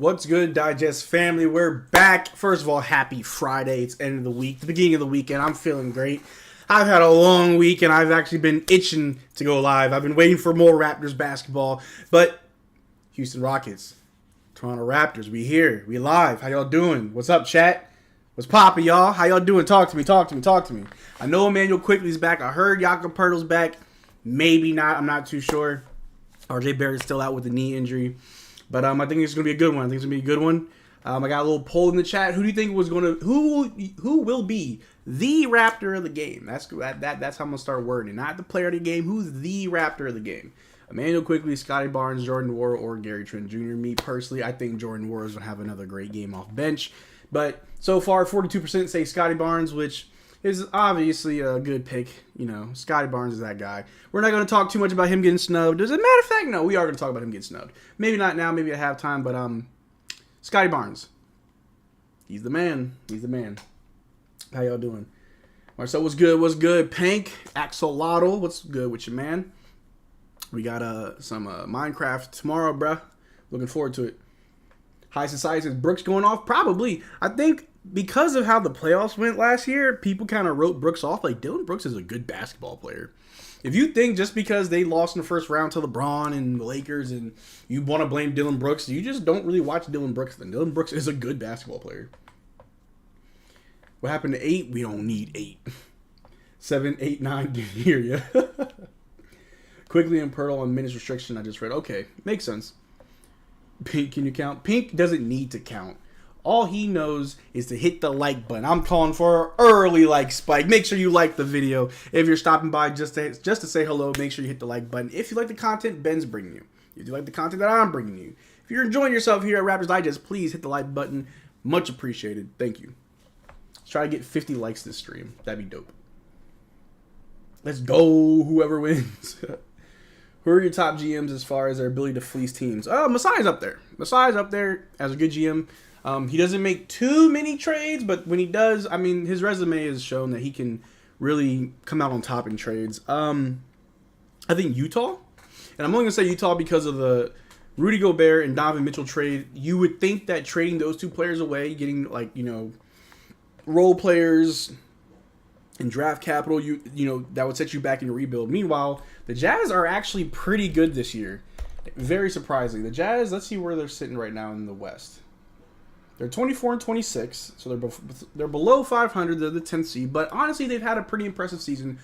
What's good, Digest family? We're back. First of all, happy Friday. It's end of the week, the beginning of the weekend. I'm feeling great. I've had a long week, and I've actually been itching to go live. I've been waiting for more Raptors basketball. But Houston Rockets, Toronto Raptors, we here. We live. How y'all doing? What's up, chat? What's poppin', y'all? How y'all doing? Talk to me. I know Emmanuel Quickly's back. I heard Jakob Poeltl's back. Maybe not. I'm not too sure. RJ Barrett's still out with a knee injury. But I think it's gonna be a good one. I got a little poll in the chat. Who do you think who will be the Raptor of the game? That's how I'm gonna start wording it. Not the player of the game. Who's the Raptor of the game? Emmanuel Quickly, Scotty Barnes, Jordan Nwora, or Gary Trent Jr. Me personally, I think Jordan Nwora is gonna have another great game off bench. But so far, 42% say Scotty Barnes, which is obviously a good pick. You know, Scotty Barnes is that guy. We're not going to talk too much about him getting snubbed. As a matter of fact, no, we are going to talk about him getting snubbed. Maybe not now, maybe at halftime, but Scotty Barnes. He's the man. How y'all doing? Marcel, what's good? Pink, Axolotl, what's good with you, man? We got some Minecraft tomorrow, bruh. Looking forward to it. High Society says Brooks going off? Probably. I think because of how the playoffs went last year, people kind of wrote Brooks off. Like, Dylan Brooks is a good basketball player. If you think just because they lost in the first round to LeBron and the Lakers and you want to blame Dylan Brooks, you just don't really watch Dylan Brooks then. Dylan Brooks is a good basketball player. What happened to 8? We don't need 8. 7, 8, 9, can hear you. Quickly and Poeltl on minutes restriction, I just read. Okay, makes sense. Pink, can you count? Pink doesn't need to count. All he knows is to hit the like button. I'm calling for an early like spike. Make sure you like the video. If you're stopping by just to say hello, make sure you hit the like button. If you like the content Ben's bringing you. If you like the content that I'm bringing you. If you're enjoying yourself here at Raptors Digest, please hit the like button. Much appreciated. Thank you. Let's try to get 50 likes this stream. That'd be dope. Let's go, whoever wins. Who are your top GMs as far as their ability to fleece teams? Masai's up there. Masai's up there as a good GM. He doesn't make too many trades, but when he does, I mean, his resume has shown that he can really come out on top in trades. I think Utah, and I'm only going to say Utah because of the Rudy Gobert and Donovan Mitchell trade. You would think that trading those two players away, getting like, you know, role players and draft capital, you know, that would set you back in your rebuild. Meanwhile, the Jazz are actually pretty good this year. Very surprising. The Jazz, let's see where they're sitting right now in the West. They're 24 and 26, so they're below 500. They're the 10th seed, but honestly, they've had a pretty impressive season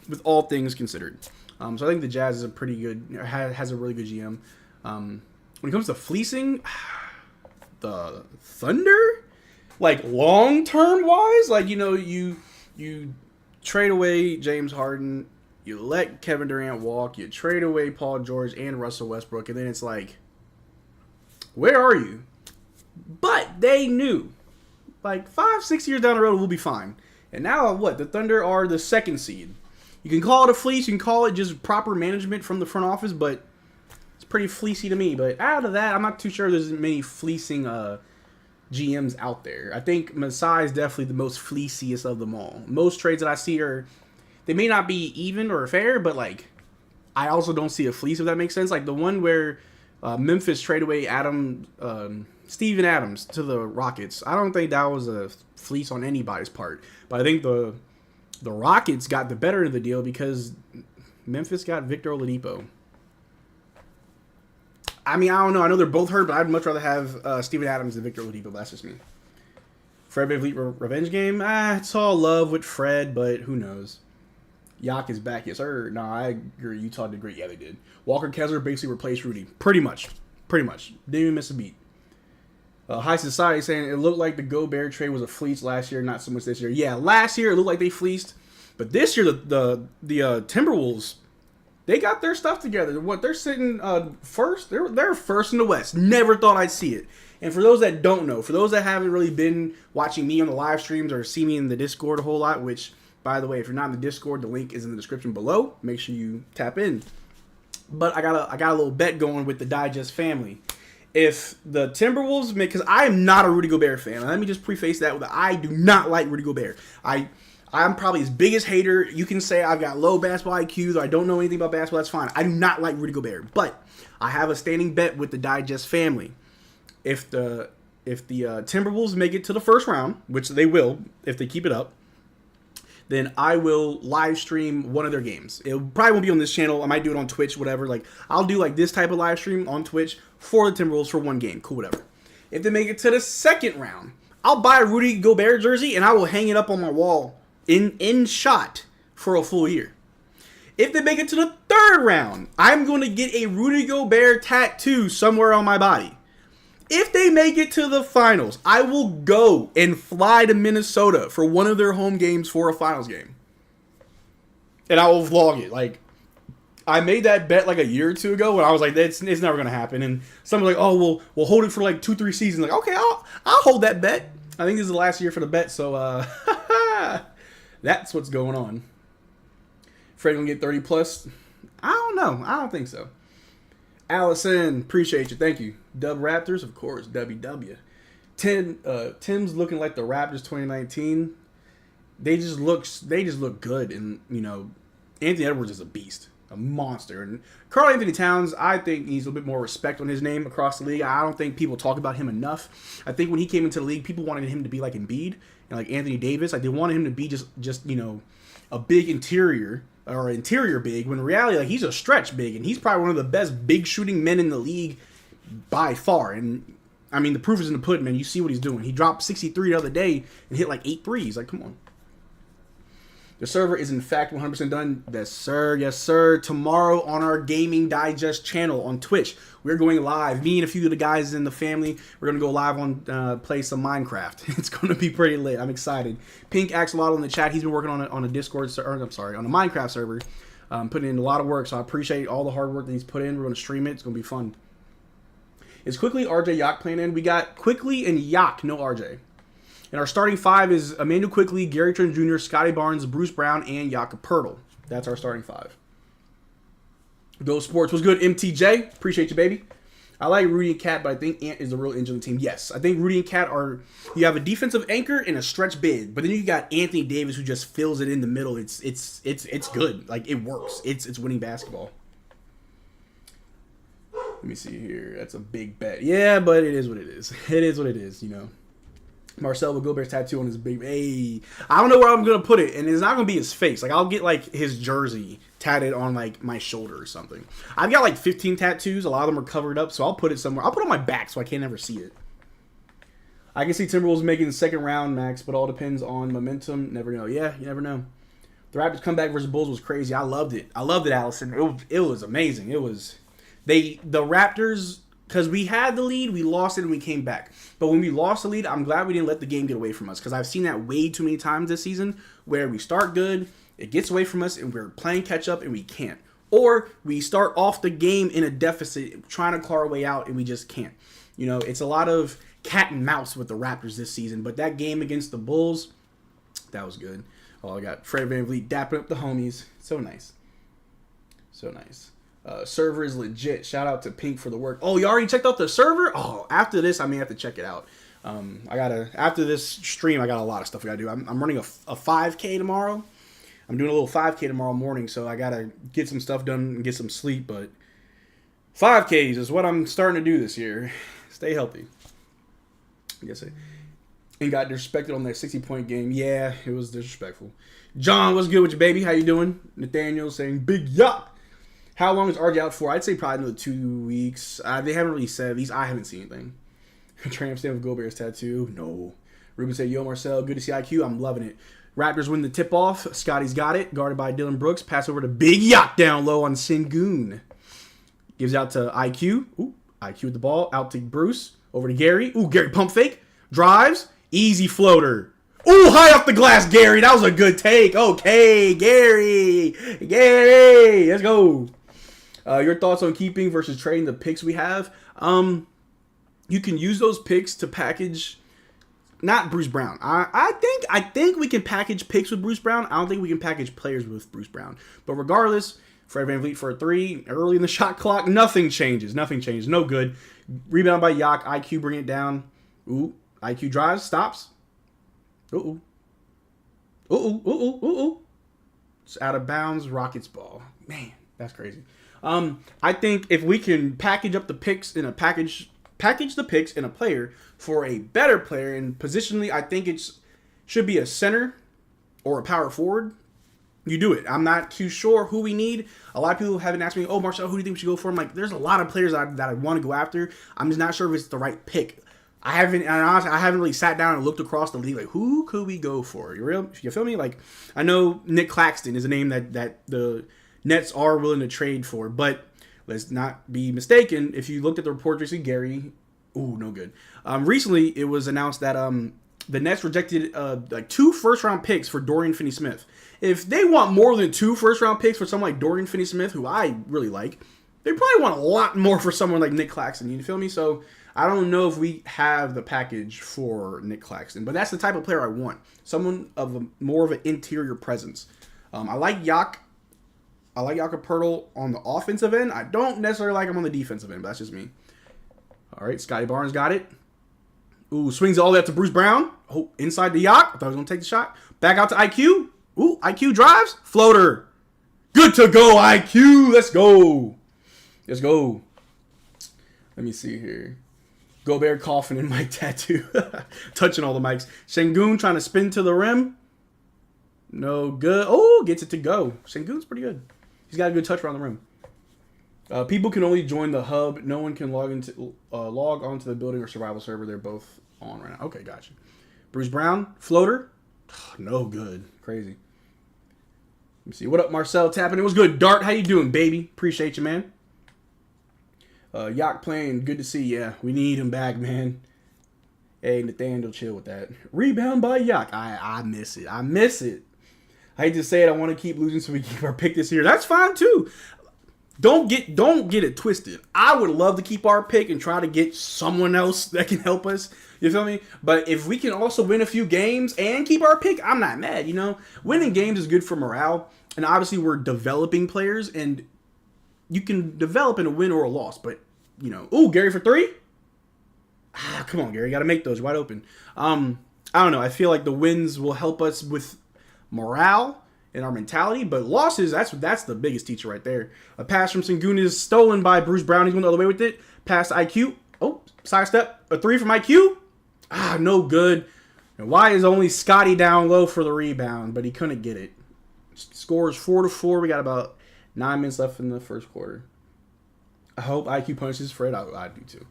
with all things considered. So I think the Jazz is a pretty good, has a really good GM. When it comes to fleecing, the Thunder, like long-term wise, like, you know, you trade away James Harden, you let Kevin Durant walk, you trade away Paul George and Russell Westbrook, and then it's like, where are you? But they knew, like 5-6 years down the road, we'll be fine. And now what? The Thunder are the 2nd seed. You can call it a fleece, you can call it just proper management from the front office, but it's pretty fleecy to me. But out of that, I'm not too sure there's many fleecing GMs out there. I think Masai is definitely the most fleeciest of them all. Most trades that I see they may not be even or fair, but like I also don't see a fleece, if that makes sense. Like the one where Memphis trade away Steven Adams to the Rockets. I don't think that was a fleece on anybody's part. But I think the Rockets got the better of the deal because Memphis got Victor Oladipo. I mean, I don't know. I know they're both hurt, but I'd much rather have Steven Adams than Victor Oladipo. But that's just me. Fred VanVleet revenge game? It's all love with Fred, but who knows? Yak is back. Yes, sir. No, I agree. Utah did great. Yeah, they did. Walker Kessler basically replaced Rudy. Pretty much. Didn't even miss a beat. High Society saying it looked like the Gobert trade was a fleece last year, not so much this year. Yeah, last year it looked like they fleeced, but this year the Timberwolves, they got their stuff together. What, they're sitting first? They're first in the West. Never thought I'd see it. And for those that don't know, for those that haven't really been watching me on the live streams or see me in the Discord a whole lot, which, by the way, if you're not in the Discord, the link is in the description below. Make sure you tap in. But I got a little bet going with the Digest family. If the Timberwolves make, because I am not a Rudy Gobert fan. Let me just preface that with I do not like Rudy Gobert. I'm probably his biggest hater. You can say I've got low basketball IQ, or I don't know anything about basketball. That's fine. I do not like Rudy Gobert. But I have a standing bet with the Digest family. if the Timberwolves make it to the first round, which they will if they keep it up, then I will live stream one of their games. It probably won't be on this channel. I might do it on Twitch, whatever. Like, I'll do like this type of live stream on Twitch for the Timberwolves for one game. Cool, whatever. If they make it to the second round, I'll buy a Rudy Gobert jersey and I will hang it up on my wall in shot for a full year. If they make it to the third round, I'm going to get a Rudy Gobert tattoo somewhere on my body. If they make it to the finals, I will go and fly to Minnesota for one of their home games for a finals game. And I will vlog it. Like, I made that bet like a year or two ago when I was like, it's never going to happen. And someone was like, oh, we'll hold it for like 2-3 seasons. Like, okay, I'll hold that bet. I think this is the last year for the bet, so that's what's going on. Fred gonna get 30 plus? I don't know. I don't think so. Allison, appreciate you. Thank you. Dub Raptors, of course. WW. Tim's looking like the Raptors 2019. They just look good, and Anthony Edwards is a beast, a monster. And Karl Anthony Towns, I think needs a little bit more respect on his name across the league. I don't think people talk about him enough. I think when he came into the league, people wanted him to be like Embiid and like Anthony Davis. Like, they wanted him to be just a big interior or interior big, when in reality, like, he's a stretch big, and he's probably one of the best big shooting men in the league by far. And I mean, the proof is in the pudding, man. You see what he's doing. He dropped 63 the other day and hit like 8 threes. Like, come on. The server is in fact 100% done. Yes, sir. Yes, sir. Tomorrow on our Gaming Digest channel on Twitch, we're going live. Me and a few of the guys in the family, we're going to go live on play some Minecraft. It's going to be pretty lit. I'm excited. Pink Axolotl in the chat. He's been working on a Discord, on a Minecraft server. Putting in a lot of work, so I appreciate all the hard work that he's put in. We're going to stream it. It's going to be fun. Is Quickly, RJ, Yak playing in? We got Quickly and Yak, no RJ. And our starting five is Emmanuel Quickly, Gary Trent Jr., Scotty Barnes, Bruce Brown, and Jakob Poeltl. That's our starting five. Go Sports. What's good, MTJ? Appreciate you, baby. I like Rudy and Cat, but I think Ant is the real engine of the team. Yes, I think Rudy and Cat are... You have a defensive anchor and a stretch big, but then you got Anthony Davis who just fills it in the middle. It's good. Like, it works. It's winning basketball. Let me see here. That's a big bet. Yeah, but it is what it is. It is what it is, Marcel Gobert's tattoo on his big... Hey, I don't know where I'm going to put it, and it's not going to be his face. Like, I'll get, like, his jersey tatted on, like, my shoulder or something. I've got, like, 15 tattoos. A lot of them are covered up, so I'll put it somewhere. I'll put it on my back so I can't ever see it. I can see Timberwolves making the second round, Max, but all depends on momentum. Never know. Yeah, you never know. The Raptors comeback versus Bulls was crazy. I loved it. I loved it, Allison. It was amazing. It was... The Raptors... Because we had the lead, we lost it, and we came back. But when we lost the lead, I'm glad we didn't let the game get away from us. Because I've seen that way too many times this season, where we start good, it gets away from us, and we're playing catch-up, and we can't. Or we start off the game in a deficit, trying to claw our way out, and we just can't. It's a lot of cat and mouse with the Raptors this season. But that game against the Bulls, that was good. Oh, I got Fred VanVleet dapping up the homies. So nice. So nice. Server is legit. Shout out to Pink for the work. Oh, you already checked out the server? Oh, after this, I may have to check it out. After this stream, I got a lot of stuff I gotta do. I'm running a 5K tomorrow. I'm doing a little 5K tomorrow morning, so I gotta get some stuff done and get some sleep, but 5Ks is what I'm starting to do this year. Stay healthy. I guess and got disrespected on that 60-point game. Yeah, it was disrespectful. John, what's good with you, baby? How you doing? Nathaniel saying, big yacht. How long is RJ out for? I'd say probably another 2 weeks. They haven't really said. I haven't seen anything. Tramp stand with Gobert's tattoo. No. Ruben said, yo, Marcel, good to see IQ. I'm loving it. Raptors win the tip-off. Scotty's got it. Guarded by Dylan Brooks. Pass over to Big Yacht down low on Sengun. Gives out to IQ. Ooh, IQ with the ball. Out to Bruce. Over to Gary. Ooh, Gary pump fake. Drives. Easy floater. Ooh, high off the glass, Gary. That was a good take. Okay, Gary. Gary. Let's go. Your thoughts on keeping versus trading the picks we have? You can use those picks to package, not Bruce Brown. I think we can package picks with Bruce Brown. I don't think we can package players with Bruce Brown. But regardless, Fred VanVleet for a 3 early in the shot clock. Nothing changes. Nothing changes. No good. Rebound by Yak. IQ bring it down. Ooh, IQ drives, stops. Ooh. It's out of bounds. Rockets ball. Man, that's crazy. I think if we can package up the picks in a package package the picks and a player for a better player. And positionally, I think it should be a center or a power forward. You do it. I'm not too sure who we need. A lot of people haven't asked me, oh, Marcel, who do you think we should go for? I'm like, there's a lot of players that I want to go after. I'm just not sure if it's the right pick. Honestly, I haven't really sat down and looked across the league like, who could we go for? You feel me? Like, I know Nick Claxton is a name that the Nets are willing to trade for, but let's not be mistaken. If you looked at the report recently, Gary, no good. Recently, it was announced that the Nets rejected like 2 first-round picks for Dorian Finney-Smith. If they want more than 2 first-round picks for someone like Dorian Finney-Smith, who I really like, they probably want a lot more for someone like Nick Claxton. You feel me? So I don't know if we have the package for Nick Claxton, but that's the type of player I want. Someone of more of an interior presence. I like Yak. I like Jakob on the offensive end. I don't necessarily like him on the defensive end, but that's just me. All right, Scotty Barnes got it. Ooh, swings all the way up to Bruce Brown. Oh, inside the Yak. I thought he was going to take the shot. Back out to IQ. Ooh, IQ drives. Floater. Good to go, IQ. Let's go. Let's go. Let me see here. Gobert coughing in mic tattoo. Touching all the mics. Sengun trying to spin to the rim. No good. Oh, gets it to go. Sengun's pretty good. He's got a good touch around the rim. People can only join the hub. No one can log onto the building or survival server. They're both on right now. Okay, gotcha. Bruce Brown, floater. No good. Crazy. Let me see. What up, Marcel? Tapping. It was good. Dart, how you doing, baby? Appreciate you, man. Yak playing. Good to see. Yeah, we need him back, man. Hey, Nathaniel, chill with that. Rebound by Yak. I miss it. I miss it. I hate to say it. I want to keep losing so we keep our pick this year. That's fine, too. Don't get it twisted. I would love to keep our pick and try to get someone else that can help us. You feel me? But if we can also win a few games and keep our pick, I'm not mad, you know? Winning games is good for morale. And obviously we're developing players, and you can develop in a win or a loss. But, you know, ooh, Gary for 3? Come on, Gary. You got to make those wide open. I don't know. I feel like the wins will help us with morale and our mentality, but losses, that's the biggest teacher right there. A pass from Sengun is stolen by Bruce Brown. He's going the other way with it. Pass to IQ. Oh, sidestep. A 3 from IQ. No good. And why is only Scotty down low for the rebound, but he couldn't get it. Scores 4-4. We got about 9 minutes left in the first quarter. I hope IQ punishes Fred. I do too.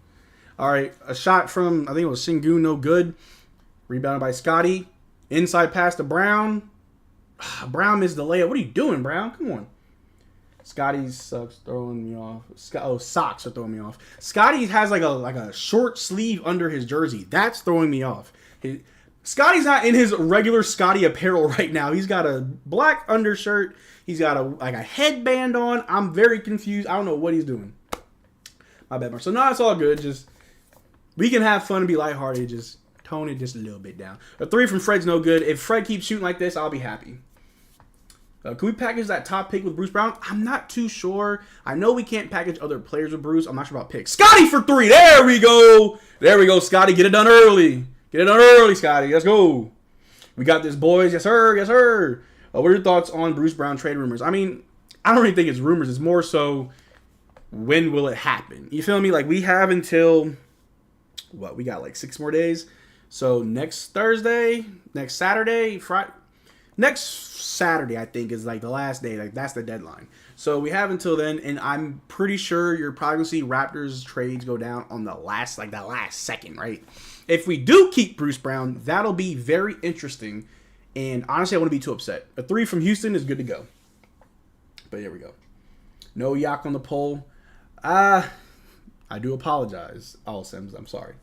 All right, a shot from, I think it was Sengun, no good. Rebounded by Scotty. Inside pass to Brown. Brown missed the layup. What are you doing, Brown? Come on. Scotty sucks, throwing me off. Socks are throwing me off. Scotty has like a short sleeve under his jersey. That's throwing me off. Scotty's not in his regular Scotty apparel right now. He's got a black undershirt. He's got a headband on. I'm very confused. I don't know what he's doing. My bad, Marcel. No, it's all good. Just we can have fun and be lighthearted. Just tone it just a little bit down. A 3 from Fred's no good. If Fred keeps shooting like this, I'll be happy. Can we package that top pick with Bruce Brown? I'm not too sure. I know we can't package other players with Bruce. I'm not sure about picks. Scotty for 3. There we go. There we go, Scotty. Get it done early. Get it done early, Scotty. Let's go. We got this, boys. Yes, sir. Yes, sir. What are your thoughts on Bruce Brown trade rumors? I mean, I don't really think it's rumors. It's more so, when will it happen? You feel me? Like, we have until, we got like 6 more days. So next Thursday, next Saturday, next Saturday, I think, is like the last day. Like, that's the deadline. So we have until then, and I'm pretty sure you're probably going to see Raptors trades go down on the last second, right? If we do keep Bruce Brown, that'll be very interesting. And honestly, I wouldn't be too upset. A 3 from Houston is good to go. But here we go. No Yak on the poll. I do apologize, all Sims. I'm sorry.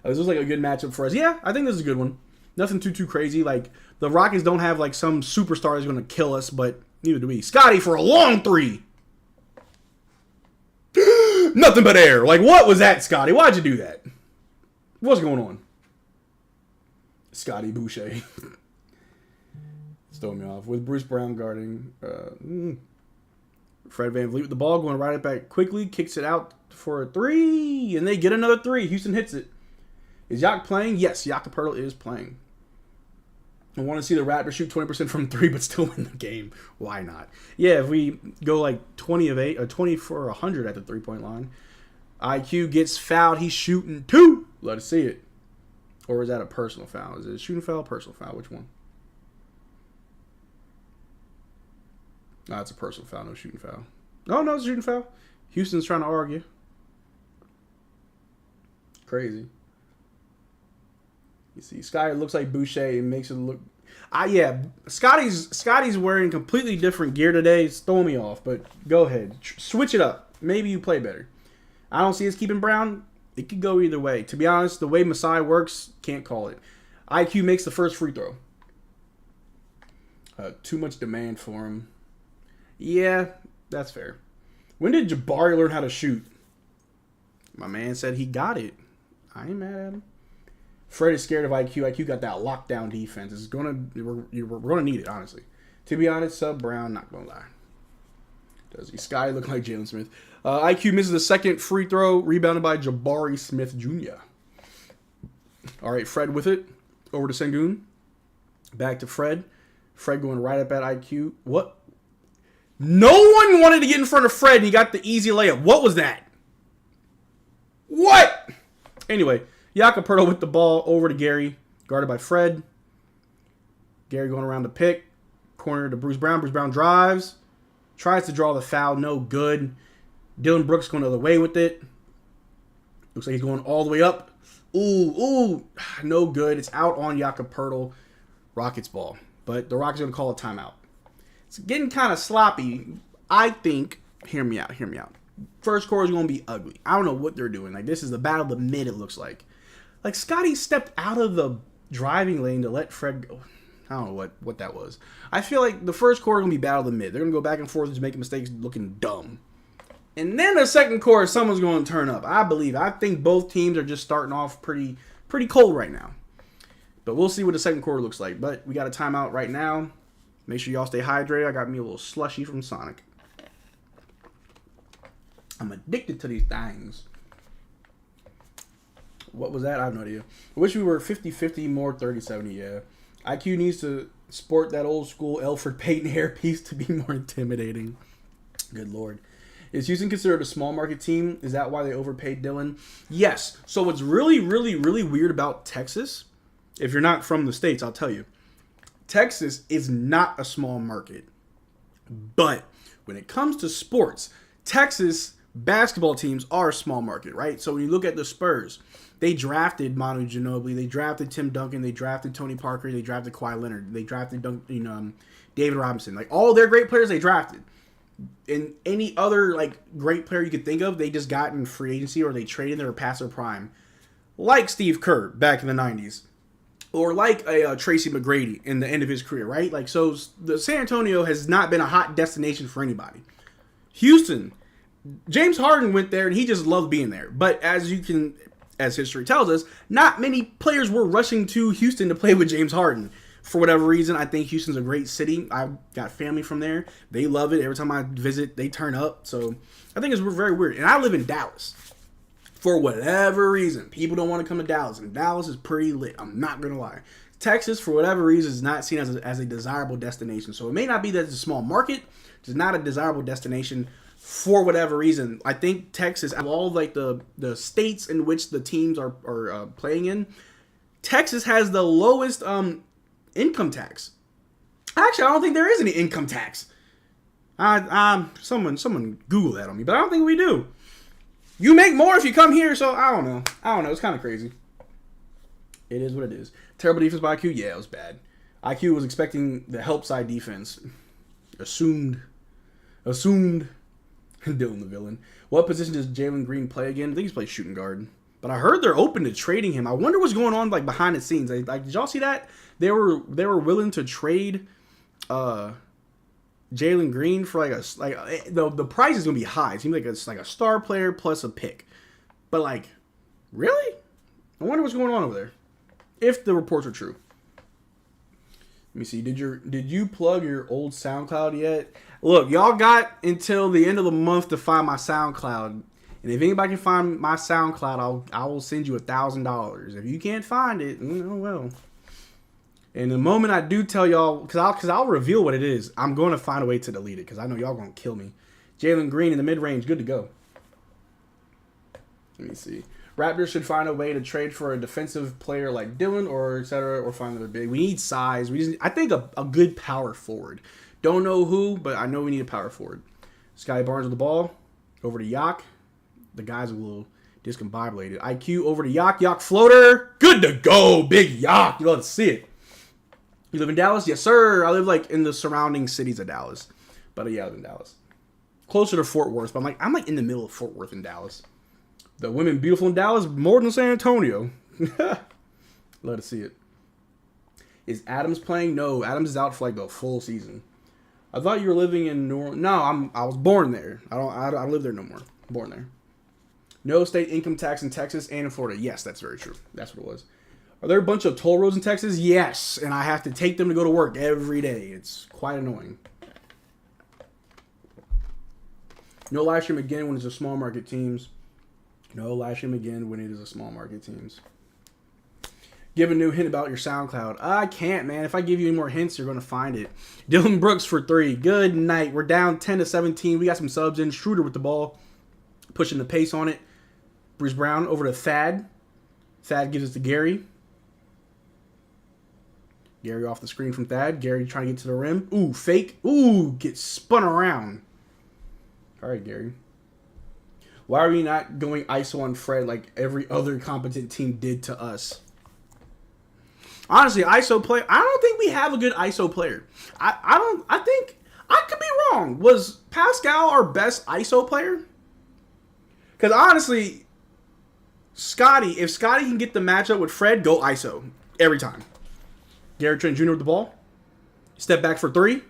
This was like a good matchup for us. Yeah, I think this is a good one. Nothing too crazy. Like, the Rockets don't have like some superstar that's going to kill us, but neither do we. Scotty for a long 3. Nothing but air. Like, what was that, Scotty? Why'd you do that? What's going on? Scotty Boucher. It's throwing me off. With Bruce Brown guarding. Fred VanVleet with the ball, going right it back quickly. Kicks it out for a 3. And they get another 3. Houston hits it. Is Yak playing? Yes, Jakob is playing. I want to see the Raptors shoot 20% from 3 but still win the game. Why not? Yeah, if we go like 20 of 8 or 20 for 100 at the 3-point line. IQ gets fouled. He's shooting 2. Let us see it. Or is that a personal foul? Is it a shooting foul or personal foul? Which one? No, it's a personal foul. No shooting foul. Oh, no, it's a shooting foul. Houston's trying to argue. Crazy. You see, Scotty looks like Boucher and makes it look... yeah, Scotty's wearing completely different gear today. It's throwing me off, but go ahead. Switch it up. Maybe you play better. I don't see us keeping Brown. It could go either way. To be honest, the way Masai works, can't call it. IQ makes the first free throw. Too much demand for him. Yeah, that's fair. When did Jabari learn how to shoot? My man said he got it. I ain't mad at him. Fred is scared of IQ. IQ got that lockdown defense. We're gonna need it, honestly. To be honest, Sub Brown, not gonna lie. Does he? Sky look like Jalen Smith? IQ misses the second free throw, rebounded by Jabari Smith Jr. All right, Fred with it. Over to Sengun. Back to Fred. Fred going right up at IQ. What? No one wanted to get in front of Fred, and he got the easy layup. What was that? What? Anyway, Jakob with the ball over to Gary, guarded by Fred. Gary going around the pick. Corner to Bruce Brown. Bruce Brown drives. Tries to draw the foul. No good. Dylan Brooks going the other way with it. Looks like he's going all the way up. Ooh. No good. It's out on Jakob Rockets ball. But the Rockets are going to call a timeout. It's getting kind of sloppy. I think, hear me out. First quarter is going to be ugly. I don't know what they're doing. Like, this is the battle of the mid, it looks like. Like, Scotty stepped out of the driving lane to let Fred go. I don't know what that was. I feel like the first quarter is going to be battle of the mid. They're going to go back and forth, just making mistakes, looking dumb. And then the second quarter, someone's going to turn up. I think both teams are just starting off pretty cold right now. But we'll see what the second quarter looks like. But we got a timeout right now. Make sure y'all stay hydrated. I got me a little slushy from Sonic. I'm addicted to these things. What was that? I have no idea. I wish we were 50-50, more 30-70, yeah. IQ needs to sport that old school Elfrid Payton hairpiece to be more intimidating. Good Lord. Is Houston considered a small market team? Is that why they overpaid Dylan? Yes. So what's really, really, really weird about Texas, if you're not from the States, I'll tell you. Texas is not a small market. But when it comes to sports, Texas basketball teams are a small market, right? So when you look at the Spurs, they drafted Manu Ginobili, they drafted Tim Duncan, they drafted Tony Parker, they drafted Kawhi Leonard, they drafted David Robinson. Like, all their great players they drafted. And any other great player you could think of, they just got in free agency or they traded their past their prime. Like Steve Kerr back in the 90s. Or like a Tracy McGrady in the end of his career, right? So the San Antonio has not been a hot destination for anybody. Houston, James Harden went there and he just loved being there. But as history tells us, not many players were rushing to Houston to play with James Harden. For whatever reason, I think Houston's a great city. I've got family from there. They love it. Every time I visit, they turn up. So I think it's very weird. And I live in Dallas. For whatever reason, people don't want to come to Dallas, and Dallas is pretty lit. I'm not going to lie. Texas, for whatever reason, is not seen as a desirable destination. So it may not be that it's a small market. It's not a desirable destination for whatever reason. I think Texas, of all the states in which the teams are playing in, Texas has the lowest income tax. Actually, I don't think there is any income tax. Someone Google that on me, but I don't think we do. You make more if you come here, so I don't know. It's kind of crazy. It is what it is. Terrible defense by IQ? Yeah, it was bad. IQ was expecting the help side defense. Assumed. Dylan the villain. What position does Jalen Green play again? I think he's playing shooting guard. But I heard they're open to trading him. I wonder what's going on behind the scenes. Did y'all see that? They were willing to trade Jalen Green for the price is gonna be high. It seems like a star player plus a pick. But really? I wonder what's going on over there. If the reports are true. Let me see. Did you plug your old SoundCloud yet? Look, y'all got until the end of the month to find my SoundCloud. And if anybody can find my SoundCloud, I will send you $1,000. If you can't find it, well. And the moment I do tell y'all, because I'll reveal what it is, I'm going to find a way to delete it because I know y'all going to kill me. Jalen Green in the mid-range, good to go. Let me see. Raptors should find a way to trade for a defensive player like Dylan or etc. or find another big. We need size. I think a good power forward. Don't know who, but I know we need a power forward. Scotty Barnes with the ball. Over to Yak. The guy's a little discombobulated. IQ over to Yak. Yak floater. Good to go. Big Yak. You love to see it. You live in Dallas? Yes, sir. I live like in the surrounding cities of Dallas. But yeah, I live in Dallas. Closer to Fort Worth. But I'm like in the middle of Fort Worth in Dallas. The women beautiful in Dallas more than San Antonio. Love to see it. Is Adams playing? No, Adams is out for like the full season. I thought you were living in New Orleans. No, I was born there. I don't live there no more. Born there. No state income tax in Texas and in Florida. Yes, that's very true. That's what it was. Are there a bunch of toll roads in Texas? Yes, and I have to take them to go to work every day. It's quite annoying. No live stream again when it's a small market teams. No live stream again when it is a small market teams. Give a new hint about your SoundCloud. I can't, man. If I give you any more hints, you're going to find it. Dylan Brooks for 3. Good night. We're down 10-17. We got some subs in. Schroeder with the ball. Pushing the pace on it. Bruce Brown over to Thad. Thad gives it to Gary. Gary off the screen from Thad. Gary trying to get to the rim. Ooh, fake. Ooh, gets spun around. All right, Gary. Why are we not going ISO on Fred like every other competent team did to us? Honestly, ISO player. I don't think we have a good ISO player. I think I could be wrong. Was Pascal our best ISO player? Because honestly, if Scotty can get the matchup with Fred, go ISO every time. Gary Trent Jr. with the ball. Step back for 3.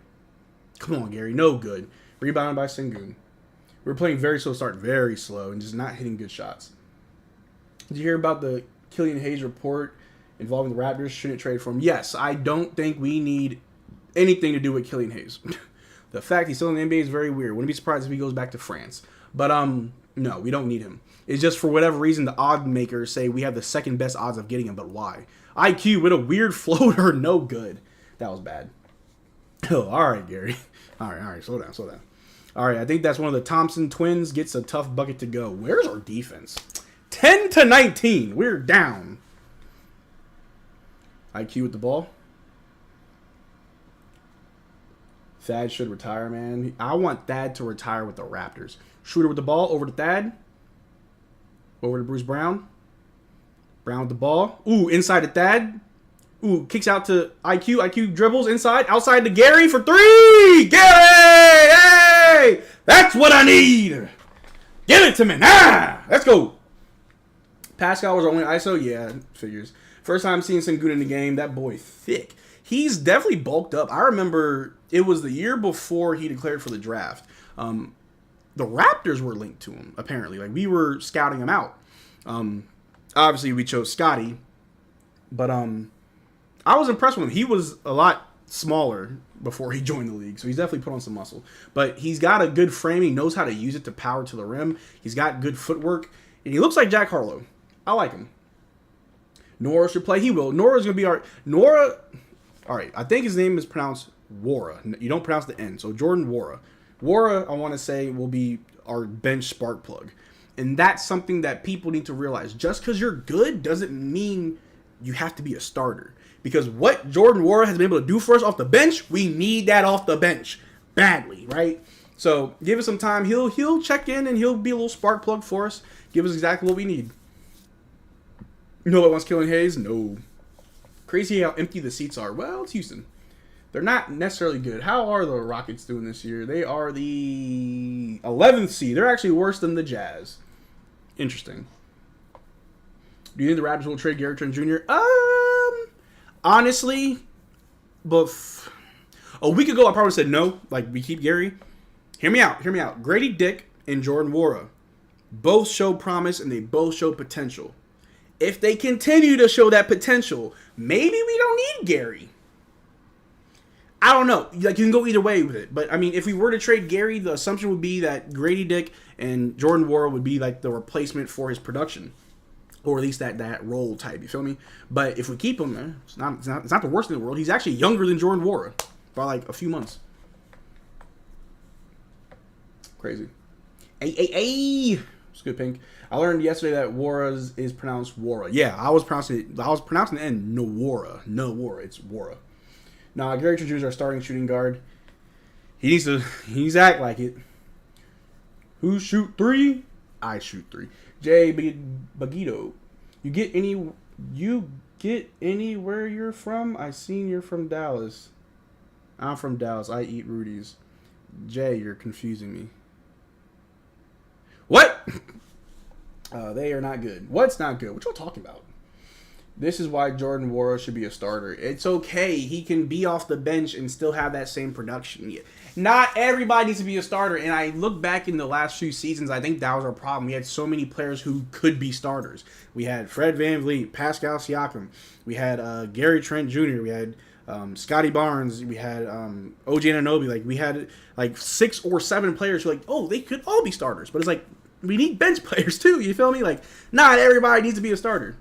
Come on, Gary. No good. Rebounded by Sengun. We were playing very slow start, very slow, and just not hitting good shots. Did you hear about the Killian Hayes report involving the Raptors? Shouldn't trade for him? Yes, I don't think we need anything to do with Killian Hayes. The fact he's still in the NBA is very weird. Wouldn't be surprised if he goes back to France. But no, we don't need him. It's just for whatever reason the odd makers say we have the second best odds of getting him, but why? IQ with a weird floater, no good. That was bad. Oh, all right, Gary. All right, slow down. All right, I think that's one of the Thompson twins gets a tough bucket to go. Where's our defense? 10-19. We're down. IQ with the ball. Thad should retire, man. I want Thad to retire with the Raptors. Shooter with the ball. Over to Thad. Over to Bruce Brown. Brown with the ball. Ooh, inside to Thad. Ooh, kicks out to IQ. IQ dribbles inside. Outside to Gary for 3. Gary! Hey! That's what I need. Give it to me. Let's go. Pascal was our only ISO? Yeah, figures. First time seeing Sengun in the game. That boy thick. He's definitely bulked up. I remember it was the year before he declared for the draft. The Raptors were linked to him, apparently. Like, we were scouting him out. Obviously, we chose Scotty. But I was impressed with him. He was a lot smaller before he joined the league, so he's definitely put on some muscle. But he's got a good frame. He knows how to use it to power to the rim. He's got good footwork. And he looks like Jack Harlow. I like him. Nora should play. He will. Nora's going to be our... Nora... All right, I think his name is pronounced Wara. You don't pronounce the N, so Jordan Wara. Wara, I want to say, will be our bench spark plug. And that's something that people need to realize. Just because you're good doesn't mean you have to be a starter. Because what Jordan Wara has been able to do for us off the bench, we need that off the bench badly, right? So give us some time. He'll check in and he'll be a little spark plug for us. Give us exactly what we need. Nobody wants Killian Hayes? No. Crazy how empty the seats are. Well, it's Houston. They're not necessarily good. How are the Rockets doing this year? They are the 11th seed. They're actually worse than the Jazz. Interesting. Do you think the Raptors will trade Gary Trent Jr.? Honestly, but a week ago I probably said no. Like, we keep Gary. Hear me out. Grady Dick and Jordan Wara both show promise and they both show potential. If they continue to show that potential, maybe we don't need Gary. I don't know. Like, you can go either way with it. But, I mean, if we were to trade Gary, the assumption would be that Grady Dick and Jordan Wara would be, like, the replacement for his production. Or at least that role type, you feel me? But if we keep him, it's not the worst in the world. He's actually younger than Jordan Wara by, like, a few months. Crazy. Hey. It's good pink. I learned yesterday that Wara is pronounced Wara. Yeah, I was pronouncing the N Nawara. No Wara. It's Wara. Now, Gary Trent Jr. is our starting shooting guard. He needs to act like it. Who shoot three? I shoot three. Jay Bagito. You get anywhere you're from? I seen you're from Dallas. I'm from Dallas. I eat Rudy's. Jay, you're confusing me. What? They are not good. What's not good? What y'all talking about? This is why Jordan Wara should be a starter. It's okay. He can be off the bench and still have that same production. Not everybody needs to be a starter. And I look back in the last few seasons, I think that was our problem. We had so many players who could be starters. We had Fred VanVleet, Pascal Siakam. We had Gary Trent Jr. We had Scotty Barnes. We had OG Anunoby. Like, we had like 6 or 7 players who like, oh, they could all be starters. But it's like, we need bench players too. You feel me? Like, not everybody needs to be a starter.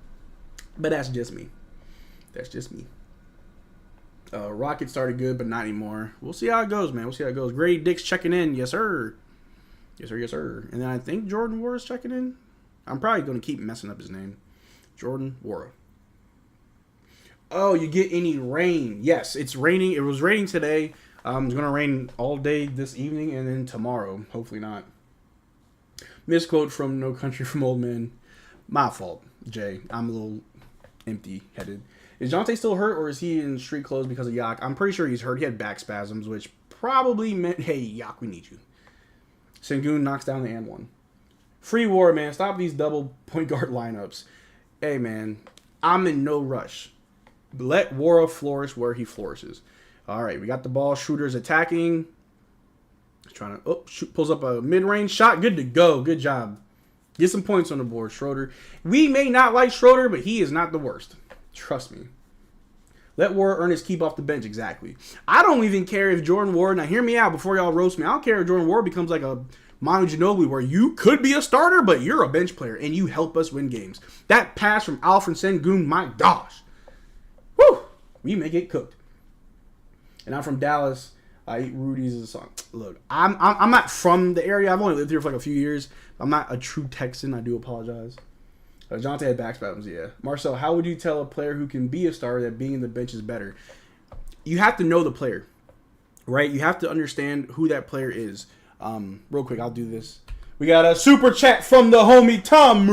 But that's just me. That's just me. Rockets started good, but not anymore. We'll see how it goes, man. We'll see how it goes. Grady Dick's checking in. Yes, sir. Yes, sir. Yes, sir. And then I think Jordan Wara is checking in. I'm probably going to keep messing up his name. Jordan Wara. Oh, you get any rain? Yes, it's raining. It was raining today. It's going to rain all day this evening and then tomorrow. Hopefully not. Misquote from No Country from Old Men. My fault, Jay. I'm a little empty-headed. Is Jonte still hurt, or is he in street clothes because of Yak? I'm pretty sure he's hurt. He had back spasms, which probably meant, hey, Yak, we need you. Sengun knocks down the and one. Free war, man. Stop these double point guard lineups. Hey, man, I'm in no rush. Let Wara flourish where he flourishes. All right, we got the ball. Shooters attacking. Trying to, pulls up a mid-range shot. Good to go. Good job. Get some points on the board, Schroeder. We may not like Schroeder, but he is not the worst. Trust me. Let Wara earn his keep off the bench, exactly. I don't even care if Jordan Wara, now hear me out before y'all roast me. I don't care if Jordan Wara becomes like a Manu Ginobili where you could be a starter, but you're a bench player and you help us win games. That pass from Alfred Sengun, my gosh. Woo! We may get cooked. And I'm from Dallas. I eat Rudy's as a song. Look, I'm not from the area. I've only lived here for like a few years. I'm not a true Texan. I do apologize. Jonte had back spasms, yeah. Marcel, how would you tell a player who can be a starter that being in the bench is better? You have to know the player, right? You have to understand who that player is. Real quick, I'll do this. We got a super chat from the homie Tom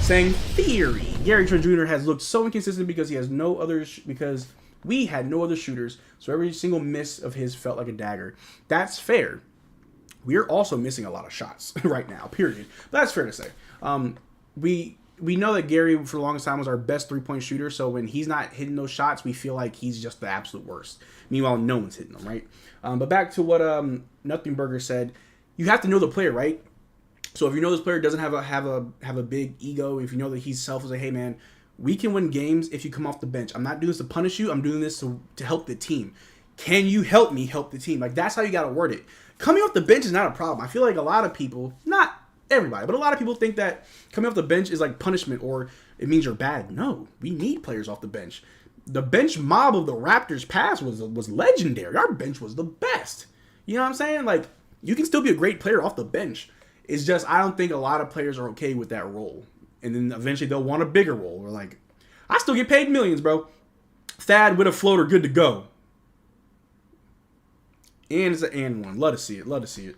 saying, theory. Gary Trent Jr. has looked so inconsistent because he has no other because we had no other shooters, so every single miss of his felt like a dagger. That's fair. We're also missing a lot of shots right now, period. But that's fair to say. We know that Gary, for the longest time, was our best three-point shooter, so when he's not hitting those shots, we feel like he's just the absolute worst. Meanwhile, no one's hitting them, right? But back to what Nothing Burger said, you have to know the player, right? So if you know this player doesn't have a big ego, if you know that he's selfless, like, hey, man, we can win games if you come off the bench. I'm not doing this to punish you. I'm doing this to help the team. Can you help me help the team? Like, that's how you got to word it. Coming off the bench is not a problem. I feel like a lot of people, not everybody, but a lot of people think that coming off the bench is like punishment or it means you're bad. No, we need players off the bench. The bench mob of the Raptors past was legendary. Our bench was the best. You know what I'm saying? Like, you can still be a great player off the bench. It's just I don't think a lot of players are okay with that role. And then eventually they'll want a bigger role. We're like, I still get paid millions, bro. Thad with a floater, good to go. And it's an and one. Love to see it. Love to see it.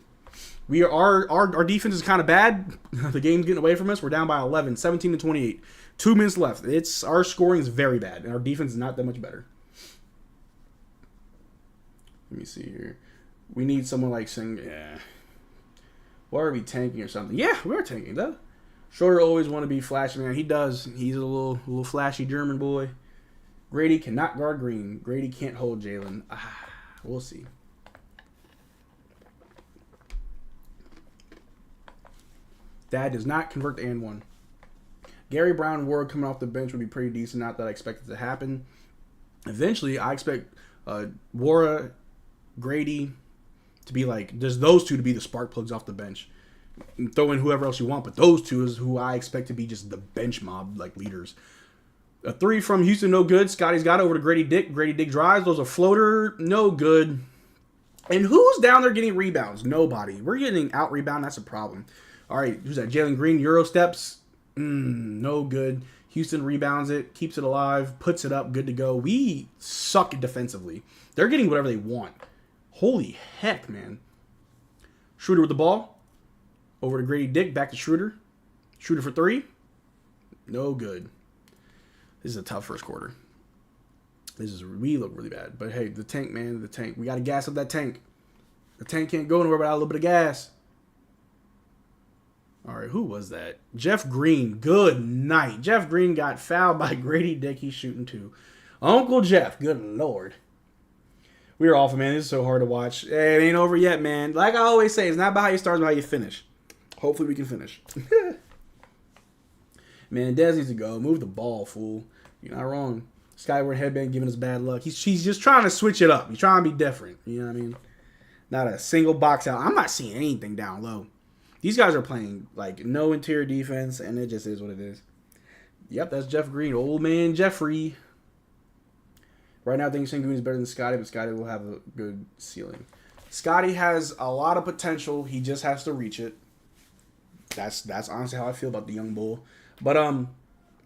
We are our defense is kind of bad. The game's getting away from us. We're down by 11, 17-28. 2 minutes left. Our scoring is very bad, and our defense is not that much better. Let me see here. We need someone like Singh. Yeah. Why are we tanking or something? Yeah, we are tanking, though. Schroeder always want to be flashy, man. He does. He's a little flashy German boy. Grady cannot guard Green. Grady can't hold Jalen. We'll see. That does not convert to and one. Gary Brown Ward coming off the bench would be pretty decent. Not that I expect it to happen. Eventually, I expect Wara, Grady to be like, there's those two to be the spark plugs off the bench. And throw in whoever else you want, but those two is who I expect to be just the bench mob, like leaders. A three from Houston, no good. Scotty's got it over to Grady Dick. Grady Dick drives. Those a floater, no good. And who's down there getting rebounds? Nobody. We're getting out rebound. That's a problem. All right, who's that? Jalen Green, Euro steps. No good. Houston rebounds it, keeps it alive, puts it up, good to go. We suck defensively. They're getting whatever they want. Holy heck, man. Schroeder with the ball. Over to Grady Dick, back to Schroeder. Schroeder for three. No good. This is a tough first quarter. We look really bad. But hey, the tank, man, the tank. We got to gas up that tank. The tank can't go nowhere without a little bit of gas. All right, who was that? Jeff Green. Good night. Jeff Green got fouled by Grady Dick. He's shooting two. Uncle Jeff. Good Lord. We are awful, man. This is so hard to watch. Hey, it ain't over yet, man. Like I always say, it's not about how you start, it's about how you finish. Hopefully we can finish. Man, Dez needs to go. Move the ball, fool. You're not wrong. Skyward headband giving us bad luck. He's just trying to switch it up. He's trying to be different. You know what I mean? Not a single box out. I'm not seeing anything down low. These guys are playing like no interior defense, and it just is what it is. Yep, that's Jeff Green. Old man Jeffrey. Right now, I think Shane Green is better than Scotty, but Scotty will have a good ceiling. Scotty has a lot of potential. He just has to reach it. That's honestly how I feel about the young bull. But I'm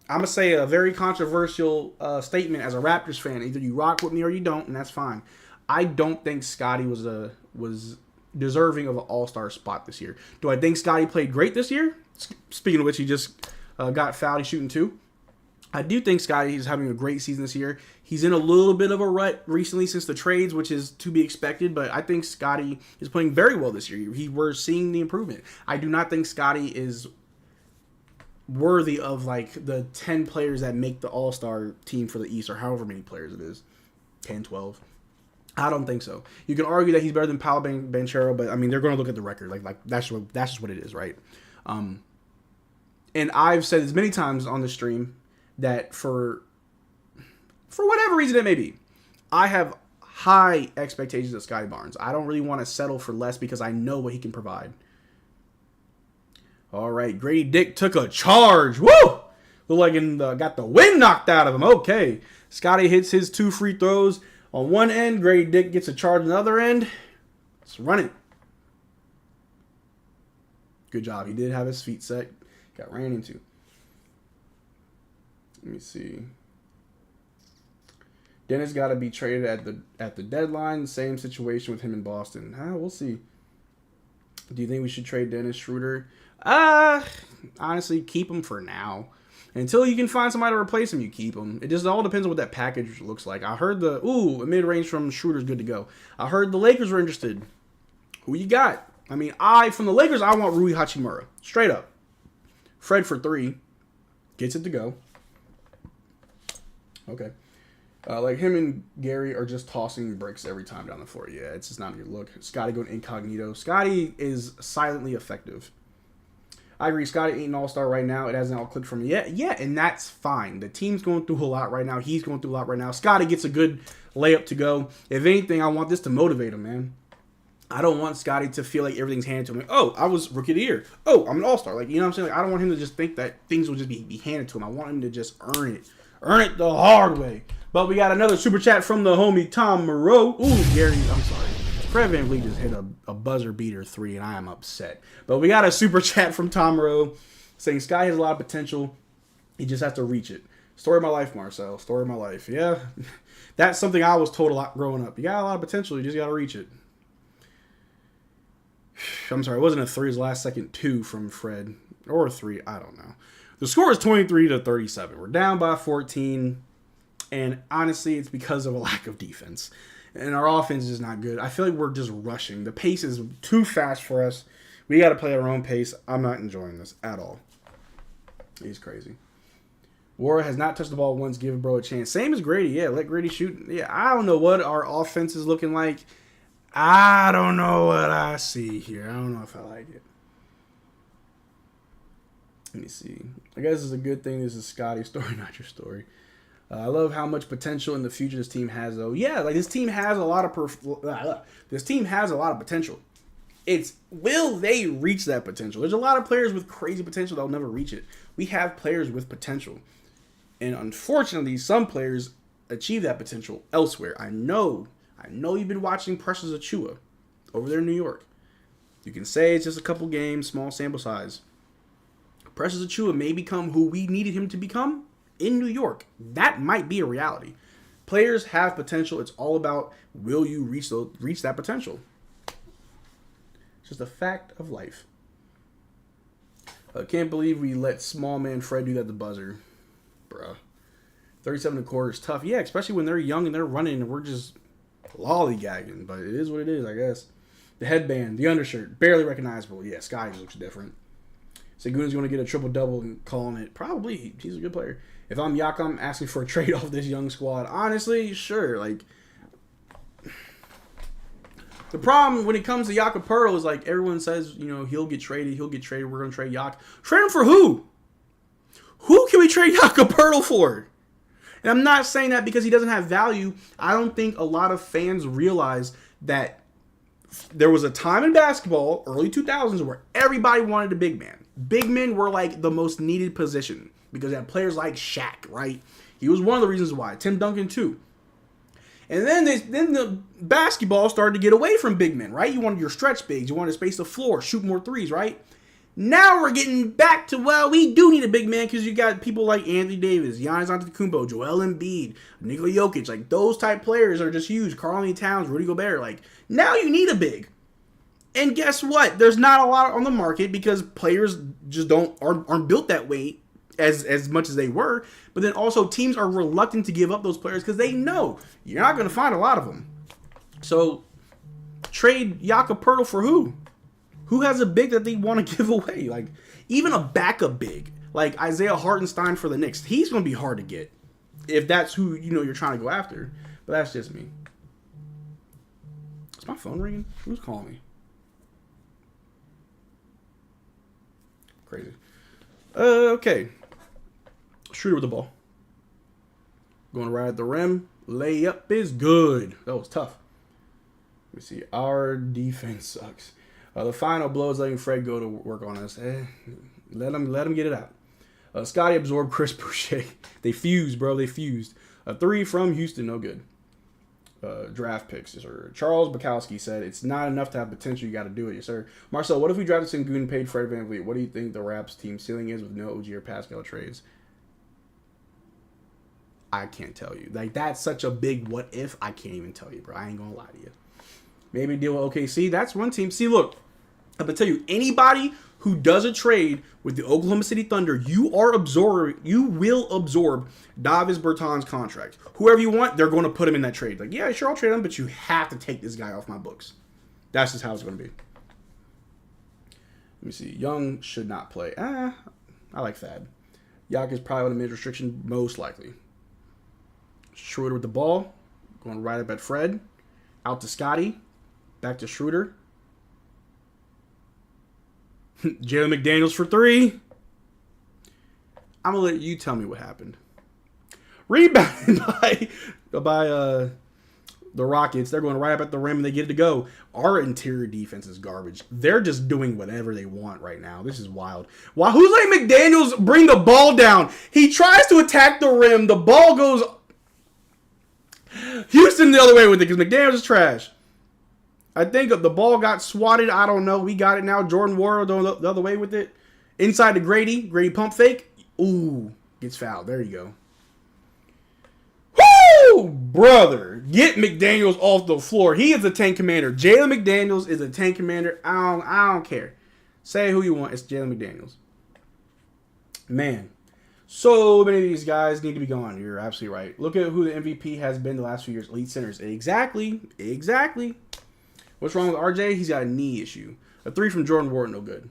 gonna say a very controversial statement as a Raptors fan. Either you rock with me or you don't, and that's fine. I don't think Scotty was deserving of an all-star spot this year. Do I think Scotty played great this year? Speaking of which, he just got fouled. He's shooting two. I do think Scotty is having a great season this year. He's in a little bit of a rut recently since the trades, which is to be expected, but I think Scotty is playing very well this year. We're seeing the improvement. I do not think Scotty is worthy of like the 10 players that make the all-star team for the East, or however many players it is. 10, 12. I don't think so. You can argue that he's better than Paolo Banchero, but I mean they're going to look at the record. Like that's just what it is, right? And I've said this many times on the stream that for whatever reason it may be, I have high expectations of Scotty Barnes. I don't really want to settle for less because I know what he can provide. All right, Grady Dick took a charge. Woo! Looked like got the wind knocked out of him. Okay, Scotty hits his 2 free throws. On one end, Grady Dick gets a charge on the other end. Let's run it. Good job. He did have his feet set. Got ran into. Let me see. Dennis got to be traded at the deadline. Same situation with him in Boston. We'll see. Do you think we should trade Dennis Schroeder? Honestly, keep him for now. Until you can find somebody to replace him, you keep him. It just all depends on what that package looks like. I heard a mid-range from Schroeder's good to go. I heard the Lakers were interested. Who you got? I mean, from the Lakers, I want Rui Hachimura. Straight up. Fred for 3. Gets it to go. Okay. Like him and Gary are just tossing bricks every time down the floor. Yeah, it's just not a good look. Scotty going incognito. Scotty is silently effective. I agree. Scotty ain't an all-star right now. It hasn't all clicked for me yet. Yeah, and that's fine. The team's going through a lot right now. He's going through a lot right now. Scotty gets a good layup to go. If anything, I want this to motivate him, man. I don't want Scotty to feel like everything's handed to him. Like, oh, I was rookie of the year. Oh, I'm an all-star. Like, you know what I'm saying? Like, I don't want him to just think that things will just be handed to him. I want him to just earn it. Earn it the hard way. But we got another super chat from the homie Tom Moreau. Ooh, Gary, I'm sorry. Fred VanVleet just hit a buzzer beater 3, and I am upset. But we got a super chat from Tom Moreau saying Sky has a lot of potential. He just has to reach it. Story of my life, Marcel. Story of my life. Yeah, that's something I was told a lot growing up. You got a lot of potential. You just got to reach it. I'm sorry. It wasn't a 3. It was last second 2 from Fred. Or a 3. I don't know. The score is 23-37. We're down by 14. And honestly, it's because of a lack of defense. And our offense is not good. I feel like we're just rushing. The pace is too fast for us. We got to play at our own pace. I'm not enjoying this at all. He's crazy. Wara has not touched the ball once. Give bro a chance. Same as Grady. Yeah, let Grady shoot. Yeah, I don't know what our offense is looking like. I don't know what I see here. I don't know if I like it. Let me see. I guess it's a good thing this is Scotty's story, not your story. I love how much potential in the future this team has, though. Yeah, like this team has a lot of potential. It's will they reach that potential? There's a lot of players with crazy potential that'll never reach it. We have players with potential, and unfortunately, some players achieve that potential elsewhere. I know you've been watching Precious Achua over there in New York. You can say it's just a couple games, small sample size. Precious Achiuwa may become who we needed him to become in New York. That might be a reality. Players have potential. It's all about, will you reach that potential? It's just a fact of life. I can't believe we let small man Fred do that at the buzzer. Bruh. 37 and a quarter is tough. Yeah, especially when they're young and they're running and we're just lollygagging. But it is what it is, I guess. The headband, the undershirt, barely recognizable. Yeah, Sky looks different. Seguna's going to get a triple-double and calling it. Probably. He's a good player. If I'm Yaka, I'm asking for a trade off this young squad. Honestly, sure. Like, the problem when it comes to Yaka Pearl is, like, everyone says, you know, he'll get traded. We're going to trade Yaka. Trade him for who? Who can we trade Yaka Pearl for? And I'm not saying that because he doesn't have value. I don't think a lot of fans realize that there was a time in basketball, early 2000s, where everybody wanted a big man. Big men were like the most needed position because they had players like Shaq, right? He was one of the reasons why. Tim Duncan, too. And then the basketball started to get away from big men, right? You wanted your stretch bigs. You wanted to space the floor, shoot more threes, right? Now we're getting back to, well, we do need a big man because you got people like Anthony Davis, Giannis Antetokounmpo, Joel Embiid, Nikola Jokic. Like, those type players are just huge. Karl-Anthony Towns, Rudy Gobert. Like, now you need a big. And guess what? There's not a lot on the market because players just aren't built that way as much as they were. But then also teams are reluctant to give up those players because they know you're not going to find a lot of them. So trade Yaka Pearl for who? Who has a big that they want to give away? Like, even a backup big, like Isaiah Hartenstein for the Knicks, he's going to be hard to get if that's who you're trying to go after. But that's just me. Is my phone ringing? Who's calling me? Crazy. Okay. Schroeder with the ball. Going right at the rim. Layup is good. That was tough. Let me see. Our defense sucks. The final blow is letting Fred go to work on us. Let him get it out. Scotty absorbed Chris Boucher. They fused, bro. They fused. A 3 from Houston, no good. Draft picks. Charles Bukowski said, it's not enough to have potential. You got to do it, yes, sir. Marcel, what if we drafted Sengun and paid Fred VanVleet? What do you think the Raps team ceiling is with no OG or Pascal trades? I can't tell you. Like, that's such a big what if. I can't even tell you, bro. I ain't going to lie to you. Maybe deal with OKC. That's one team. See, look, I'm going to tell you, anybody who does a trade with the Oklahoma City Thunder, you will absorb Davis Bertans' contract. Whoever you want, they're going to put him in that trade. Like, yeah, sure, I'll trade him, but you have to take this guy off my books. That's just how it's going to be. Let me see. Young should not play. I like Thad. Yak is probably on a mid restriction, most likely. Schroeder with the ball. Going right up at Fred. Out to Scotty. Back to Schroeder. Jalen McDaniels for 3. I'm going to let you tell me what happened. Rebounded by the Rockets. They're going right up at the rim and they get it to go. Our interior defense is garbage. They're just doing whatever they want right now. This is wild. Why? Who's letting McDaniels bring the ball down? He tries to attack the rim. The ball goes Houston the other way with it because McDaniels is trash. I think the ball got swatted. I don't know. We got it now. Jordan Ward the other way with it. Inside to Grady. Grady pump fake. Ooh. Gets fouled. There you go. Woo! Brother. Get McDaniels off the floor. He is a tank commander. Jalen McDaniels is a tank commander. I don't care. Say who you want. It's Jalen McDaniels. Man. So many of these guys need to be gone. You're absolutely right. Look at who the MVP has been the last few years. Elite centers. Exactly. What's wrong with RJ? He's got a knee issue. A 3 from Jordan Ward, no good.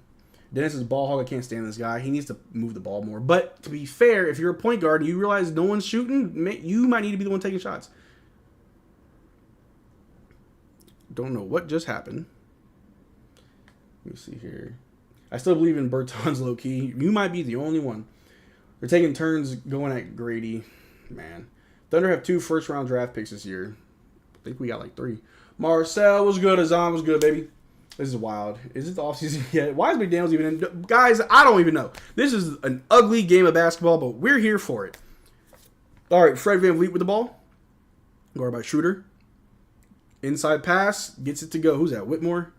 Dennis is a ball hog. I can't stand this guy. He needs to move the ball more. But to be fair, if you're a point guard and you realize no one's shooting, you might need to be the one taking shots. Don't know what just happened. Let me see here. I still believe in Bertans low-key. You might be the only one. They're taking turns going at Grady. Man. Thunder have 2 first-round draft picks this year. I think we got like 3. Marcel was good. Azam was good, baby. This is wild. Is it the offseason yet? Why is McDaniels even in? Guys, I don't even know. This is an ugly game of basketball, but we're here for it. All right, Fred VanVleet with the ball. Guarded by Schroeder. Inside pass. Gets it to go. Who's that? Whitmore.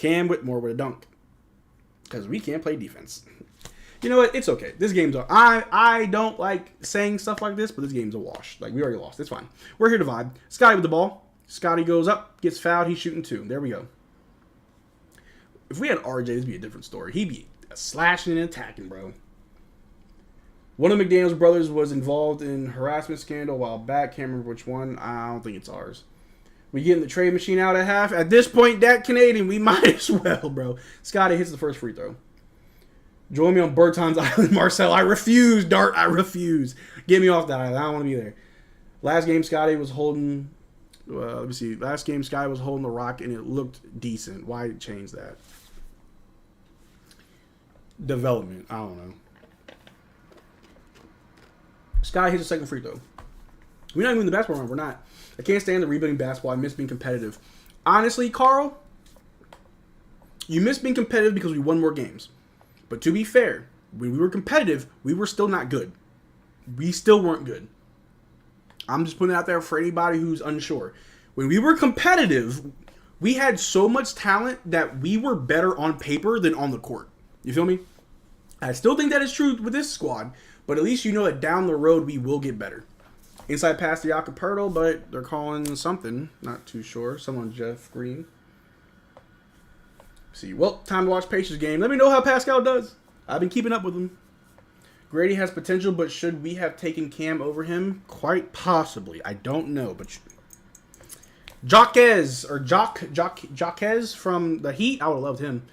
Cam Whitmore with a dunk. Because we can't play defense. You know what? It's okay. This game's a... I don't like saying stuff like this, but this game's a wash. Like, we already lost. It's fine. We're here to vibe. Scotty with the ball. Scotty goes up, gets fouled. He's shooting 2. There we go. If we had RJ, this would be a different story. He'd be slashing and attacking, bro. One of McDaniel's brothers was involved in harassment scandal a while back. Can't remember which one. I don't think it's ours. We getting the trade machine out at half. At this point, that Canadian, we might as well, bro. Scotty hits the first free throw. Join me on Berton's Island, Marcel. I refuse, Dart. I refuse. Get me off that island. I don't want to be there. Last game, Scotty was holding... let me see. Last game, Scotty was holding the rock, and it looked decent. Why change that? Development. I don't know. Scotty hits the second free throw. We're not even in the basketball round. We're not. I can't stand the rebounding basketball. I miss being competitive. Honestly, Carl, you miss being competitive because we won more games. But to be fair, when we were competitive, we were still not good. We still weren't good. I'm just putting it out there for anybody who's unsure. When we were competitive, we had so much talent that we were better on paper than on the court. You feel me? I still think that is true with this squad, but at least you know that down the road we will get better. Inside pass to Acapurdo, but they're calling something. Not too sure. Someone Jeff Green. See, well, time to watch Pacers game. Let me know how Pascal does. I've been keeping up with him. Grady has potential, but should we have taken Cam over him? Quite possibly. I don't know, but Jaquez from the Heat. I would have loved him.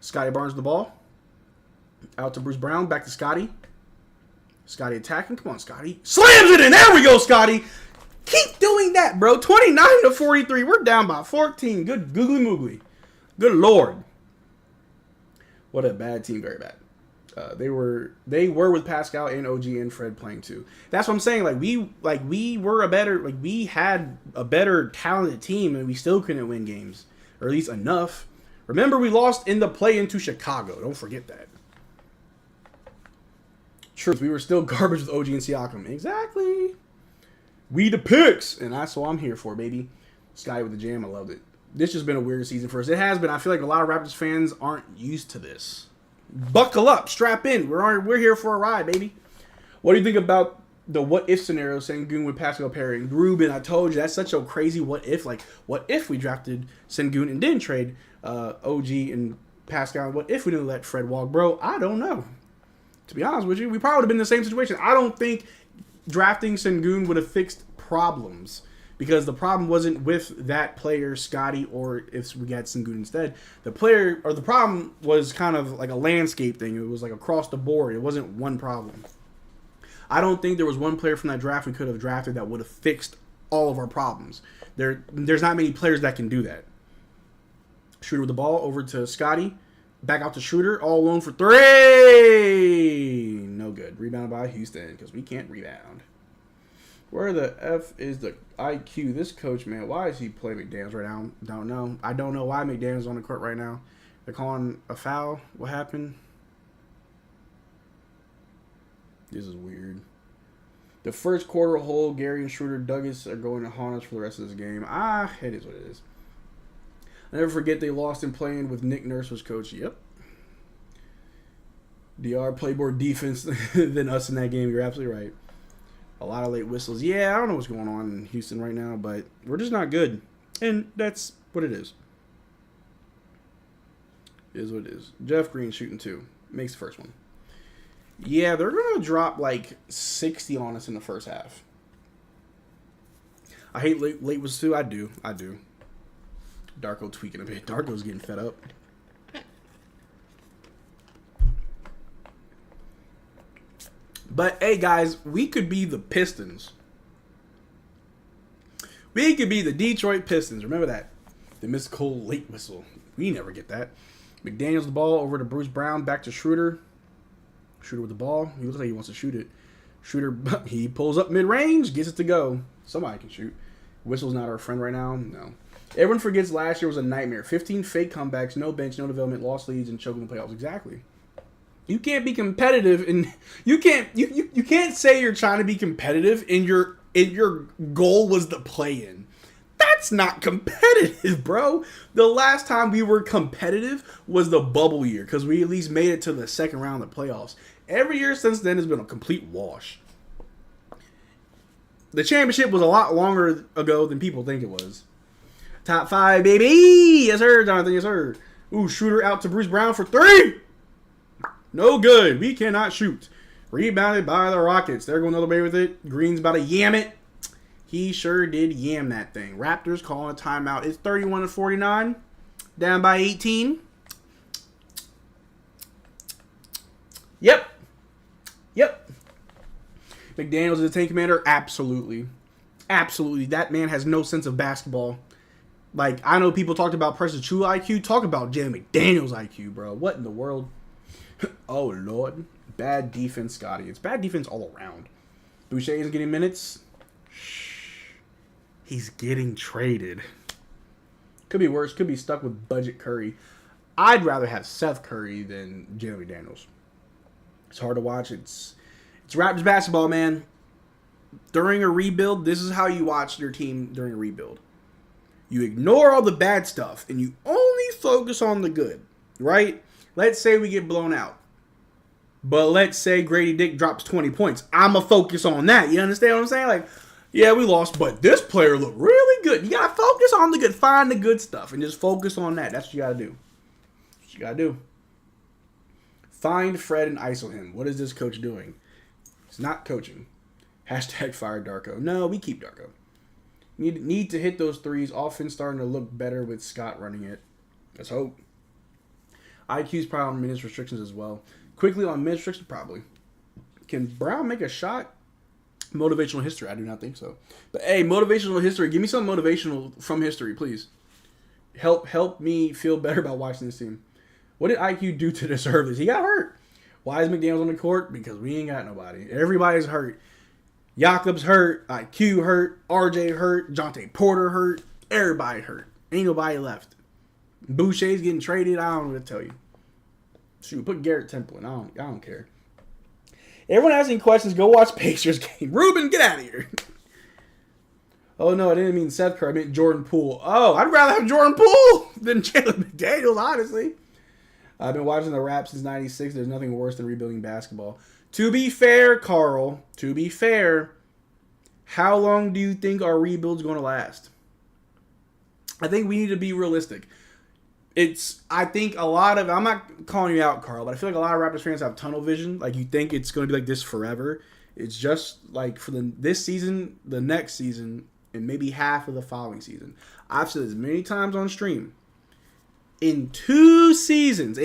Scotty Barnes with the ball. Out to Bruce Brown. Back to Scotty. Scotty attacking. Come on, Scotty. Slams it in. There we go, Scotty. Keep doing that, bro. 29-43. We're down by 14. Good googly moogly. Good Lord. What a bad team. Very bad. They were with Pascal and OG and Fred playing too. That's what I'm saying. We had a better talented team and we still couldn't win games, or at least enough. Remember, we lost in the play-in to Chicago. Don't forget that. True, we were still garbage with OG and Siakam. Exactly. We the picks, and that's what I'm here for, baby. Sky with the jam. I loved it. This has been a weird season for us. It has been. I feel like a lot of Raptors fans aren't used to this. Buckle up, strap in. We're here for a ride, baby. What do you think about the what if scenario? Sengun with Pascal pairing. Ruben, I told you that's such a crazy what if. Like, what if we drafted Sengun and didn't trade OG and Pascal? What if we didn't let Fred walk, bro? I don't know. To be honest with you, we probably would have been in the same situation. I don't think drafting Sengun would have fixed problems. Because the problem wasn't with that player, Scotty, or if we got Sengun instead. The problem was kind of like a landscape thing. It was like across the board. It wasn't one problem. I don't think there was one player from that draft we could have drafted that would have fixed all of our problems. There's not many players that can do that. Schroeder with the ball over to Scotty. Back out to Schroeder. All alone for 3. No good. Rebounded by Houston because we can't rebound. Where the F is the IQ? This coach, man, why is he playing McDaniels right now? Don't know. I don't know why McDaniels is on the court right now. They're calling a foul. What happened? This is weird. The first quarter hold, Gary and Schroeder Douglas are going to haunt us for the rest of this game. It is what it is. I'll never forget they lost in playing with Nick Nurse was coach. Yep. DR played more defense than us in that game. You're absolutely right. A lot of late whistles. Yeah, I don't know what's going on in Houston right now, but we're just not good. And that's what it is. It is what it is. Jeff Green shooting 2. Makes the first one. Yeah, they're going to drop like 60 on us in the first half. I hate late whistles too. I do. Darko tweaking a bit. Darko's getting fed up. But, hey, guys, we could be the Pistons. We could be the Detroit Pistons. Remember that. The mystical late whistle. We never get that. McDaniels the ball over to Bruce Brown. Back to Schroeder. Schroeder with the ball. He looks like he wants to shoot it. Schroeder, he pulls up mid-range. Gets it to go. Somebody can shoot. Whistle's not our friend right now. No. Everyone forgets last year was a nightmare. 15 fake comebacks, no bench, no development, lost leads, and choking the playoffs. Exactly. You can't be competitive, and you can't say you're trying to be competitive, and your goal was the play-in. That's not competitive, bro. The last time we were competitive was the bubble year because we at least made it to the second round of the playoffs. Every year since then has been a complete wash. The championship was a lot longer ago than people think it was. Top 5, baby. Yes, sir, Jonathan. Yes, sir. Ooh, shooter out to Bruce Brown for 3. No good. We cannot shoot. Rebounded by the Rockets. They're going the other way with it. Green's about to yam it. He sure did yam that thing. Raptors calling a timeout. It's 31-49. Down by 18. Yep. McDaniels is a tank commander? Absolutely. Absolutely. That man has no sense of basketball. Like, I know people talked about Precious True IQ. Talk about Jalen McDaniels IQ, bro. What in the world? Oh, Lord. Bad defense, Scotty. It's bad defense all around. Boucher is getting minutes. He's getting traded. Could be worse. Could be stuck with budget Curry. I'd rather have Seth Curry than Jalen McDaniels. It's hard to watch. It's Raptors basketball, man. During a rebuild, this is how you watch your team during a rebuild. You ignore all the bad stuff, and you only focus on the good, right? Let's say we get blown out. But let's say Grady Dick drops 20 points. I'm going to focus on that. You understand what I'm saying? Like, yeah, we lost, but this player looked really good. You got to focus on the good. Find the good stuff and just focus on that. That's what you got to do. That's what you got to do. Find Fred and ISO him. What is this coach doing? It's not coaching. Hashtag fire Darko. No, we keep Darko. Need to hit those threes. Offense starting to look better with Scott running it. Let's hope. IQ's probably on minutes restrictions as well. Quickly on minutes restrictions, probably. Can Brown make a shot? Motivational history. I do not think so. But hey, motivational history. Give me some motivational from history, please. Help me feel better about watching this team. What did IQ do to deserve this? He got hurt. Why is McDaniels on the court? Because we ain't got nobody. Everybody's hurt. Jakob's hurt. IQ hurt. RJ hurt. Jonte Porter hurt. Everybody hurt. Ain't nobody left. Boucher's getting traded. I don't know what to tell you. Shoot, put Garrett Temple in. I don't care. Everyone has any questions, go watch Pacers game. Ruben, get out of here. Oh, no, I didn't mean Seth Curry. I meant Jordan Poole. Oh, I'd rather have Jordan Poole than Jalen McDaniels, honestly. I've been watching the Raps since 96. There's nothing worse than rebuilding basketball. To be fair, Carl, how long do you think our rebuild's going to last? I think we need to be realistic. I think a lot of, I'm not calling you out, Carl, but I feel like a lot of Raptors fans have tunnel vision. Like, you think it's going to be like this forever. It's just like for this season, the next season, and maybe half of the following season. I've said this many times on stream. In two seasons,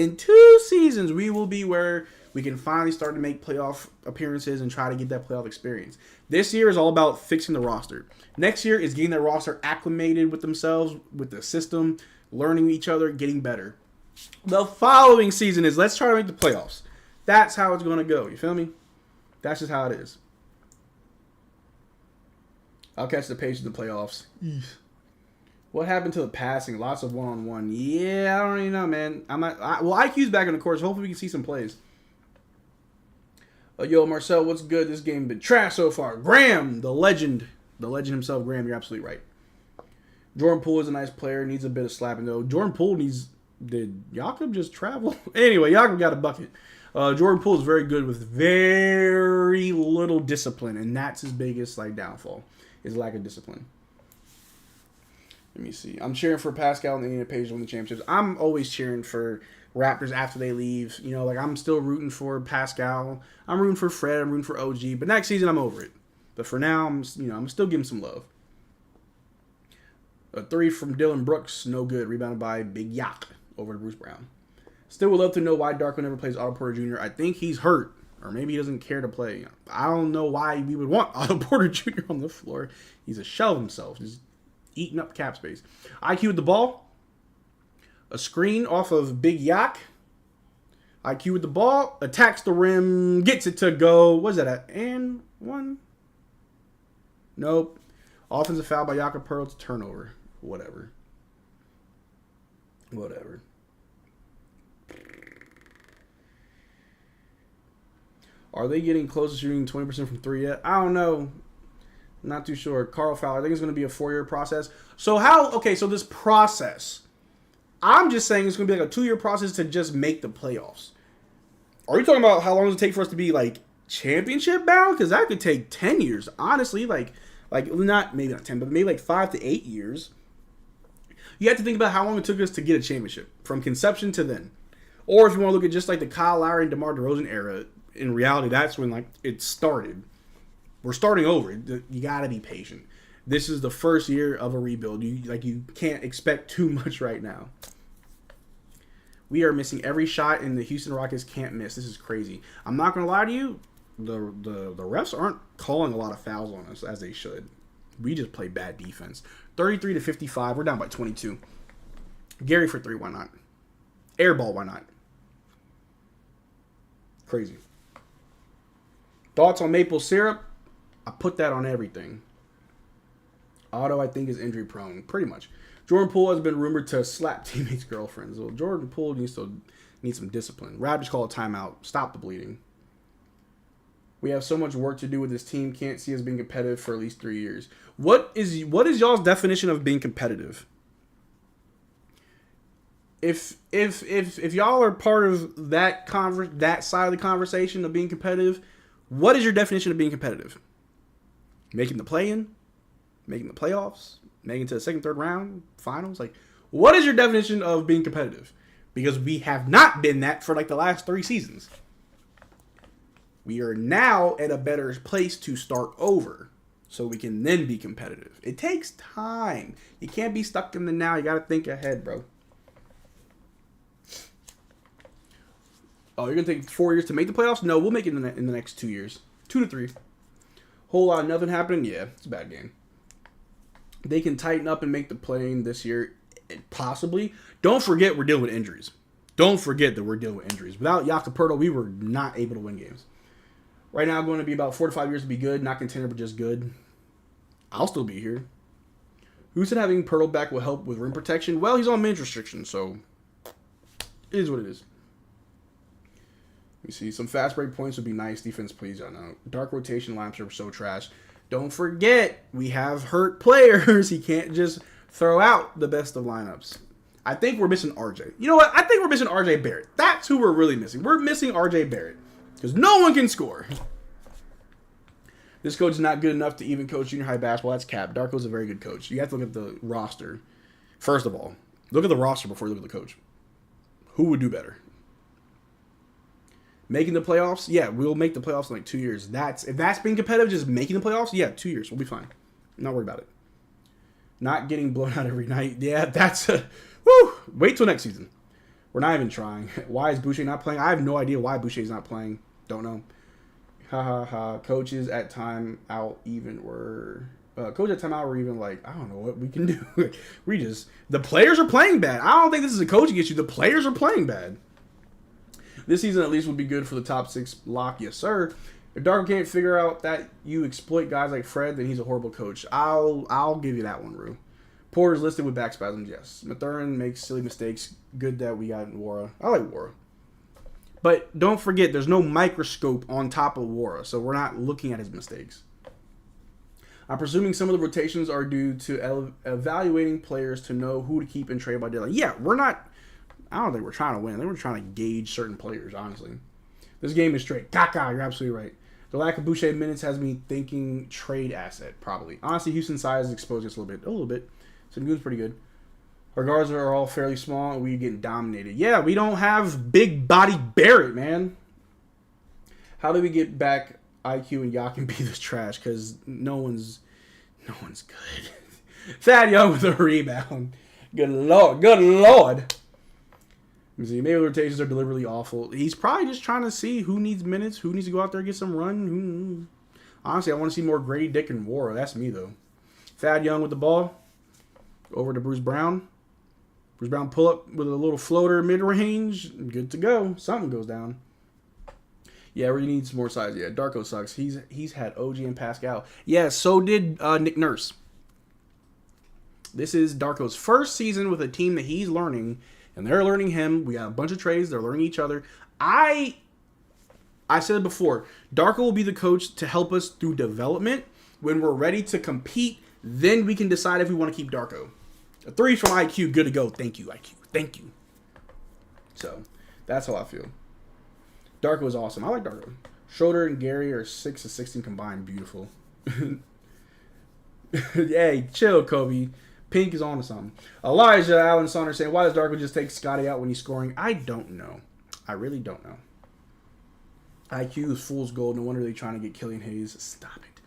we will be where we can finally start to make playoff appearances and try to get that playoff experience. This year is all about fixing the roster. Next year is getting that roster acclimated with themselves, with the system, learning each other, getting better. The following season is let's try to make the playoffs. That's how it's going to go. You feel me? That's just how it is. I'll catch the Pacers in the playoffs. What happened to the passing? Lots of one-on-one. Yeah, I don't even know, man. IQ's back in the course. Hopefully we can see some plays. Yo, Marcel, what's good? This game been trash so far. Graham, the legend himself, Graham, you're absolutely right. Jordan Poole is a nice player. Needs a bit of slapping, though. Jordan Poole did Jakob just travel? Anyway, Jakob got a bucket. Jordan Poole is very good with very little discipline, and that's his biggest downfall, is lack of discipline. Let me see. I'm cheering for Pascal and the Indiana Pacers to win the championships. I'm always cheering for Raptors after they leave. You know, I'm still rooting for Pascal. I'm rooting for Fred. I'm rooting for OG. But next season, I'm over it. But for now, I'm still giving some love. A 3 from Dylan Brooks, no good. Rebounded by Big Yak over to Bruce Brown. Still would love to know why Darko never plays Otto Porter Jr. I think he's hurt, or maybe he doesn't care to play. I don't know why we would want Otto Porter Jr. on the floor. He's a shell of himself, just eating up cap space. IQ with the ball. A screen off of Big Yak. IQ with the ball. Attacks the rim. Gets it to go. What is that? And one? Nope. Offensive foul by Jakob Perl. Turnover. Whatever. Are they getting close to shooting 20% from 3 yet? I don't know. Not too sure. Carl Fowler. I think it's going to be a 4-year process. So how? Okay, so this process. I'm just saying it's going to be like a 2-year process to just make the playoffs. Are you talking about how long does it take for us to be like championship bound? Because that could take 10 years. Honestly, like not maybe not 10, but maybe like 5 to 8 years. You have to think about how long it took us to get a championship from conception to then. Or if you want to look at just like the Kyle Lowry and DeMar DeRozan era, in reality, that's when like it started. We're starting over. You got to be patient. This is the first year of a rebuild. You can't expect too much right now. We are missing every shot, and the Houston Rockets can't miss. This is crazy. I'm not gonna lie to you. The refs aren't calling a lot of fouls on us as they should. We just play bad defense. 33 to 55. We're down by 22. Gary for 3. Why not? Airball. Why not? Crazy. Thoughts on maple syrup? I put that on everything. Otto, I think, is injury prone. Pretty much. Jordan Poole has been rumored to slap teammates' girlfriends. Well, Jordan Poole needs some discipline. Raptors call a timeout. Stop the bleeding. We have so much work to do with this team. Can't see us being competitive for at least 3 years. What is y'all's definition of being competitive? If y'all are part of that side of the conversation of being competitive, what is your definition of being competitive? Making the play-in? Making the playoffs? Making it to the second, third round? Finals? Like, what is your definition of being competitive? Because we have not been that for like the last 3 seasons. We are now at a better place to start over so we can then be competitive. It takes time. You can't be stuck in the now. You got to think ahead, bro. Oh, you're going to take 4 years to make the playoffs? No, we'll make it in the next 2 years. 2 to 3. Whole lot of nothing happening? Yeah, it's a bad game. They can tighten up and make the play-in this year. Possibly. Don't forget we're dealing with injuries. Don't forget that we're dealing with injuries. Without Jakob Poeltl, we were not able to win games. Right now, I'm going to be about 4 to 5 years to be good. Not contender, but just good. I'll still be here. Who said having Poeltl back will help with rim protection? Well, he's on minutes restriction, so it is what it is. Let me see. Some fast break points would be nice. Defense, please. I know. Dark rotation lamps are so trash. Don't forget, we have hurt players. He can't just throw out the best of lineups. I think we're missing RJ. You know what? I think we're missing RJ Barrett. That's who we're really missing. We're missing RJ Barrett. Because no one can score. This coach is not good enough to even coach junior high basketball. That's cap. Darko's a very good coach. You have to look at the roster. First of all, look at the roster before you look at the coach. Who would do better? Making the playoffs? Yeah, we'll make the playoffs in like 2 years. If that's being competitive, just making the playoffs? Yeah, 2 years. We'll be fine. I'm not worried about it. Not getting blown out every night. Yeah, that's a... Woo! Wait till next season. We're not even trying. Why is Boucher not playing? I have no idea why Boucher's not playing. Don't know. Ha ha ha. Coaches at timeout even were... Coach at timeout were even like, I don't know what we can do. The players are playing bad. I don't think this is a coaching issue. The players are playing bad. This season at least would be good for the top 6 lock. Yes, sir. If Darko can't figure out that you exploit guys like Fred, then he's a horrible coach. I'll give you that one, Rue. Porter's listed with back spasms, yes. Mathurin makes silly mistakes. Good that we got Wara. I like Wara. But don't forget, there's no microscope on top of Wara, so we're not looking at his mistakes. I'm presuming some of the rotations are due to evaluating players to know who to keep and trade by deadline. Yeah, we're not... I don't think we're trying to win. I think we're trying to gauge certain players, honestly. This game is straight. Caca, you're absolutely right. The lack of Boucher minutes has me thinking trade asset, probably. Honestly, Houston's size is exposed us a little bit. Sengun's pretty good. Our guards are all fairly small, and we're getting dominated. Yeah, we don't have big body Barrett, man. How do we get back IQ and Yakin be this trash? Because no one's good. Thad Young with a rebound. Good lord. Good lord. Maybe the rotations are deliberately awful. He's probably just trying to see who needs minutes, who needs to go out there and get some run. Honestly, I want to see more Grady Dick and Wara. That's me, though. Thad Young with the ball. Over to Bruce Brown. Bruce Brown pull up with a little floater mid-range. Good to go. Something goes down. Yeah, we need some more size. Yeah, Darko sucks. He's had OG and Pascal. Yeah, so did Nick Nurse. This is Darko's first season with a team that he's learning, and they're learning him. We got a bunch of trades. They're learning each other. I said it before. Darko will be the coach to help us through development, When we're ready to compete, then we can decide if we want to keep Darko. A 3 from IQ, good to go. Thank you, IQ. Thank you. So, that's how I feel. Darko is awesome. I like Darko. Schroeder and Gary are 6 of 16 combined. Beautiful. Hey, chill, Kobe. Pink is on to something. Elijah Allen Saunders saying, why does Darko just take Scotty out when he's scoring? I don't know. I really don't know. IQ is fool's gold. No wonder they're trying to get Killian Hayes. Stop it.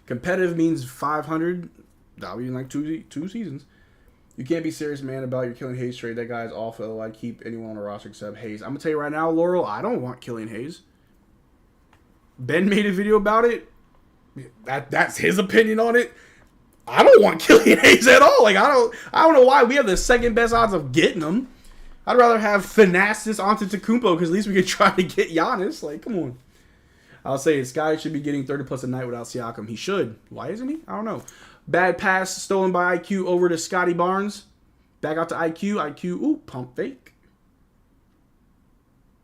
Competitive means 500. That'll be in like two seasons. You can't be serious, man, about your Killian Hayes trade. That guy's awful. I'd keep anyone on the roster except Hayes. I'm going to tell you right now, Laurel, I don't want Killian Hayes. Ben made a video about it. That's his opinion on it. I don't want Killian Hayes at all. Like I don't know why we have the second best odds of getting him. I'd rather have Thanasis Antetokounmpo because at least we could try to get Giannis. Like, come on. I'll say it. Sky should be getting 30 plus a night without Siakam. He should. Why isn't he? I don't know. Bad pass stolen by IQ over to Scotty Barnes. Back out to IQ. IQ, ooh, pump fake.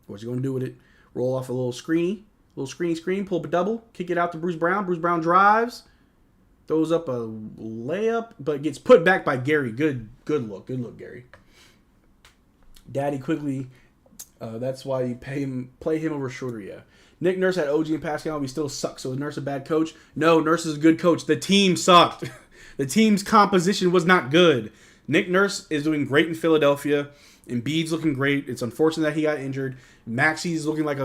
What's he going to do with it? Roll off a little screeny. Little screeny screen. Pull up a double. Kick it out to Bruce Brown. Bruce Brown drives. Throws up a layup, but gets put back by Gary. Good look. Good look, Gary. Daddy quickly. That's why you play him over Schroeder, yeah. Nick Nurse had OG and Pascal. We still suck. So is Nurse a bad coach? No, Nurse is a good coach. The team sucked. The team's composition was not good. Nick Nurse is doing great in Philadelphia. Embiid's looking great. It's unfortunate that he got injured. Maxi's looking like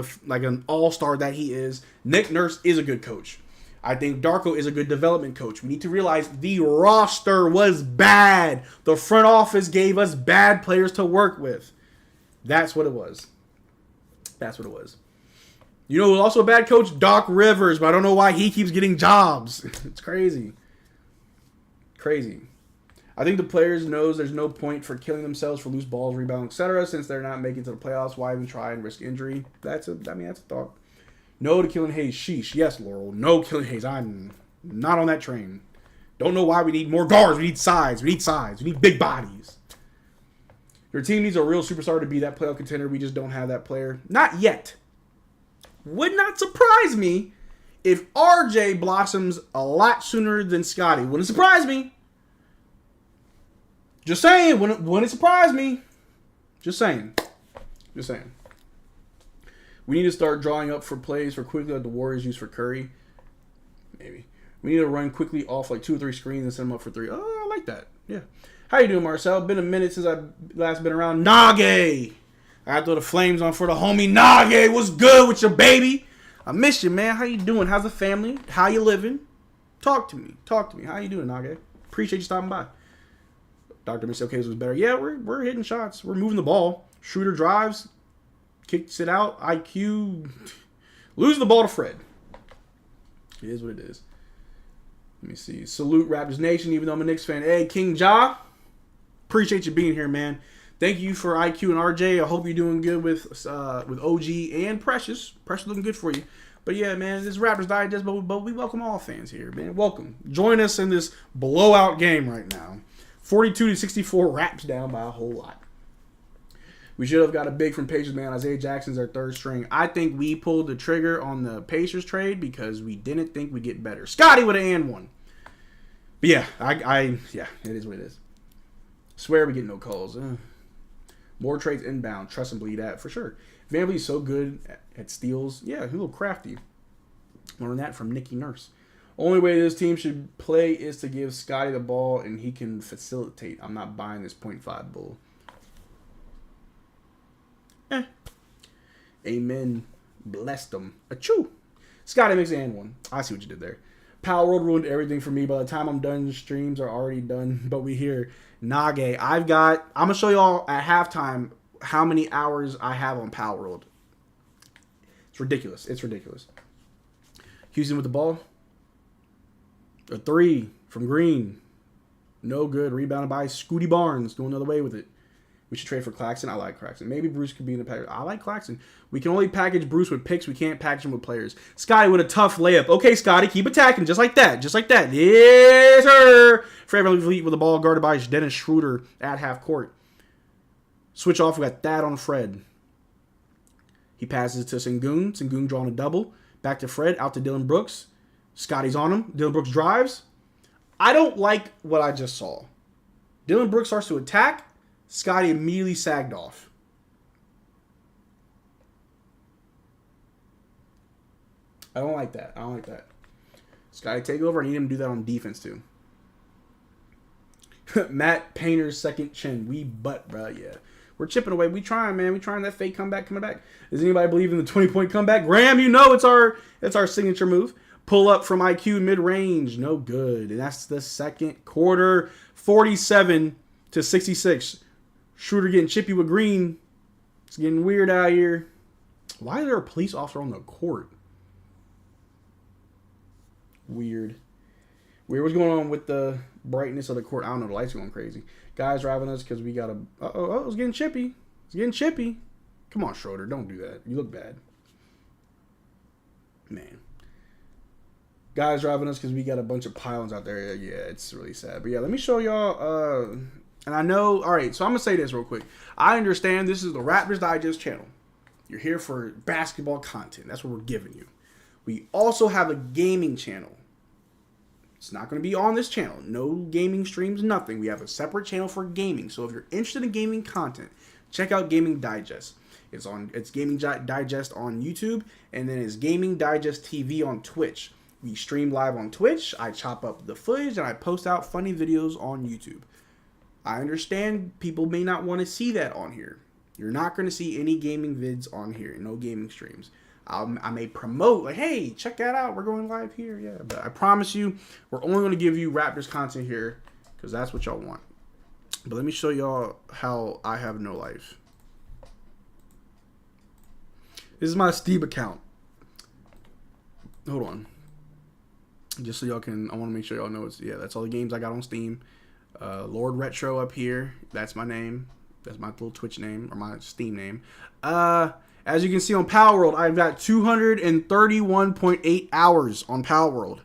an all-star that he is. Nick Nurse is a good coach. I think Darko is a good development coach. We need to realize the roster was bad. The front office gave us bad players to work with. That's what it was. That's what it was. You know who's also a bad coach? Doc Rivers, but I don't know why he keeps getting jobs. It's crazy. Crazy. I think the players knows there's no point for killing themselves for loose balls, rebound, etc. Since they're not making it to the playoffs. Why even try and risk injury? That's a thought. No to Killian Hayes. Sheesh. Yes, Laurel. No Killian Hayes. I'm not on that train. Don't know why we need more guards. We need size. We need big bodies. Your team needs a real superstar to be that playoff contender. We just don't have that player. Not yet. Would not surprise me if RJ blossoms a lot sooner than Scotty. Wouldn't surprise me. Just saying. Wouldn't surprise me. Just saying. We need to start drawing up for plays for quickly like the Warriors use for Curry. Maybe. We need to run quickly off like 2 or 3 screens and set them up for 3. Oh, I like that. Yeah. How you doing, Marcel? Been a minute since I've last been around. Nage! I got to throw the flames on for the homie. Nage, what's good with your baby? I miss you, man. How you doing? How's the family? How you living? Talk to me. How you doing, Nage? Appreciate you stopping by. Dr. Michelle Case was better. Yeah, we're hitting shots. We're moving the ball. Shooter drives. Kicks it out. IQ. Losing the ball to Fred. It is what it is. Let me see. Salute Raptors Nation, even though I'm a Knicks fan. Hey, King Ja. Appreciate you being here, man. Thank you for IQ and RJ. I hope you're doing good with OG and Precious. Precious looking good for you. But yeah, man, this is Raptors Digest, but we welcome all fans here, man. Welcome. Join us in this blowout game right now. 42-64, Raps down by a whole lot. We should have got a big from Pacers, man. Isaiah Jackson's our third string. I think we pulled the trigger on the Pacers trade because we didn't think we'd get better. Scotty would have and won. But yeah, yeah, it is what it is. Swear we get no calls. More trades inbound. Trust and believe that for sure. VanVleet's so good at steals. Yeah, he's a little crafty. Learned that from Nicky Nurse. Only way this team should play is to give Scotty the ball and he can facilitate. I'm not buying this 0.5 bull. Amen. Blessed them. Achoo. Scotty makes and one. I see what you did there. Power World ruined everything for me. By the time I'm done, streams are already done. But we hear Nage. I'm going to show y'all at halftime how many hours I have on Power World. It's ridiculous. Houston with the ball. A 3 from Green. No good. Rebounded by Scooty Barnes. Going the other way with it. We should trade for Claxton. I like Claxton. Maybe Bruce could be in the package. I like Claxton. We can only package Bruce with picks. We can't package him with players. Scotty with a tough layup. Okay, Scotty, keep attacking. Just like that. Yes, sir. Fred VanVleet with the ball guarded by Dennis Schroeder at half court. Switch off. We got that on Fred. He passes to Sengun. Sengun drawing a double. Back to Fred. Out to Dylan Brooks. Scotty's on him. Dillon Brooks drives. I don't like what I just saw. Dillon Brooks starts to attack. Scotty immediately sagged off. I don't like that. Scotty, take over. I need him to do that on defense, too. Matt Painter's second chin. We butt, bro. Yeah. We're chipping away. We trying, man. We trying that fake comeback coming back. Does anybody believe in the 20-point comeback? Graham, you know it's our signature move. Pull up from IQ mid-range. No good. And that's the second quarter. 47-66. Schroeder getting chippy with Green. It's getting weird out here. Why is there a police officer on the court? Weird. What's going on with the brightness of the court? I don't know. The lights are going crazy. Guys driving us because we got a... it's getting chippy. Come on, Schroeder. Don't do that. You look bad. Man. Guys driving us because we got a bunch of pylons out there. Yeah, it's really sad. But yeah, let me show y'all... and I know... Alright, so I'm going to say this real quick. I understand this is the Raptors Digest channel. You're here for basketball content. That's what we're giving you. We also have a gaming channel. It's not going to be on this channel. No gaming streams, nothing. We have a separate channel for gaming. So if you're interested in gaming content, check out Gaming Digest. It's Gaming Digest on YouTube, and then it's Gaming Digest TV on Twitch. We stream live on Twitch. I chop up the footage, and I post out funny videos on YouTube. I understand people may not want to see that on here. You're not going to see any gaming vids on here. No gaming streams. I may promote, like, hey, check that out. We're going live here. Yeah, but I promise you, we're only going to give you Raptors content here because that's what y'all want. But let me show y'all how I have no life. This is my Steam account. Hold on. Just so y'all can, I want to make sure y'all know it's, yeah, that's all the games I got on Steam. Lord Retro up here. That's my name. That's my little Twitch name or my Steam name. As you can see on Power World, I've got 231.8 hours on Power World.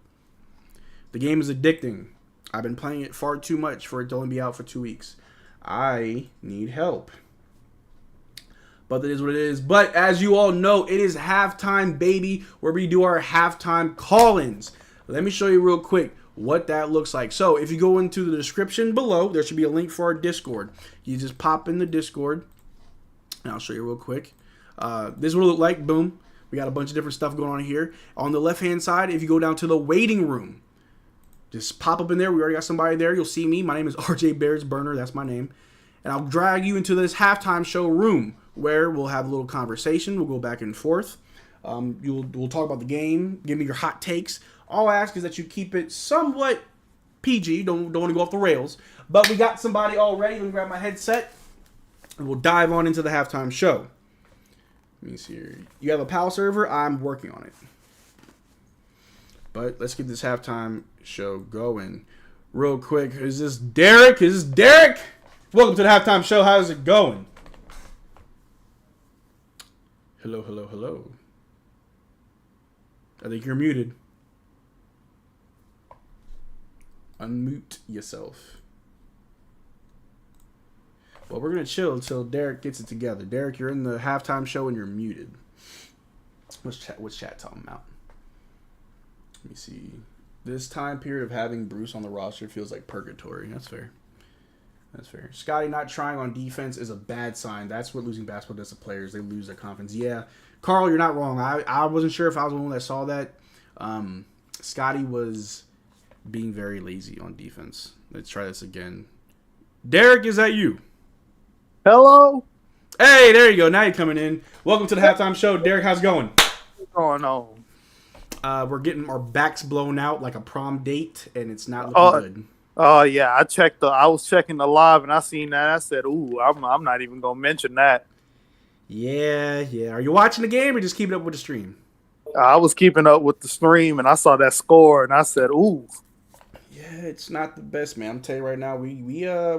The game is addicting. I've been playing it far too much for it to only be out for 2 weeks. I need help. But that is what it is. But as you all know, it is halftime, baby, where we do our halftime call-ins. Let me show you real quick what that looks like. So if you go into the description below, there should be a link for our Discord. You just pop in the Discord, and I'll show you real quick. This is what it look like. Boom. We got a bunch of different stuff going on here. On the left-hand side, if you go down to the waiting room, just pop up in there. We already got somebody there. You'll see me. My name is RJ Bears Burner. That's my name. And I'll drag you into this halftime show room where we'll have a little conversation. We'll go back and forth. We'll talk about the game. Give me your hot takes. All I ask is that you keep it somewhat PG. Don't want to go off the rails. But we got somebody all ready. Let me grab my headset. And we'll dive on into the halftime show. Let me see here. You have a PAL server? I'm working on it. But let's get this halftime show going real quick. Is this Derek? Welcome to the halftime show. How's it going? Hello. I think you're muted. Unmute yourself. Well, we're going to chill until Derek gets it together. Derek, you're in the halftime show and you're muted. What's chat talking about? Let me see. This time period of having Bruce on the roster feels like purgatory. That's fair. Scotty not trying on defense is a bad sign. That's what losing basketball does to players. They lose their confidence. Yeah. Carl, you're not wrong. I wasn't sure if I was the one that saw that. Scotty was being very lazy on defense. Let's try this again. Derek, is that you? Hello? Hey, there you go. Now you're coming in. Welcome to the halftime show. Derek, how's it going? What's going on? We're getting our backs blown out like a prom date, and it's not looking good. Oh, yeah. I was checking the live, and I seen that. I said, ooh, I'm not even going to mention that. Yeah. Are you watching the game or just keeping up with the stream? I was keeping up with the stream, and I saw that score, and I said, ooh. Yeah, it's not the best, man. I'm telling you right now, we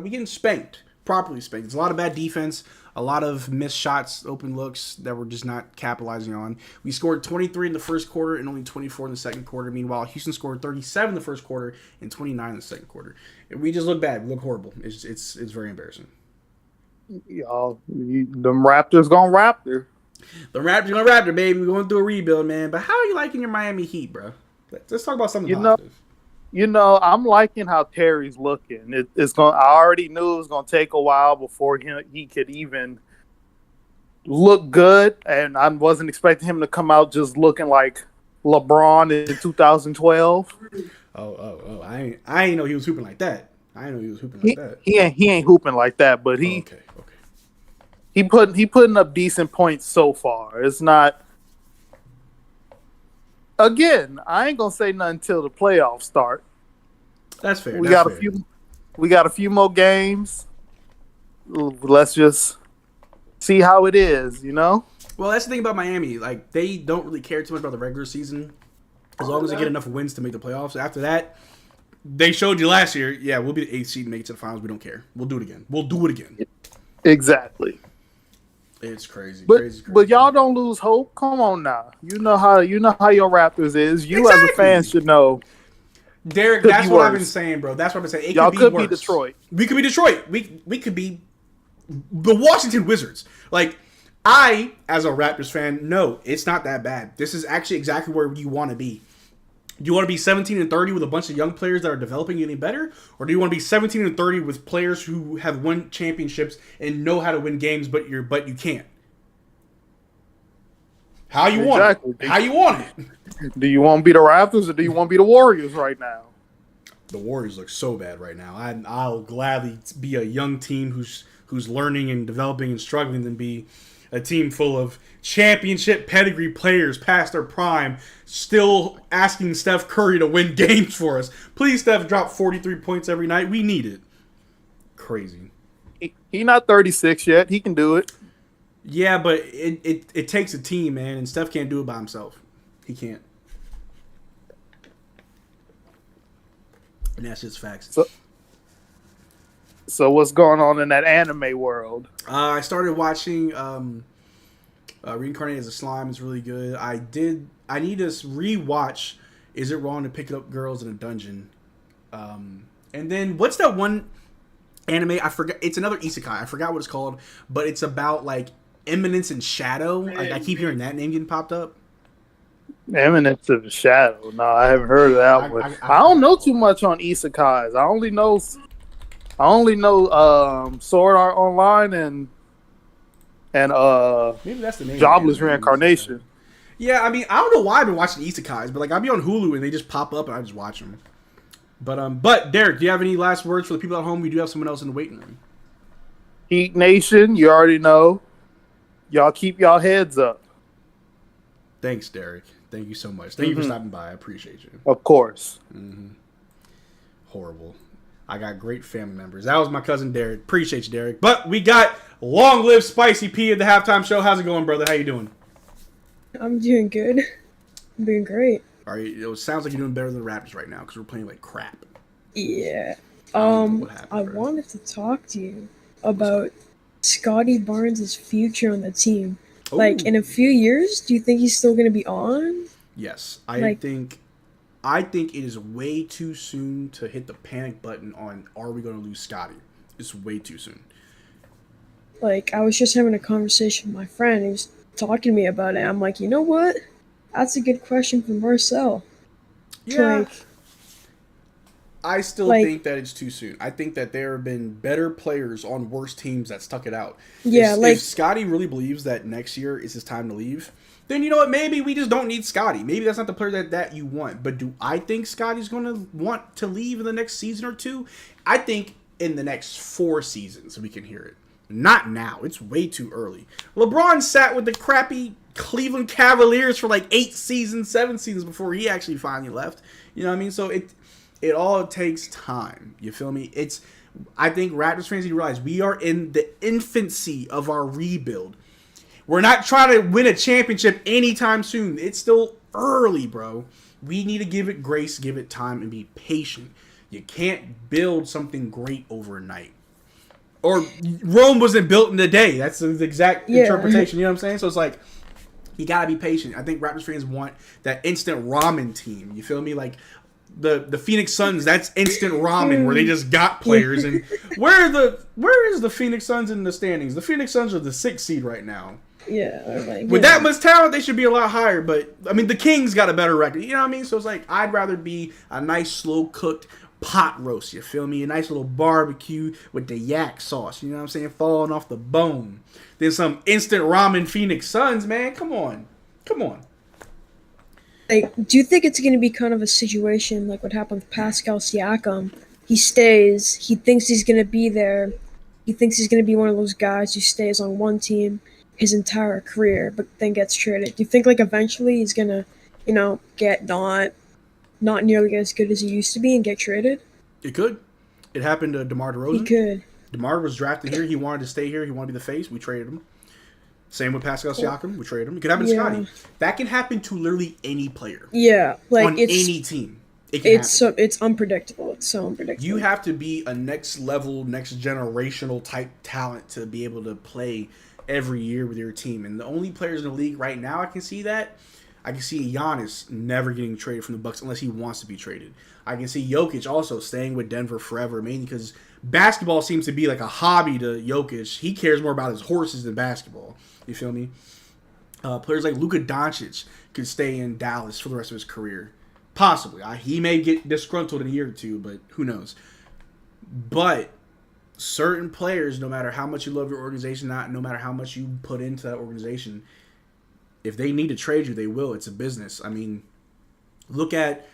getting spanked. Properly spanked. It's a lot of bad defense, a lot of missed shots, open looks that we're just not capitalizing on. We scored 23 in the first quarter and only 24 in the second quarter. Meanwhile, Houston scored 37 in the first quarter and 29 in the second quarter. We just look bad. We look horrible. It's very embarrassing. Y'all, them Raptors gonna Raptor. The Raptors gonna Raptor, baby. We're going through a rebuild, man. But how are you liking your Miami Heat, bro? Let's talk about something You know, positive. I'm liking how Terry's looking. It's going. I already knew it was going to take a while before he could even look good, and I wasn't expecting him to come out just looking like LeBron in 2012. Oh! I ain't know he was hooping like that. I ain't know he was hooping like He that. he ain't hooping like that, but Oh, okay. he putting up decent points so far. It's not. Again, I ain't gonna say nothing until the playoffs start. That's fair. We got a few more games. Let's just see how it is, Well, that's the thing about Miami. Like, they don't really care too much about the regular season, as long as they get enough wins to make the playoffs. After that, they showed you last year. Yeah, we'll be the 8th seed and make it to the finals. We don't care. We'll do it again. Exactly. It's crazy. But y'all don't lose hope. Come on now. You know how your Raptors is. You as a fan should know. Derek, that's what I've been saying, bro. That's what I've been saying. Y'all could be worse. Detroit. We could be Detroit. We could be the Washington Wizards. Like, I, as a Raptors fan, no, it's not that bad. This is actually exactly where you want to be. Do you want to be 17-30 with a bunch of young players that are developing any better? Or do you want to be 17-30 with players who have won championships and know how to win games, but you can't? How you want it? How you want it? Do you want to be the Raptors or do you want to be the Warriors right now? The Warriors look so bad right now. I'll gladly be a young team who's learning and developing and struggling than be a team full of championship pedigree players past their prime, still asking Steph Curry to win games for us. Please, Steph, drop 43 points every night. We need it. Crazy. He's not 36 yet. He can do it. Yeah, but it takes a team, man, and Steph can't do it by himself. He can't. And that's just facts. So what's going on in that anime world? I started watching Reincarnated as a Slime. It's really good. I need to rewatch Is It Wrong to Pick Up Girls in a Dungeon? And then what's that one anime? I forgot. It's another isekai. I forgot what it's called, but it's about like Eminence and Shadow. Like, I keep hearing that name getting popped up. Eminence of the Shadow. No, I haven't heard of that one. I don't know too much on isekais. I only know Sword Art Online and maybe that's the name. Jobless Reincarnation. Yeah, I mean, I don't know why I've been watching isekais, but like I'll be on Hulu and they just pop up and I just watch them. But Derek, do you have any last words for the people at home? We do have someone else in the waiting room. Heat Nation, you already know. Y'all keep y'all heads up. Thanks, Derek. Thank you so much. Thank you for stopping by. I appreciate you. Of course. Horrible. I got great family members. That was my cousin Derek. Appreciate you, Derek. But we got Long Live Spicy P at the halftime show. How's it going, brother? How you doing? I'm doing good. I'm doing great. All right. It sounds like you're doing better than the Raptors right now because we're playing like crap. Yeah. What happened, I bro? wanted to talk to you about Scotty Barnes' future on the team. Ooh. Like, in a few years, do you think he's still going to be on? Yes. I think it is way too soon to hit the panic button on are we going to lose Scotty. It's way too soon. Like, I was just having a conversation with my friend. He was talking to me about it. I'm like, you know what? That's a good question for Marcel. Yeah. I still think that it's too soon. I think that there have been better players on worse teams that stuck it out. Yeah, if Scotty really believes that next year is his time to leave, then you know what? Maybe we just don't need Scotty. Maybe that's not the player that you want. But do I think Scotty's going to want to leave in the next season or two? I think in the next 4 seasons we can hear it. Not now. It's way too early. LeBron sat with the crappy Cleveland Cavaliers for like 8 seasons, 7 seasons before he actually finally left. You know what I mean? So it all takes time. You feel me? I think Raptors fans need to realize we are in the infancy of our rebuild. We're not trying to win a championship anytime soon. It's still early, bro. We need to give it grace, give it time, and be patient. You can't build something great overnight. Or Rome wasn't built in a day. That's the exact interpretation. You know what I'm saying? So it's like, you got to be patient. I think Raptors fans want that instant ramen team. You feel me? Like, the Phoenix Suns, that's instant ramen where they just got players. And where is the Phoenix Suns in the standings? The Phoenix Suns are the 6th seed right now. Yeah, like, with that much talent, they should be a lot higher. But I mean, the Kings got a better record. You know what I mean? So it's like I'd rather be a nice slow cooked pot roast. You feel me? A nice little barbecue with the yak sauce. You know what I'm saying? Falling off the bone. Than some instant ramen Phoenix Suns, man. Come on. Like, do you think it's going to be kind of a situation like what happened with Pascal Siakam? He stays. He thinks he's going to be there. He thinks he's going to be one of those guys who stays on one team his entire career, but then gets traded. Do you think like eventually he's going to, get not nearly as good as he used to be and get traded? It could. It happened to DeMar DeRozan. He could. DeMar was drafted here. He wanted to stay here. He wanted to be the face. We traded him. Same with Pascal Siakam. We traded him. It could happen to Scotty. That can happen to literally any player. Yeah, like on any team. It's unpredictable. It's so unpredictable. You have to be a next level, next generational type talent to be able to play every year with your team. And the only players in the league right now I can see Giannis never getting traded from the Bucks unless he wants to be traded. I can see Jokic also staying with Denver forever, mainly because basketball seems to be like a hobby to Jokic. He cares more about his horses than basketball. You feel me? Players like Luka Doncic could stay in Dallas for the rest of his career. Possibly. He may get disgruntled in a year or two, but who knows? But certain players, no matter how much you love your organization, no matter how much you put into that organization, if they need to trade you, they will. It's a business. I mean, look at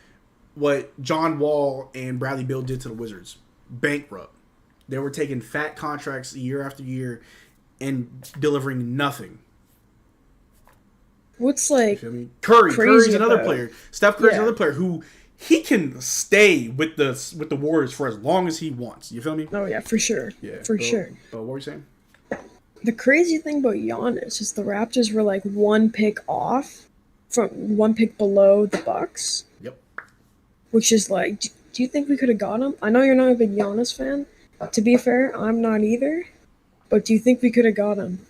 what John Wall and Bradley Beal did to the Wizards. Bankrupt. They were taking fat contracts year after year and delivering nothing. What's like Curry's another player. Steph Curry's another player who he can stay with the Warriors for as long as he wants. You feel me? Oh yeah, for sure. Yeah, sure. What were you saying? The crazy thing about Giannis is the Raptors were like one pick below the Bucks. Yep. Which is like, do you think we could have got him? I know you're not a big Giannis fan. To be fair, I'm not either. But do you think we could have got him?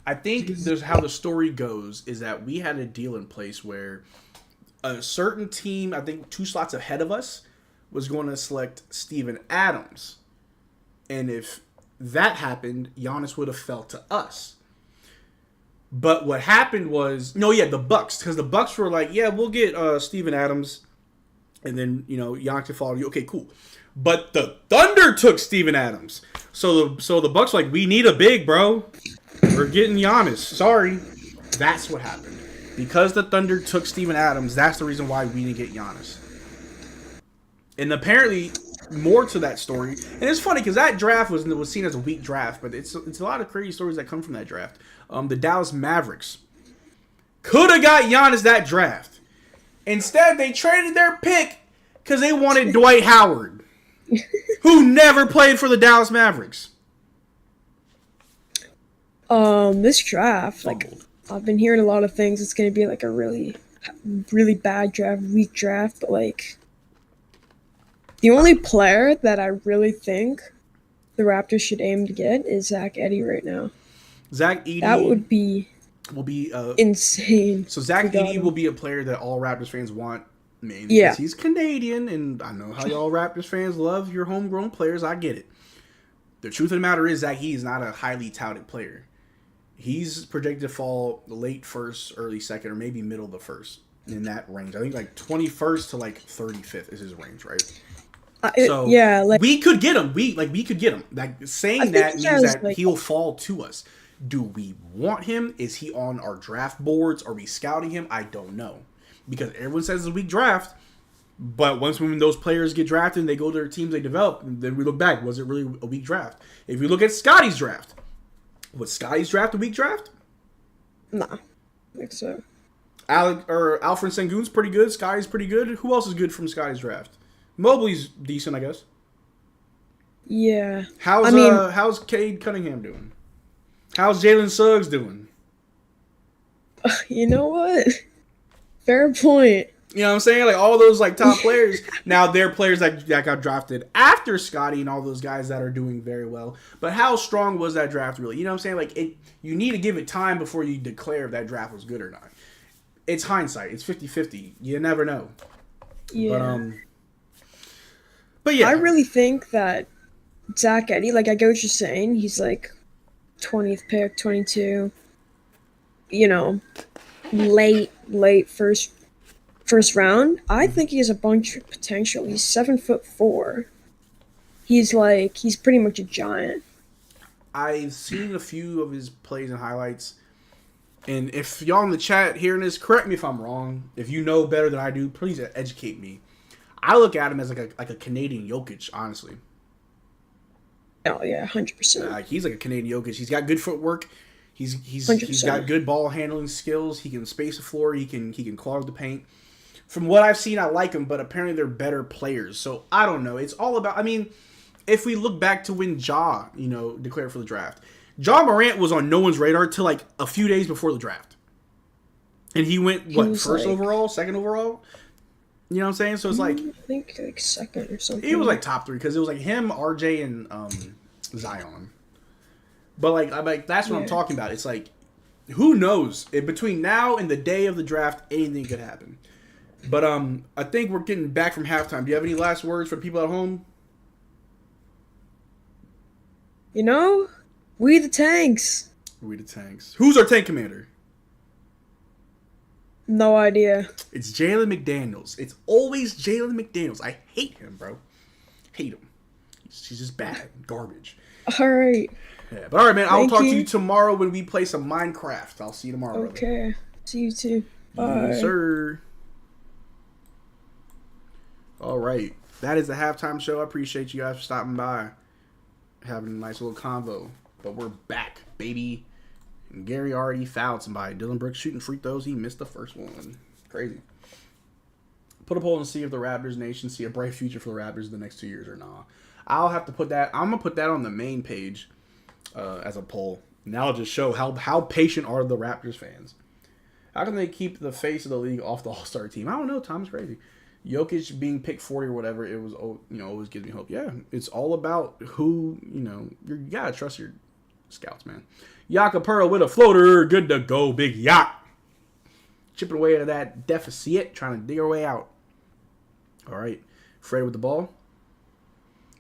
I think there's how the story goes is that we had a deal in place where a certain team, I think 2 slots ahead of us, was going to select Steven Adams. And if that happened, Giannis would have fell to us. But what happened was, the Bucks, because the Bucks were like, yeah, we'll get Steven Adams, and then Giannis followed you. Okay, cool. But the Thunder took Steven Adams, so the Bucks were like, we need a big, bro. We're getting Giannis. Sorry, that's what happened. Because the Thunder took Steven Adams, that's the reason why we didn't get Giannis. And apparently, more to that story. And it's funny because that draft was seen as a weak draft, but it's a lot of crazy stories that come from that draft. The Dallas Mavericks could have got Giannis that draft. Instead, they traded their pick because they wanted Dwight Howard, who never played for the Dallas Mavericks. This draft, like, I've been hearing a lot of things. It's going to be like a really, really bad draft, weak draft, but like, the only player that I really think the Raptors should aim to get is Zach Edey right now. Zach Edey. That will be insane. So Zach Edey will be a player that all Raptors fans want, mainly because he's Canadian, and I know how y'all Raptors fans love your homegrown players. I get it. The truth of the matter is Zach Edey is not a highly touted player. He's projected to fall late first, early second, or maybe middle of the first, in that range. I think like 21st to like 35th is his range, right? We could get him. We could get him. Like saying that means that he'll fall to us. Do we want him? Is he on our draft boards? Are we scouting him? I don't know, because everyone says it's a weak draft. But when those players get drafted and they go to their teams they develop, then we look back. Was it really a weak draft? If we look at Scotty's draft, was Scotty's draft a weak draft? Nah, I think so. Alfred Sengun's pretty good. Scotty's pretty good. Who else is good from Scotty's draft? Mobley's decent, I guess. Yeah. How's Cade Cunningham doing? How's Jalen Suggs doing? You know what? Fair point. You know what I'm saying? Like all those like top players. Now they're players that got drafted after Scotty and all those guys that are doing very well. But how strong was that draft really? You know what I'm saying? Like you need to give it time before you declare if that draft was good or not. It's hindsight. It's 50-50. You never know. Yeah. But But yeah, I really think that Zach Edey, like I get what you're saying, he's like 20th pick, 22, you know, late first round. I think he has a bunch of potential. He's 7'4". He's pretty much a giant. I've seen a few of his plays and highlights. And if y'all in the chat hearing this, correct me if I'm wrong. If you know better than I do, please educate me. I look at him as like a Canadian Jokic, honestly. Oh yeah, 100%. Like he's like a Canadian Jokic. He's got good footwork. He's 100%. got good ball handling skills. He can space the floor. He can clog the paint. From what I've seen, I like him, but apparently they're better players. So I don't know. It's all about. I mean, if we look back to when declared for the draft, Ja Morant was on no one's radar till like a few days before the draft, and he went first overall, second overall. You know what I'm saying? So it's like I think like second or something. he was like top 3 because it was like him, RJ, and Zion. But like that's what I'm talking about. It's like who knows? Between now and the day of the draft, anything could happen. But I think we're getting back from halftime. Do you have any last words for people at home? You know, we the Tanks. We the Tanks. Who's our tank commander? No idea. It's Jalen McDaniels. It's always Jalen McDaniels. I hate him, bro. Hate him. He's just bad. Garbage. All right. Yeah, but all right, man. I'll Thank talk to you. you tomorrow when we play some Minecraft. I'll see you tomorrow, brother. Okay. See you too. Bye. Yes, sir. All right. That is the halftime show. I appreciate you guys for stopping by, having a nice little convo. But we're back, baby. And Gary already fouled somebody. Dylan Brooks shooting free throws. He missed the first one. Crazy. Put a poll and see if the Raptors Nation see a bright future for the Raptors in the next 2 years or not. I'll have to put that. I'm gonna put that on the main page as a poll. Now I'll just show how patient are the Raptors fans. How can they keep the face of the league off the All-Star team? I don't know. Tom's crazy. Jokic being picked 40 or whatever, it was always gives me hope. Yeah, it's all about who you gotta trust your scouts, man. Yakapura with a floater, good to go, big Yak. Chipping away at that deficit, trying to dig our way out. All right, Fred with the ball,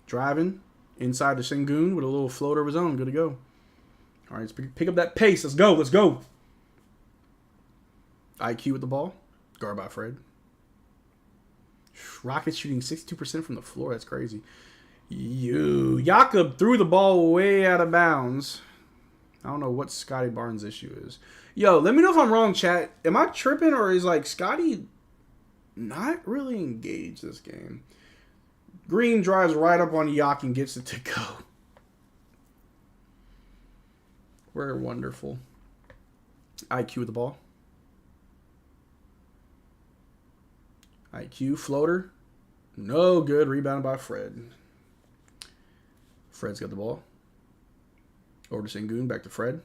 driving inside the Sengun with a little floater of his own, good to go. All right, let's pick up that pace. Let's go. IQ with the ball, guard by Fred. Rockets shooting 62% from the floor. That's crazy. Jakob threw the ball way out of bounds. I don't know what Scotty Barnes' issue is. Yo, let me know if I'm wrong, chat. Am I tripping or is like Scotty not really engaged this game? Green drives right up on Yak and gets it to go. We're wonderful. IQ with the ball. IQ floater. No good. Rebounded by Fred. Fred's got the ball. Over to Sengun. Back to Fred.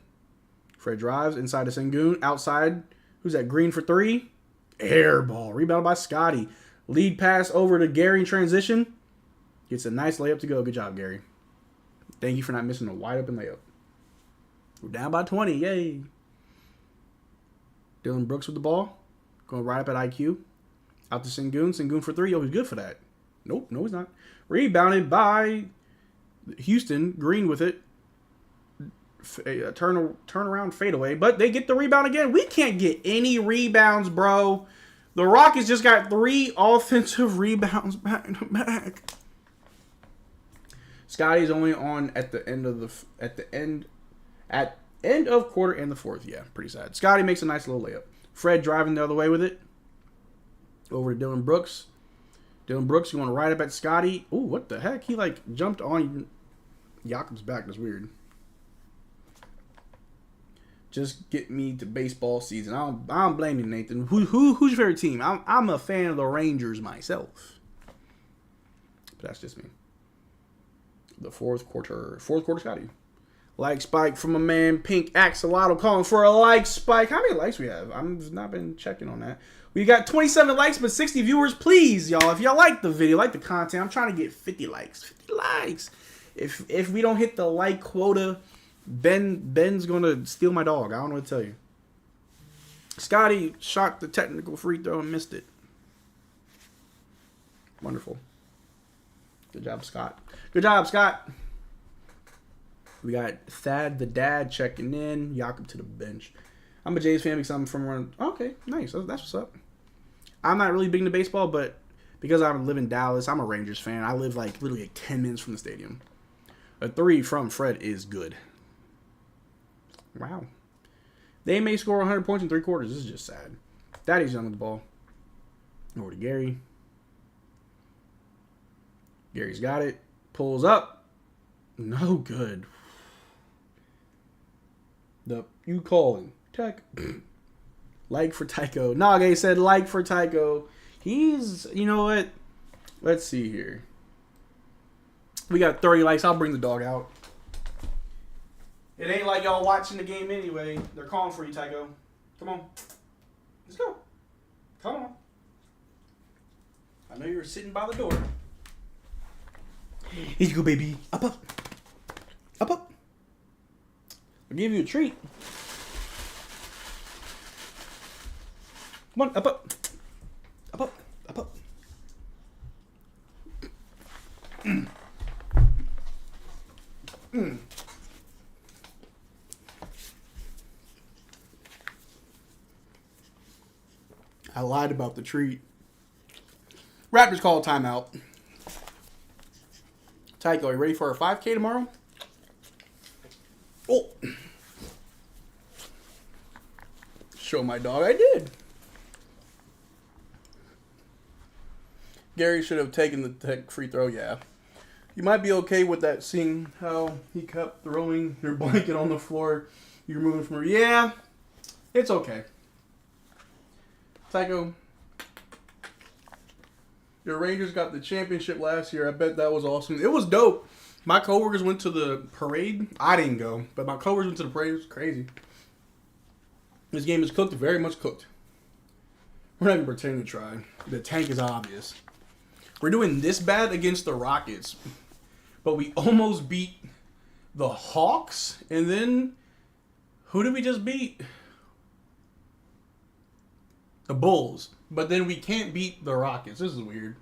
Fred drives inside to Sengun. Outside. Who's that? Green for 3. Air ball. Rebounded by Scotty. Lead pass over to Gary in transition. Gets a nice layup to go. Good job, Gary. Thank you for not missing a wide open layup. We're down by 20. Yay. Dylan Brooks with the ball. Going right up at IQ. Out to Sengun. Sengun for 3. Oh, he's good for that. Nope. No, he's not. Rebounded by Houston. Green with it. Turn around fadeaway. But they get the rebound again. We can't get any rebounds, bro. The Rockets just got 3 offensive rebounds back to back. Scotty's only on at the end of quarter and the fourth. Yeah, pretty sad. Scotty makes a nice little layup. Fred driving the other way with it. Over to Dylan Brooks. Dylan Brooks, you want to ride up at Scotty. Ooh, what the heck? He like jumped on Jakob's back. That's weird. Just get me to baseball season. I don't blame you, Nathan. Who's your favorite team? I'm a fan of the Rangers myself. But that's just me. The fourth quarter, Scotty. Like spike from a man, Pink Axolotl calling for a like spike. How many likes we have? I've not been checking on that. We got 27 likes, but 60 viewers. Please, y'all, if y'all like the video, like the content, I'm trying to get 50 likes. 50 likes. If we don't hit the like quota, Ben's gonna steal my dog. I don't know what to tell you. Scotty shot the technical free throw and missed it. Wonderful. Good job, Scott. Good job, Scott. We got Thad the dad checking in. Jakob to the bench. I'm a Jays fan because I'm from around. Okay, nice. That's what's up. I'm not really big into baseball, but because I live in Dallas, I'm a Rangers fan. I live like literally like 10 minutes from the stadium. A 3 from Fred is good. Wow. They may score 100 points in 3 quarters. This is just sad. Daddy's young with the ball. Over to Gary. Gary's got it. Pulls up. No good. You calling. Tech. Like for Tycho. Nage said like for Tycho. He's, you know what? Let's see here. We got 30 likes. I'll bring the dog out. It ain't like y'all watching the game anyway. They're calling for you, Tycho. Come on. Let's go. Come on. I know you were sitting by the door. Here you go, baby. Up, up. Up, up. I'll give you a treat. Come on, up, up. Up, up. Up, up. I lied about the treat. Raptors call a timeout. Tycho, are you ready for a 5K tomorrow? Oh. Show my dog I did. Gary should have taken the tech free throw, yeah. You might be okay with that, seeing how he kept throwing your blanket on the floor. You're moving from her. Yeah, it's okay. Tycho, your Rangers got the championship last year. I bet that was awesome. It was dope. My coworkers went to the parade. I didn't go, but my coworkers went to the parade. It was crazy. This game is cooked, very much cooked. We're not even pretending to try. The tank is obvious. We're doing this bad against the Rockets, but we almost beat the Hawks, and then who did we just beat? The Bulls. But then we can't beat the Rockets. This is weird.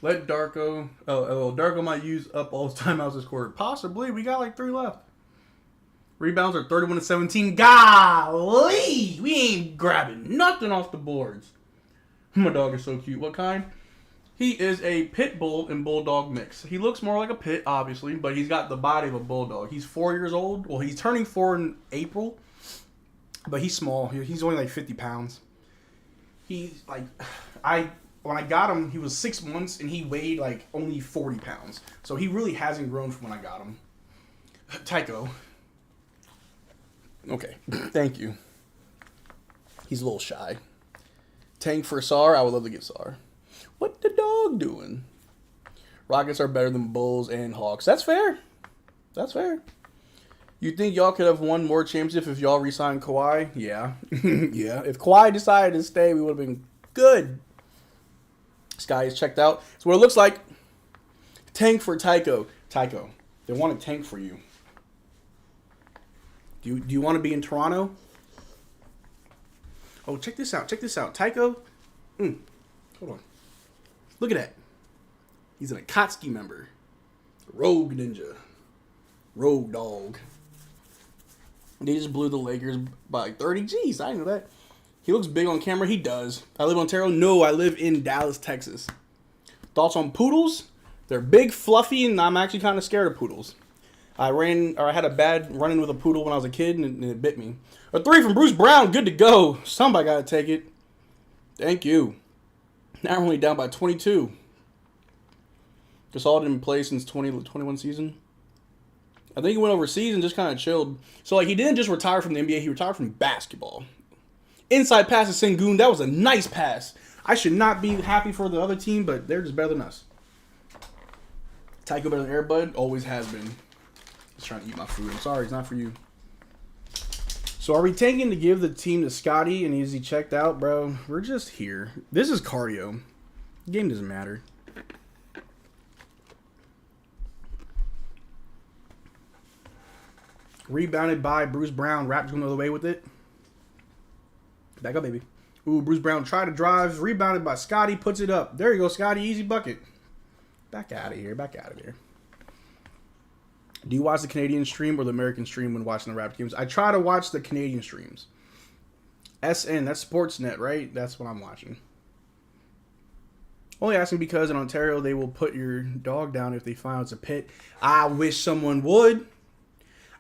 Let Darko... Oh, Darko might use up all his timeouts this quarter. Possibly. We got like 3 left. Rebounds are 31-17. Golly! We ain't grabbing nothing off the boards. My dog is so cute. What kind? He is a pit bull and bulldog mix. He looks more like a pit, obviously, but he's got the body of a bulldog. He's 4 years old. Well, he's turning 4 in April. But he's small. He's only like 50 pounds. He's like... When I got him, he was 6 months, and he weighed like only 40 pounds. So he really hasn't grown from when I got him. Tycho. Okay, thank you. He's a little shy. Tank for Sar, I would love to get Sar. What the dog doing? Rockets are better than Bulls and Hawks. That's fair. That's fair. You think y'all could have won more championships if y'all re-signed Kawhi? Yeah. Yeah. If Kawhi decided to stay, we would have been good. Sky is checked out. That's what it looks like. Tank for Tycho. Tycho, they want a tank for you. Do you want to be in Toronto? Oh, check this out. Check this out. Tycho. Hold on. Look at that. He's an Akatsuki member. Rogue Ninja. Rogue Dog. They just blew the Lakers by like 30. Jeez, I didn't know that. He looks big on camera. He does. I live in Ontario. No, I live in Dallas, Texas. Thoughts on poodles? They're big, fluffy, and I'm actually kind of scared of poodles. I had a bad run-in with a poodle when I was a kid, and it bit me. A 3 from Bruce Brown. Good to go. Somebody got to take it. Thank you. Now we're only down by 22. Gasol didn't play since 2021 season. I think he went overseas and just kind of chilled. So, like, he didn't just retire from the NBA. He retired from basketball. Inside pass to Sengun. That was a nice pass. I should not be happy for the other team, but they're just better than us. Tycho better than Airbud. Always has been. He's trying to eat my food. I'm sorry. It's not for you. So are we taking to give the team to Scotty, and is he checked out, bro? We're just here. This is cardio. The game doesn't matter. Rebounded by Bruce Brown. Raptors going the other way with it. Back up, baby. Ooh, Bruce Brown tried to drive, rebounded by Scotty, puts it up. There you go, Scotty, easy bucket. Back out of here, back out of here. Do you watch the Canadian stream or the American stream when watching the Raptors games? I try to watch the Canadian streams. SN, that's Sportsnet, right? That's what I'm watching. Only asking because in Ontario, they will put your dog down if they find it's a pit. I wish someone would.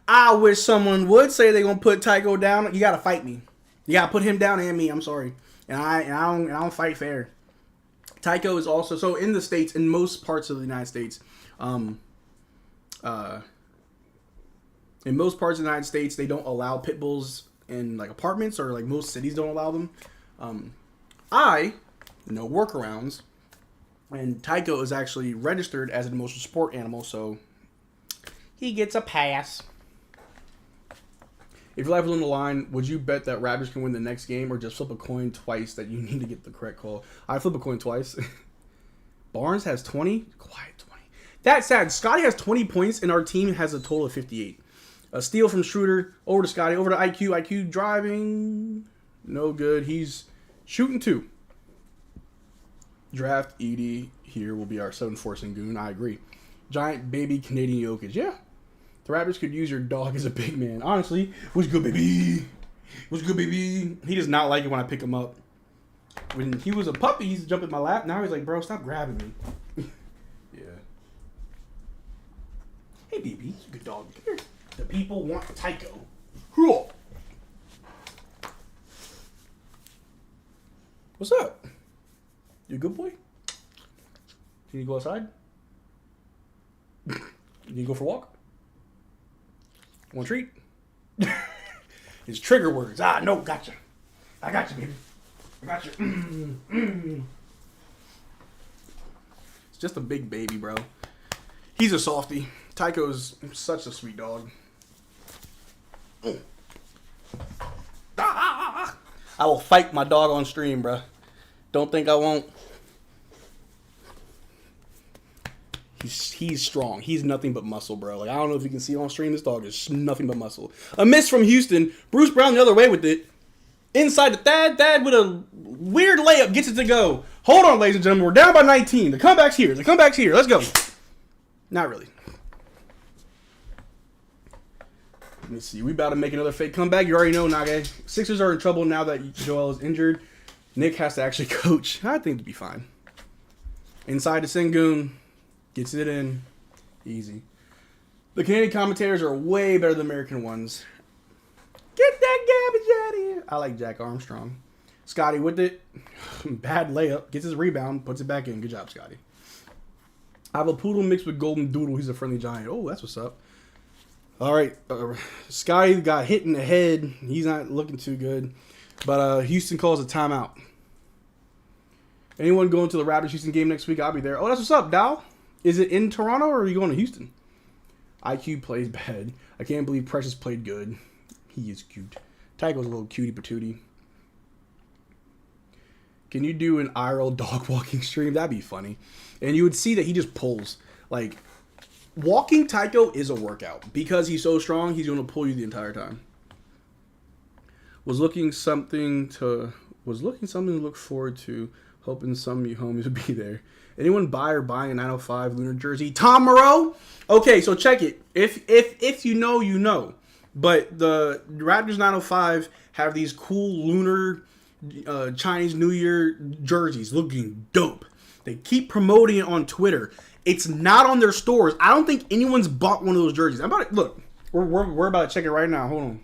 I wish someone would say they're going to put Tycho down. You got to fight me. You got to put him down and me. I'm sorry. And I don't fight fair. Tycho is also, so in the States, in most parts of the United States, they don't allow pit bulls in like apartments, or like most cities don't allow them. I know workarounds, and Tycho is actually registered as an emotional support animal, so he gets a pass. If your life was on the line, would you bet that Raptors can win the next game, or just flip a coin twice that you need to get the correct call? I flip a coin twice. Barnes has 20. Quiet 20. That's sad. Scotty has 20 points, and our team has a total of 58. A steal from Schroeder, over to Scotty, over to IQ. IQ driving. No good. He's shooting 2. Draft Edie here will be our 7-4 Sengun. I agree. Giant baby Canadian Jokic. Yeah. The Raptors could use your dog as a big man. Honestly, what's good, baby? What's good, baby? He does not like it when I pick him up. When he was a puppy, he used to jump in my lap. Now he's like, bro, stop grabbing me. Yeah. Hey, baby. He's a good dog. Come here. The people want Tycho. Cool. What's up? You a good boy? Can you go outside? You need to go for a walk? Want a treat? His trigger words. No, gotcha. I got you, baby. I got you. It's just a big baby, bro. He's a softie. Tycho's such a sweet dog. I will fight my dog on stream, bro. Don't think I won't. He's strong. He's nothing but muscle, bro. Like, I don't know if you can see it on stream. This dog is nothing but muscle. A miss from Houston. Bruce Brown the other way with it. Inside to Thad. Thad with a weird layup gets it to go. Hold on, ladies and gentlemen. We're down by 19. The comeback's here. The comeback's here. Let's go. Not really. Let me see. We about to make another fake comeback. You already know, Nage. Sixers are in trouble now that Joel is injured. Nick has to actually coach. I think it'll be fine. Inside to Sengun. Gets it in. Easy. The Canadian commentators are way better than the American ones. Get that garbage out of here. I like Jack Armstrong. Scotty with it. Bad layup. Gets his rebound. Puts it back in. Good job, Scotty. I have a poodle mixed with golden doodle. He's a friendly giant. Oh, that's what's up. All right. Scotty got hit in the head. He's not looking too good. But Houston calls a timeout. Anyone going to the Raptors-Houston game next week? I'll be there. Oh, that's what's up, Dow. Is it in Toronto or are you going to Houston? IQ plays bad. I can't believe Precious played good. He is cute. Tycho's a little cutie patootie. Can you do an IRL dog walking stream? That'd be funny. And you would see that he just pulls. Like, walking Tycho is a workout. Because he's so strong, he's going to pull you the entire time. Was looking something to look forward to. Hoping some of you homies would be there. Anyone buy or buying a 905 Lunar jersey? Tom Moreau? Okay, so check it. If you know, you know. But the Raptors 905 have these cool Lunar Chinese New Year jerseys looking dope. They keep promoting it on Twitter. It's not on their stores. I don't think anyone's bought one of those jerseys. Look, we're about to check it right now. Hold on.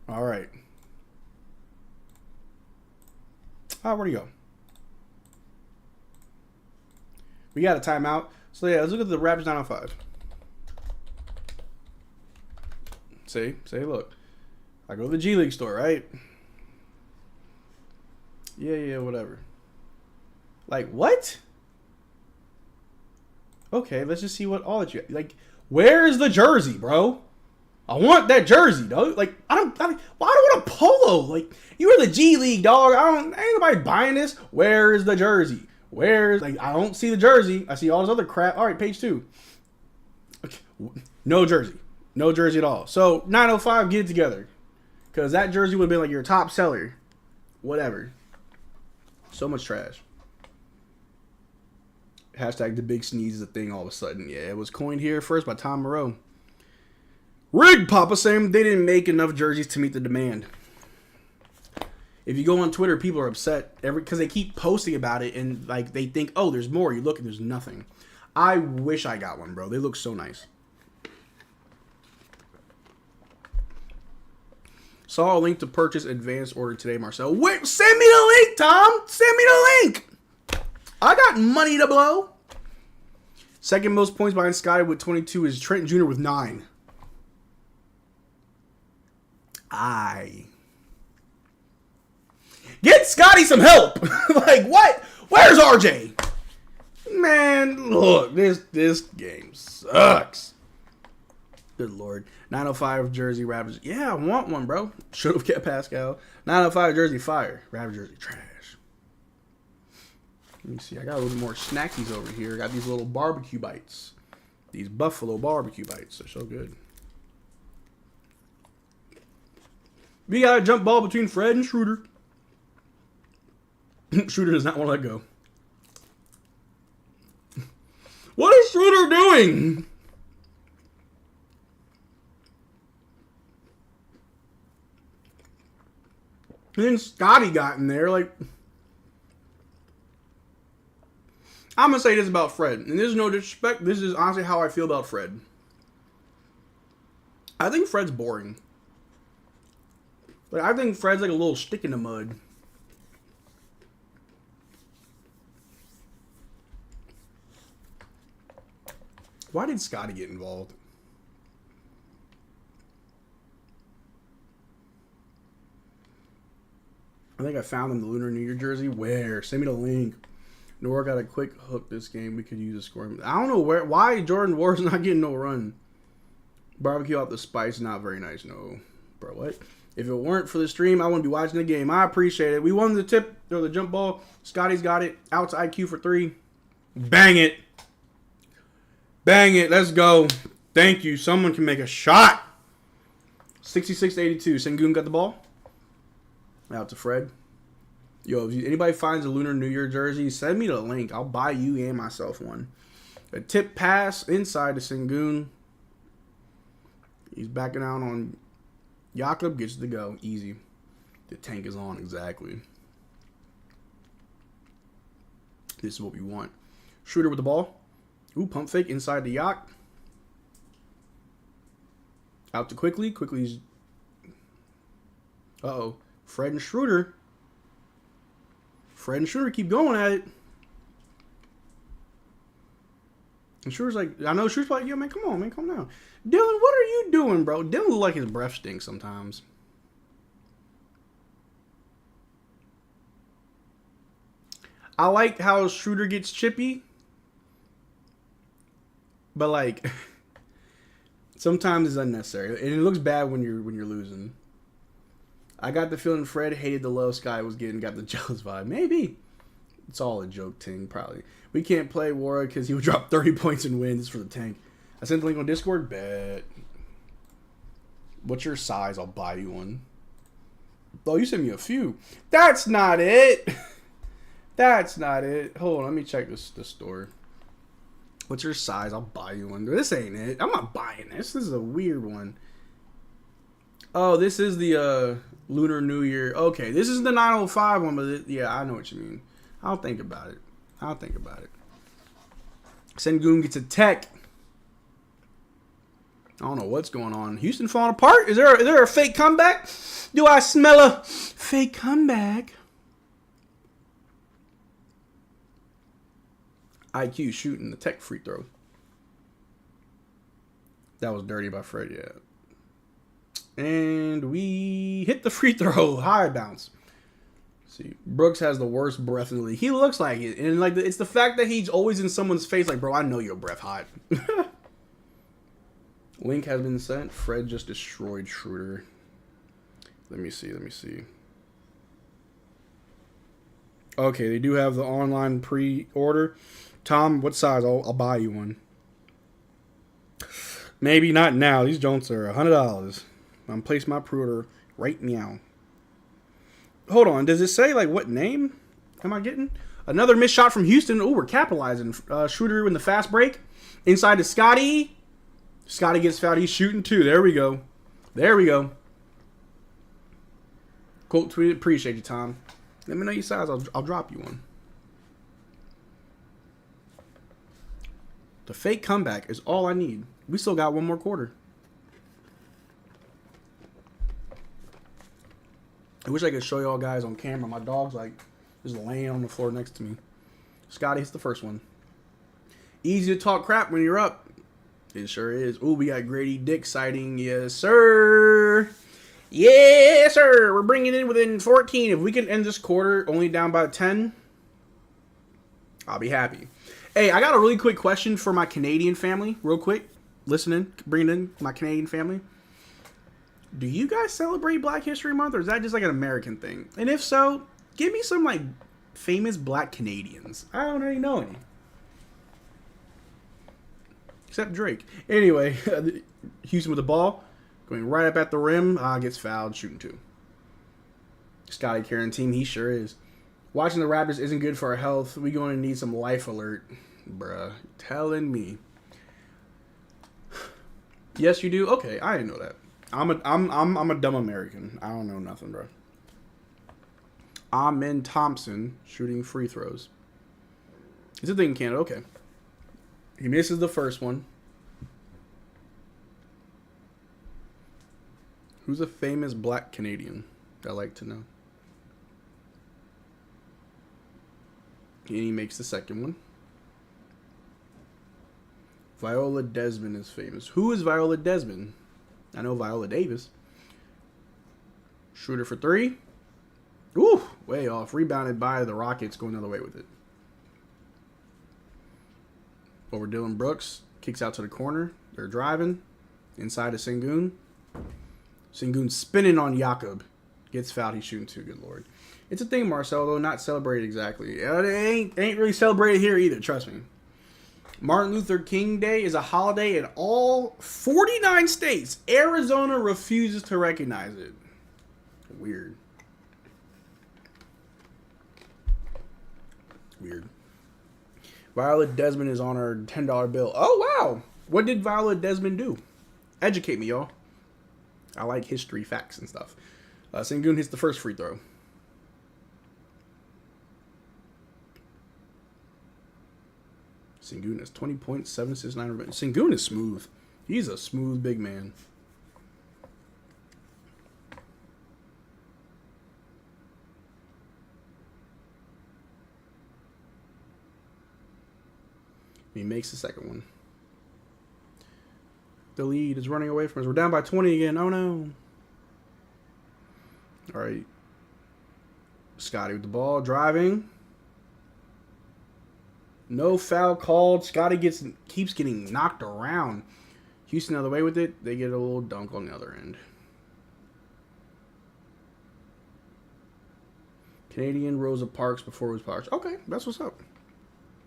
All right. Where'd he go? We got a timeout. So, yeah, let's look at the Raptors 905. Say, look. I go to the G League store, right? Yeah, whatever. Like, what? Okay, let's just see what all that you... Like, where is the jersey, bro? I want that jersey, dog. Like, why do I want a polo? Like, you are the G League, dog. Ain't nobody buying this. Where is the jersey? I don't see the jersey. I see all this other crap. All right, page 2. No jersey. No jersey at all. So 905, get it together. Because that jersey would have been like your top seller. Whatever. So much trash. Hashtag the big sneeze is a thing all of a sudden. Yeah, it was coined here first by Tom Moreau. Rig Papa saying they didn't make enough jerseys to meet the demand. If you go on Twitter, people are upset because they keep posting about it and like they think, oh, there's more. You look and there's nothing. I wish I got one, bro. They look so nice. Saw a link to purchase advanced order today, Marcel. Wait, send me the link, Tom. Send me the link. I got money to blow. Second most points behind Scotty with 22 is Trent Jr. with 9. Get Scotty some help. Like, what? Where's RJ? Man, look, this game sucks. Good Lord. 905 jersey, Raptors. Yeah, I want one, bro. Should have kept Pascal. 905 jersey, fire. Raptors jersey, trash. Let me see. I got a little more snackies over here. I got these little barbecue bites. These buffalo barbecue bites. They're so good. We got a jump ball between Fred and Schroeder. Schroeder does not want to let go. What is Schroeder doing? And then Scotty got in there. Like, I'm going to say this about Fred. And this is no disrespect. This is honestly how I feel about Fred. I think Fred's boring. Like, I think Fred's like a little stick in the mud. Why did Scotty get involved? I think I found him the Lunar New Year jersey. Where? Send me the link. Nora got a quick hook this game. We could use a scoring. I don't know why Jordan Ward's not getting no run. Barbecue out the spice. Not very nice. No. Bro, what? If it weren't for the stream, I wouldn't be watching the game. I appreciate it. We won the tip or the jump ball. Scotty's got it. Out to IQ for 3. Bang it. Bang it. Let's go. Thank you. Someone can make a shot. 66-82. Sengun got the ball. Out to Fred. Yo, if anybody finds a Lunar New Year jersey, send me the link. I'll buy you and myself one. A tip pass inside to Sengun. He's backing out on Jakob. Gets to go. Easy. The tank is on. Exactly. This is what we want. Shooter with the ball. Ooh, pump fake inside the Yak. Out to Quickly. Quickly's... Uh-oh. Fred and Schroeder. Fred and Schroeder keep going at it. And Schroeder's like, I know Schroeder's like, yo, man, come on, man, calm down. Dylan, what are you doing, bro? Dylan look like his breath stinks sometimes. I like how Schroeder gets chippy. But, like, sometimes it's unnecessary. And it looks bad when you're losing. I got the feeling Fred hated the love Sky was getting, got the jealous vibe. Maybe. It's all a joke thing, probably. We can't play Wara because he would drop 30 points and win. This is for the tank. I sent the link on Discord. Bet. What's your size? I'll buy you one. Oh, you sent me a few. That's not it. That's not it. Hold on. Let me check the store. What's your size? I'll buy you one. This ain't it. I'm not buying this. This is a weird one. Oh, this is the Lunar New Year. Okay, this is the 905 one, but yeah, I know what you mean. I'll think about it. Sengun gets a tech. I don't know what's going on. Houston falling apart? Is there a fake comeback? Do I smell a fake comeback? IQ shooting the tech free throw. That was dirty by Fred, yeah. And we hit the free throw. High bounce. See, Brooks has the worst breath in the league. He looks like it. And like it's the fact that he's always in someone's face like, bro, I know your breath hot. Link has been sent. Fred just destroyed Schroeder. Let me see. Okay, they do have the online pre-order. Tom, what size? I'll buy you one. Maybe not now. These joints are $100. I'm placing my pre-order right now. Hold on. Does it say like what name am I getting? Another missed shot from Houston. Oh, we're capitalizing. Schroeder in the fast break. Inside to Scotty. Scotty gets fouled. He's shooting too. There we go. There we go. Quote tweeted. Appreciate you, Tom. Let me know your size. I'll drop you one. The fake comeback is all I need. We still got one more quarter. I wish I could show y'all guys on camera. My dog's like just laying on the floor next to me. Scotty hits the first one. Easy to talk crap when you're up. It sure is. Ooh, we got Grady Dick sighting. Yes, sir. Yes, sir. We're bringing it in within 14. If we can end this quarter only down by 10, I'll be happy. Hey, I got a really quick question for my Canadian family. Real quick. Listening. Bringing in my Canadian family. Do you guys celebrate Black History Month, or is that just like an American thing? And if so, give me some like famous Black Canadians. I don't really know any. Except Drake. Anyway, Houston with the ball. Going right up at the rim. Gets fouled. Shooting two. Scotty carrying team. He sure is. Watching the Raptors isn't good for our health. We going to need some life alert. Bruh. Telling me. Yes, you do? Okay, I didn't know that. I'm a dumb American. I don't know nothing, bro. Amen Thompson shooting free throws. It's a thing in Canada. Okay. He misses the first one. Who's a famous Black Canadian? I'd like to know. And he makes the second one. Viola Desmond is famous. Who is Viola Desmond? I know Viola Davis. Shooter for three. Ooh, way off. Rebounded by the Rockets, going the other way with it. Over Dylan Brooks. Kicks out to the corner. They're driving. Inside to Sengun. Sengun spinning on Jakob. Gets fouled. He's shooting two. Good lord. It's a thing, Marcel, though. Not celebrated exactly. It ain't really celebrated here either. Trust me. Martin Luther King Day is a holiday in all 49 states. Arizona refuses to recognize it. Weird. Weird. Viola Desmond is on our $10 bill. Oh, wow. What did Viola Desmond do? Educate me, y'all. I like history, facts, and stuff. Sengun hits the first free throw. Sengun has 20 points, 7 assists, 9 rebounds. Sengun is smooth. He's a smooth big man. He makes the second one. The lead is running away from us. We're down by 20 again. Oh, no. All right. Scotty with the ball, driving. No foul called. Scotty keeps getting knocked around. Houston the other way with it. They get a little dunk on the other end. Canadian Rosa Parks before Rosa Parks. Okay, that's what's up.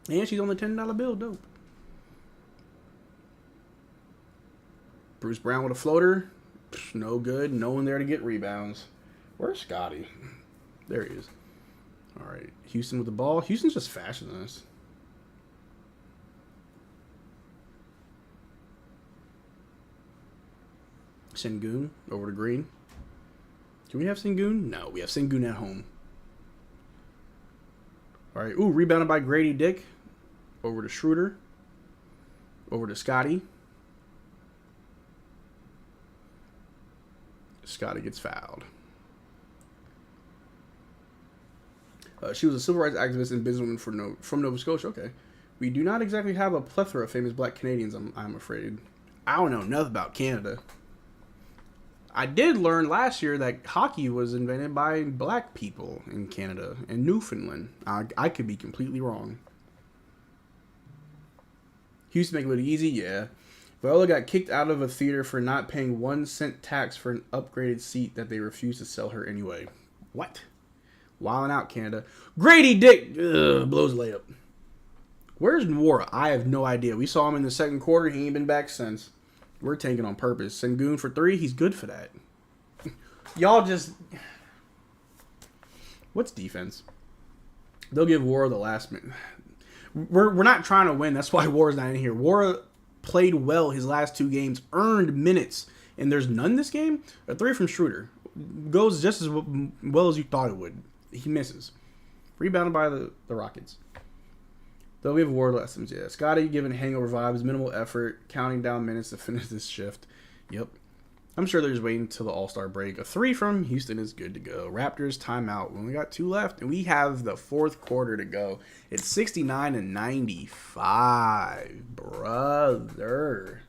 And she's on the $10 bill. Dope. Bruce Brown with a floater. No good. No one there to get rebounds. Where's Scotty? There he is. All right. Houston with the ball. Houston's just faster than us. Sengun over to Green. Do we have Sengun? No, we have Sengun at home. All right. Ooh, rebounded by Grady Dick. Over to Schroeder. Over to Scotty. Scotty gets fouled. She was a civil rights activist and businesswoman from Nova Scotia. Okay. We do not exactly have a plethora of famous Black Canadians, I'm afraid. I don't know nothing about Canada. I did learn last year that hockey was invented by Black people in Canada and Newfoundland. I could be completely wrong. Houston make it look easy, yeah. Viola got kicked out of a theater for not paying 1 cent tax for an upgraded seat that they refused to sell her anyway. What? Wilding out, Canada. Grady Dick blows layup. Where's Nwora? I have no idea. We saw him in the second quarter. He ain't been back since. We're tanking on purpose. Sengun for 3. He's good for that. Y'all just... What's defense? They'll give Wara the last minute. We're not trying to win. That's why Wara's not in here. Wara played well his last 2 games, earned minutes, and there's none this game. A 3 from Schroeder goes just as well as you thought it would. He misses. Rebounded by the Rockets. They'll give Wara lessons. Yeah, Scotty giving hangover vibes, minimal effort, counting down minutes to finish this shift. Yep. I'm sure they're just waiting until the All-Star break. A 3 from Houston is good to go. Raptors timeout. We only got 2 left, and we have the 4th quarter to go. It's 69-95, brother.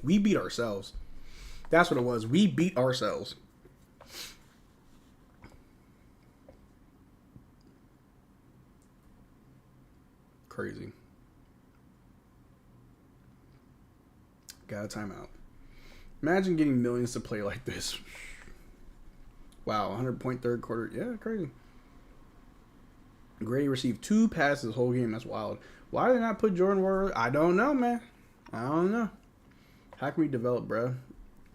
We beat ourselves. That's what it was. We beat ourselves. Crazy. Got a timeout. Imagine getting millions to play like this. Wow, 100-point 3rd quarter. Yeah, crazy. Grady received 2 passes the whole game. That's wild. Why did they not put Jordan Ward? I don't know, man. I don't know. How can we develop, bro?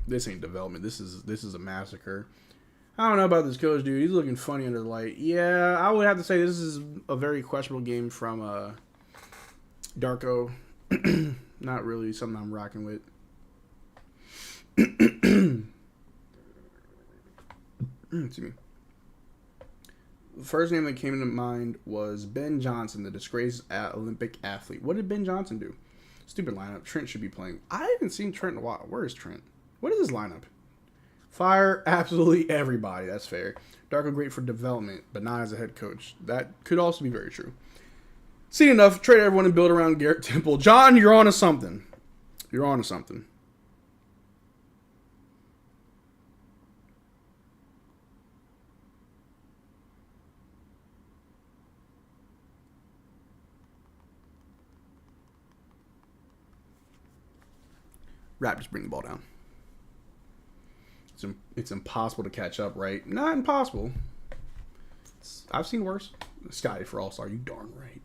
This ain't development. This is a massacre. I don't know about this coach, dude. He's looking funny under the light. Yeah, I would have to say this is a very questionable game from Darko. Not really something I'm rocking with. Excuse me. The first name that came to mind was Ben Johnson, the disgraced Olympic athlete. What did Ben Johnson do? Stupid lineup. Trent should be playing. I haven't seen Trent in a while. Where is Trent? What is his lineup? Fire absolutely everybody. That's fair. Darko great for development, but not as a head coach. That could also be very true. Seen enough. Trade everyone and build around Garrett Temple. John, you're on to something. You're on to something. Raptors bring the ball down. It's impossible to catch up, right? Not impossible. I've seen worse. Scotty for All-Star, you darn right.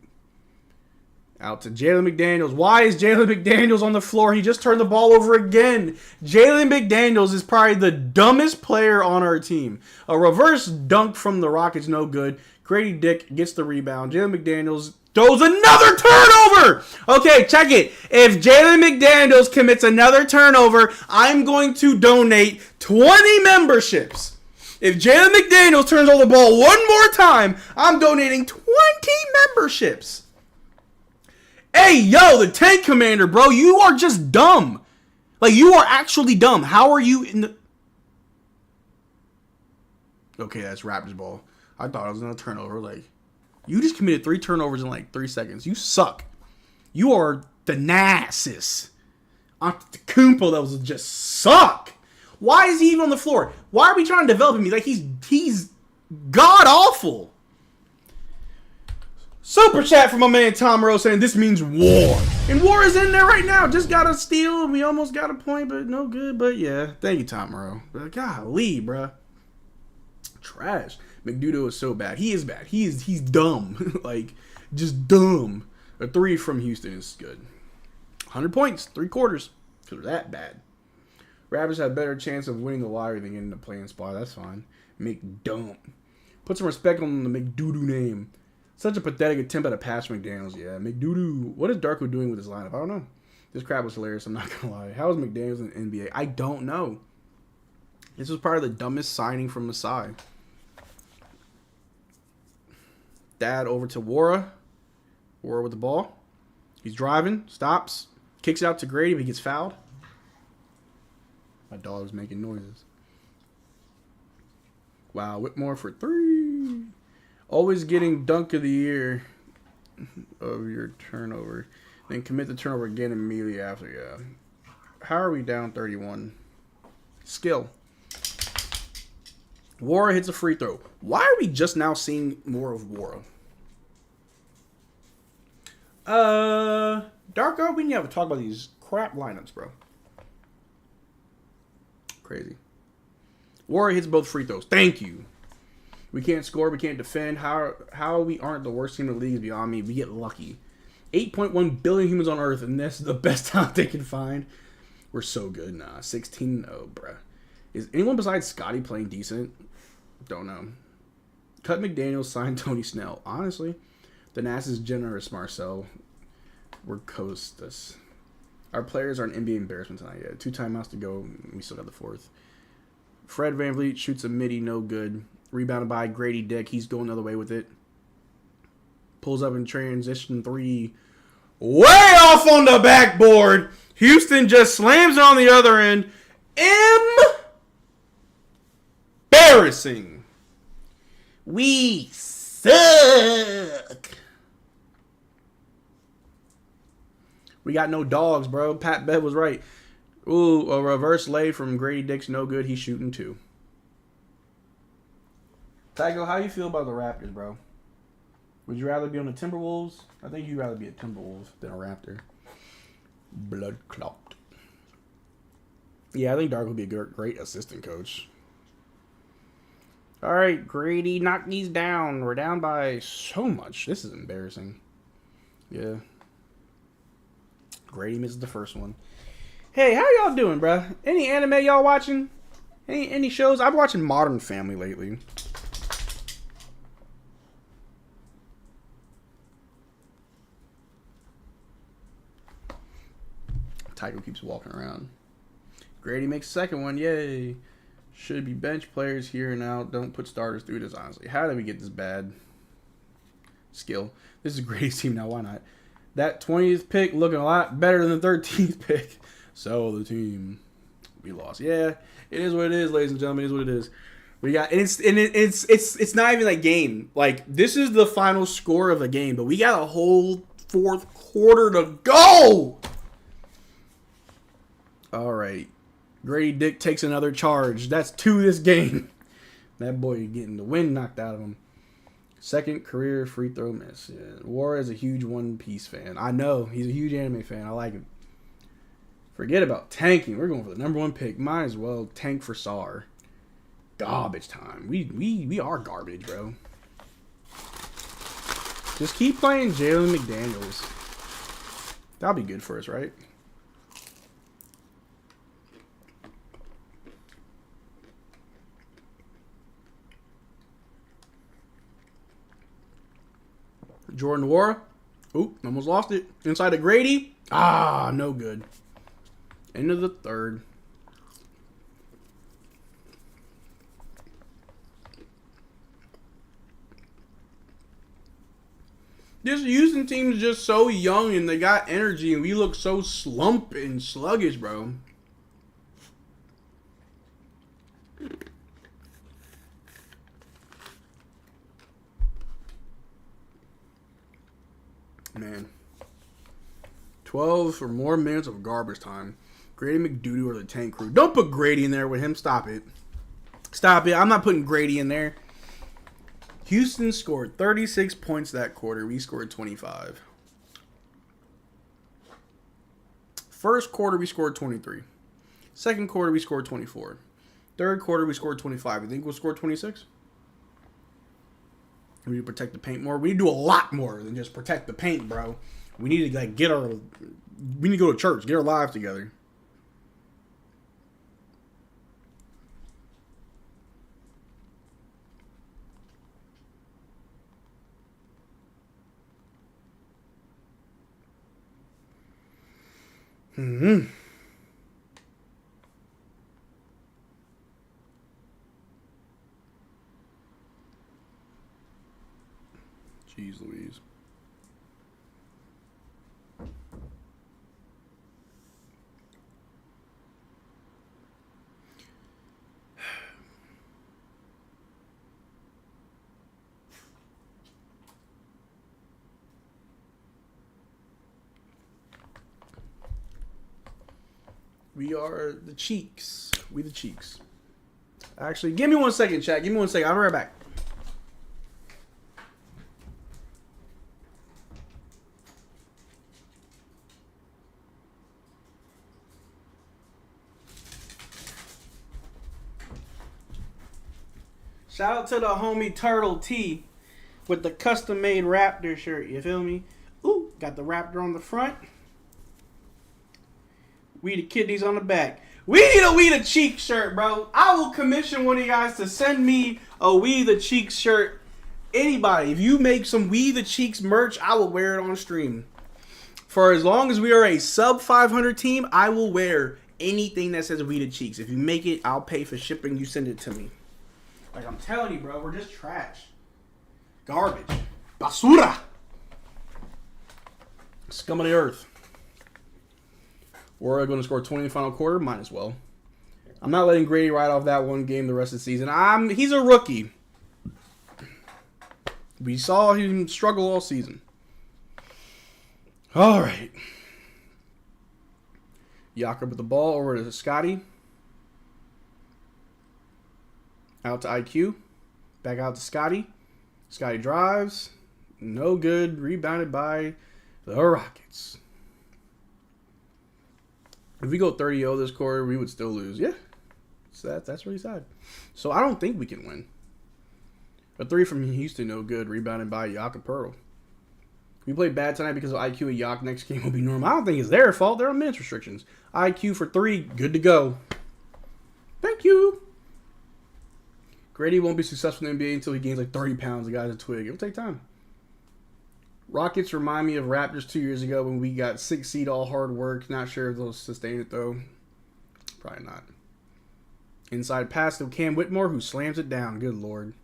Out to Jalen McDaniels. Why is Jalen McDaniels on the floor? He just turned the ball over again. Jalen McDaniels is probably the dumbest player on our team. A reverse dunk from the Rockets, no good. Grady Dick gets the rebound. Jalen McDaniels throws another turnover. Okay, check it. If Jalen McDaniels commits another turnover, I'm going to donate 20 memberships. If Jalen McDaniels turns over the ball one more time, I'm donating 20 memberships. Hey, yo, the tank commander, bro, you are just dumb. Like, you are actually dumb. How are you in the... Okay, that's Raptors ball. I thought it was another turnover. Like, you just committed 3 turnovers in like 3 seconds. You suck. You are the Nassus. Antetokounmpo, that was just suck. Why is he even on the floor? Why are we trying to develop him? Like, he's god awful. Super chat from my man Tom Rose saying this means war. And war is in there right now. Just got a steal. We almost got a point, but no good. But yeah, thank you, Tom Rose. But golly, bruh. Trash. McDudo is so bad. He is bad. He's dumb. Like, just dumb. A 3 from Houston is good. 100 points, 3 quarters. Because they're that bad. Raptors have a better chance of winning the lottery than getting the playing spot. That's fine. McDump. Put some respect on the McDudo name. Such a pathetic attempt at a pass from McDaniels. Yeah, McDudo. What is Darko doing with his lineup? I don't know. This crap was hilarious. I'm not going to lie. How is McDaniels in the NBA? I don't know. This was probably the dumbest signing from Masai. Dad over to Wara. Wara with the ball. He's driving. Stops. Kicks it out to Grady, but he gets fouled. My dog's making noises. Wow, Whitmore for 3. Always getting dunk of the year of your turnover. Then commit the turnover again immediately after. Yeah. How are we down 31? Skill. Wara hits a free throw. Why are we just now seeing more of Wara? Darko, we need to have a talk about these crap lineups, bro. Crazy. Warrior hits both free throws. Thank you. We can't score. We can't defend. How we aren't the worst team in the league is beyond me. We get lucky. 8.1 billion humans on Earth, and this is the best talent they can find. We're so good. Nah, 16-0, bruh. Is anyone besides Scotty playing decent? Don't know. Cut McDaniels, signed Tony Snell. Honestly, the NAS is generous, Marcel. We're Costas. Our players are an NBA embarrassment tonight. Yeah, 2 timeouts to go. We still got the 4th. Fred VanVleet shoots a midi, no good. Rebounded by Grady Dick. He's going the other way with it. Pulls up in transition 3. Way off on the backboard. Houston just slams it on the other end. Embarrassing. We suck. We got no dogs, bro. Pat Bev was right. Ooh, a reverse lay from Grady Dick's no good. He's shooting 2. Tygo, how you feel about the Raptors, bro? Would you rather be on the Timberwolves? I think you'd rather be a Timberwolves than a Raptor. Blood clot. Yeah, I think Dark would be a great assistant coach. All right, Grady, knock these down. We're down by so much. This is embarrassing. Yeah. Grady misses the first one. Hey, how y'all doing, bro? Any anime y'all watching? Any shows? I've been watching Modern Family lately. Tycho keeps walking around. Grady makes second one. Yay. Should be bench players here and out. Don't put starters through this, honestly. How did we get this bad skill? This is Grady's team now. Why not? That 20th pick looking a lot better than the 13th pick. So the team, we lost. Yeah, it is what it is, ladies and gentlemen. It is what it is. We got, and it's not even a game. Like, this is the final score of the game, but we got a whole 4th quarter to go. All right. Grady Dick takes another charge. That's 2 this game. That boy getting the wind knocked out of him. Second career free throw miss. Yeah. War is a huge One Piece fan. I know. He's a huge anime fan. I like him. Forget about tanking. We're going for the #1 pick. Might as well tank for SAR. Garbage time. We are garbage, bro. Just keep playing Jalen McDaniels. That'll be good for us, right? Jordan Nwora. Oop, almost lost it. Inside of Grady. Ah, no good. End of the 3rd. This Houston team is just so young and they got energy and we look so slump and sluggish, bro. Man. 12 or more minutes of garbage time. Grady McDoodoo or the tank crew. Don't put Grady in there with him. Stop it. Stop it. I'm not putting Grady in there. Houston scored 36 points that quarter. We scored 25. First quarter, we scored 23. Second quarter, we scored 24. Third quarter, we scored 25. You think we'll score 26? We need to protect the paint more. We need to do a lot more than just protect the paint, bro. We need to we need to go to church, get our lives together. Jeez Louise. We are the Cheeks. We the Cheeks. Actually, give me 1 second, chat. Give me 1 second. I'll be right back. Shout out to the homie Turtle T with the custom-made Raptor shirt. You feel me? Ooh, got the Raptor on the front. We the kidneys on the back. We need a We the Cheeks shirt, bro. I will commission one of you guys to send me a We the Cheeks shirt. Anybody, if you make some We the Cheeks merch, I will wear it on stream. For as long as we are a sub 500 team, I will wear anything that says We the Cheeks. If you make it, I'll pay for shipping. You send it to me. Like I'm telling you, bro, we're just trash. Garbage. Basura. Scum of the earth. We're going to score 20 in the final quarter. Might as well. I'm not letting Grady ride off that one game the rest of the season. He's a rookie. We saw him struggle all season. All right. Jakob with the ball over to Scotty. Out to IQ. Back out to Scotty. Scotty drives. No good. Rebounded by the Rockets. If we go 30-0 this quarter, we would still lose. Yeah. So that's what he said. So I don't think we can win. A 3 from Houston, no good. Rebounded by Jakob Pearl. We played bad tonight because of IQ and Yak. Next game will be normal. I don't think it's their fault. They're on minutes restrictions. IQ for 3. Good to go. Thank you. Grady won't be successful in the NBA until he gains like 30 pounds. The guy's a twig. It'll take time. Rockets remind me of Raptors 2 years ago when we got 6th seed, all hard work. Not sure if they'll sustain it, though. Probably not. Inside pass to Cam Whitmore, who slams it down. Good Lord.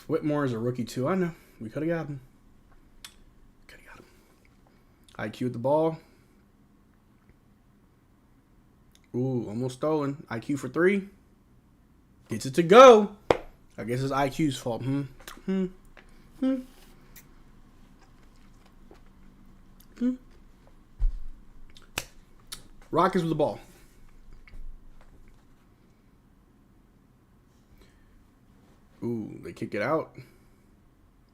Whitmore is a rookie, too. I know. We could have got him. IQ with the ball. Ooh, almost stolen. IQ for 3. Gets it to go. I guess it's IQ's fault. Rockets with the ball. Ooh, they kick it out.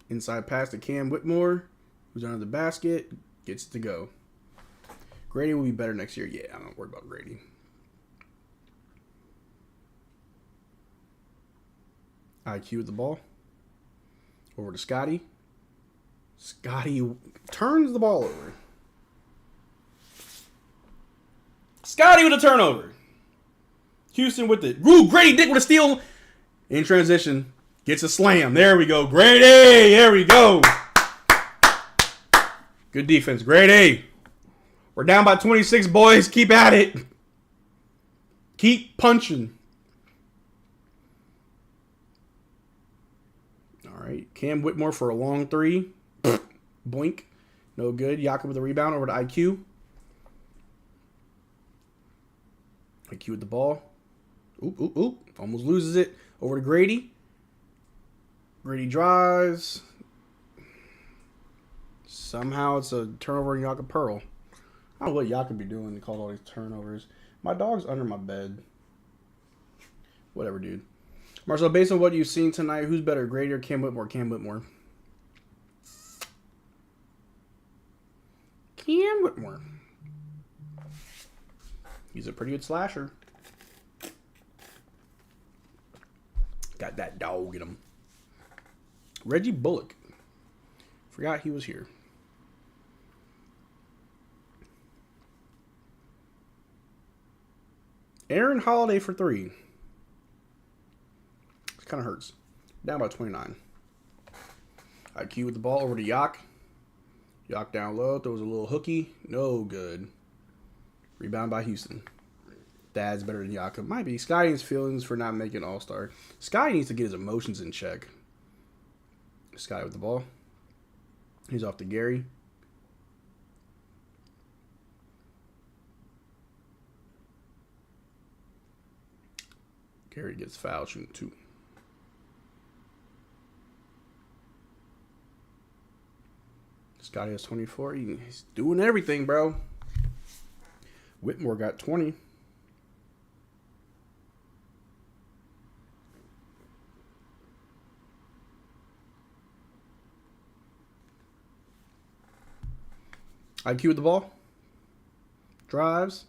Inside pass to Cam Whitmore, who's under the basket. Gets to go. Grady will be better next year. Yeah, I'm not worried about Grady. IQ with the ball. Over to Scotty. Scotty turns the ball over. Scotty with a turnover. Houston with it. Ooh, Grady Dick with a steal. In transition. Gets a slam. There we go. Grady. There we go. Good defense. Grady. We're down by 26, boys. Keep at it. Keep punching. All right. Cam Whitmore for a long 3. Boink. No good. Jakob with the rebound over to IQ. IQ with the ball. Oop, oop, oop. Almost loses it. Over to Grady. Grady drives. Somehow it's a turnover in Jakob Pearl. I don't know what Jakob be doing to call all these turnovers. My dog's under my bed. Whatever, dude. Marcel, based on what you've seen tonight, who's better, Grady or Cam Whitmore? Cam Whitmore. Cam Whitmore. He's a pretty good slasher. Got that dog in him. Reggie Bullock. Forgot he was here. Aaron Holiday for 3. It kind of hurts. Down by 29. IQ with the ball over to Yak. Yak down low. Throws a little hooky. No good. Rebound by Houston. Dad's better than Jakob. Might be. Scotty needs feelings for not making All-Star. Scotty needs to get his emotions in check. Scotty with the ball. He's off to Gary. Gary gets fouled shooting 2. Scotty has 24. He's doing everything, bro. Whitmore got 20. IQ with the ball. Drives.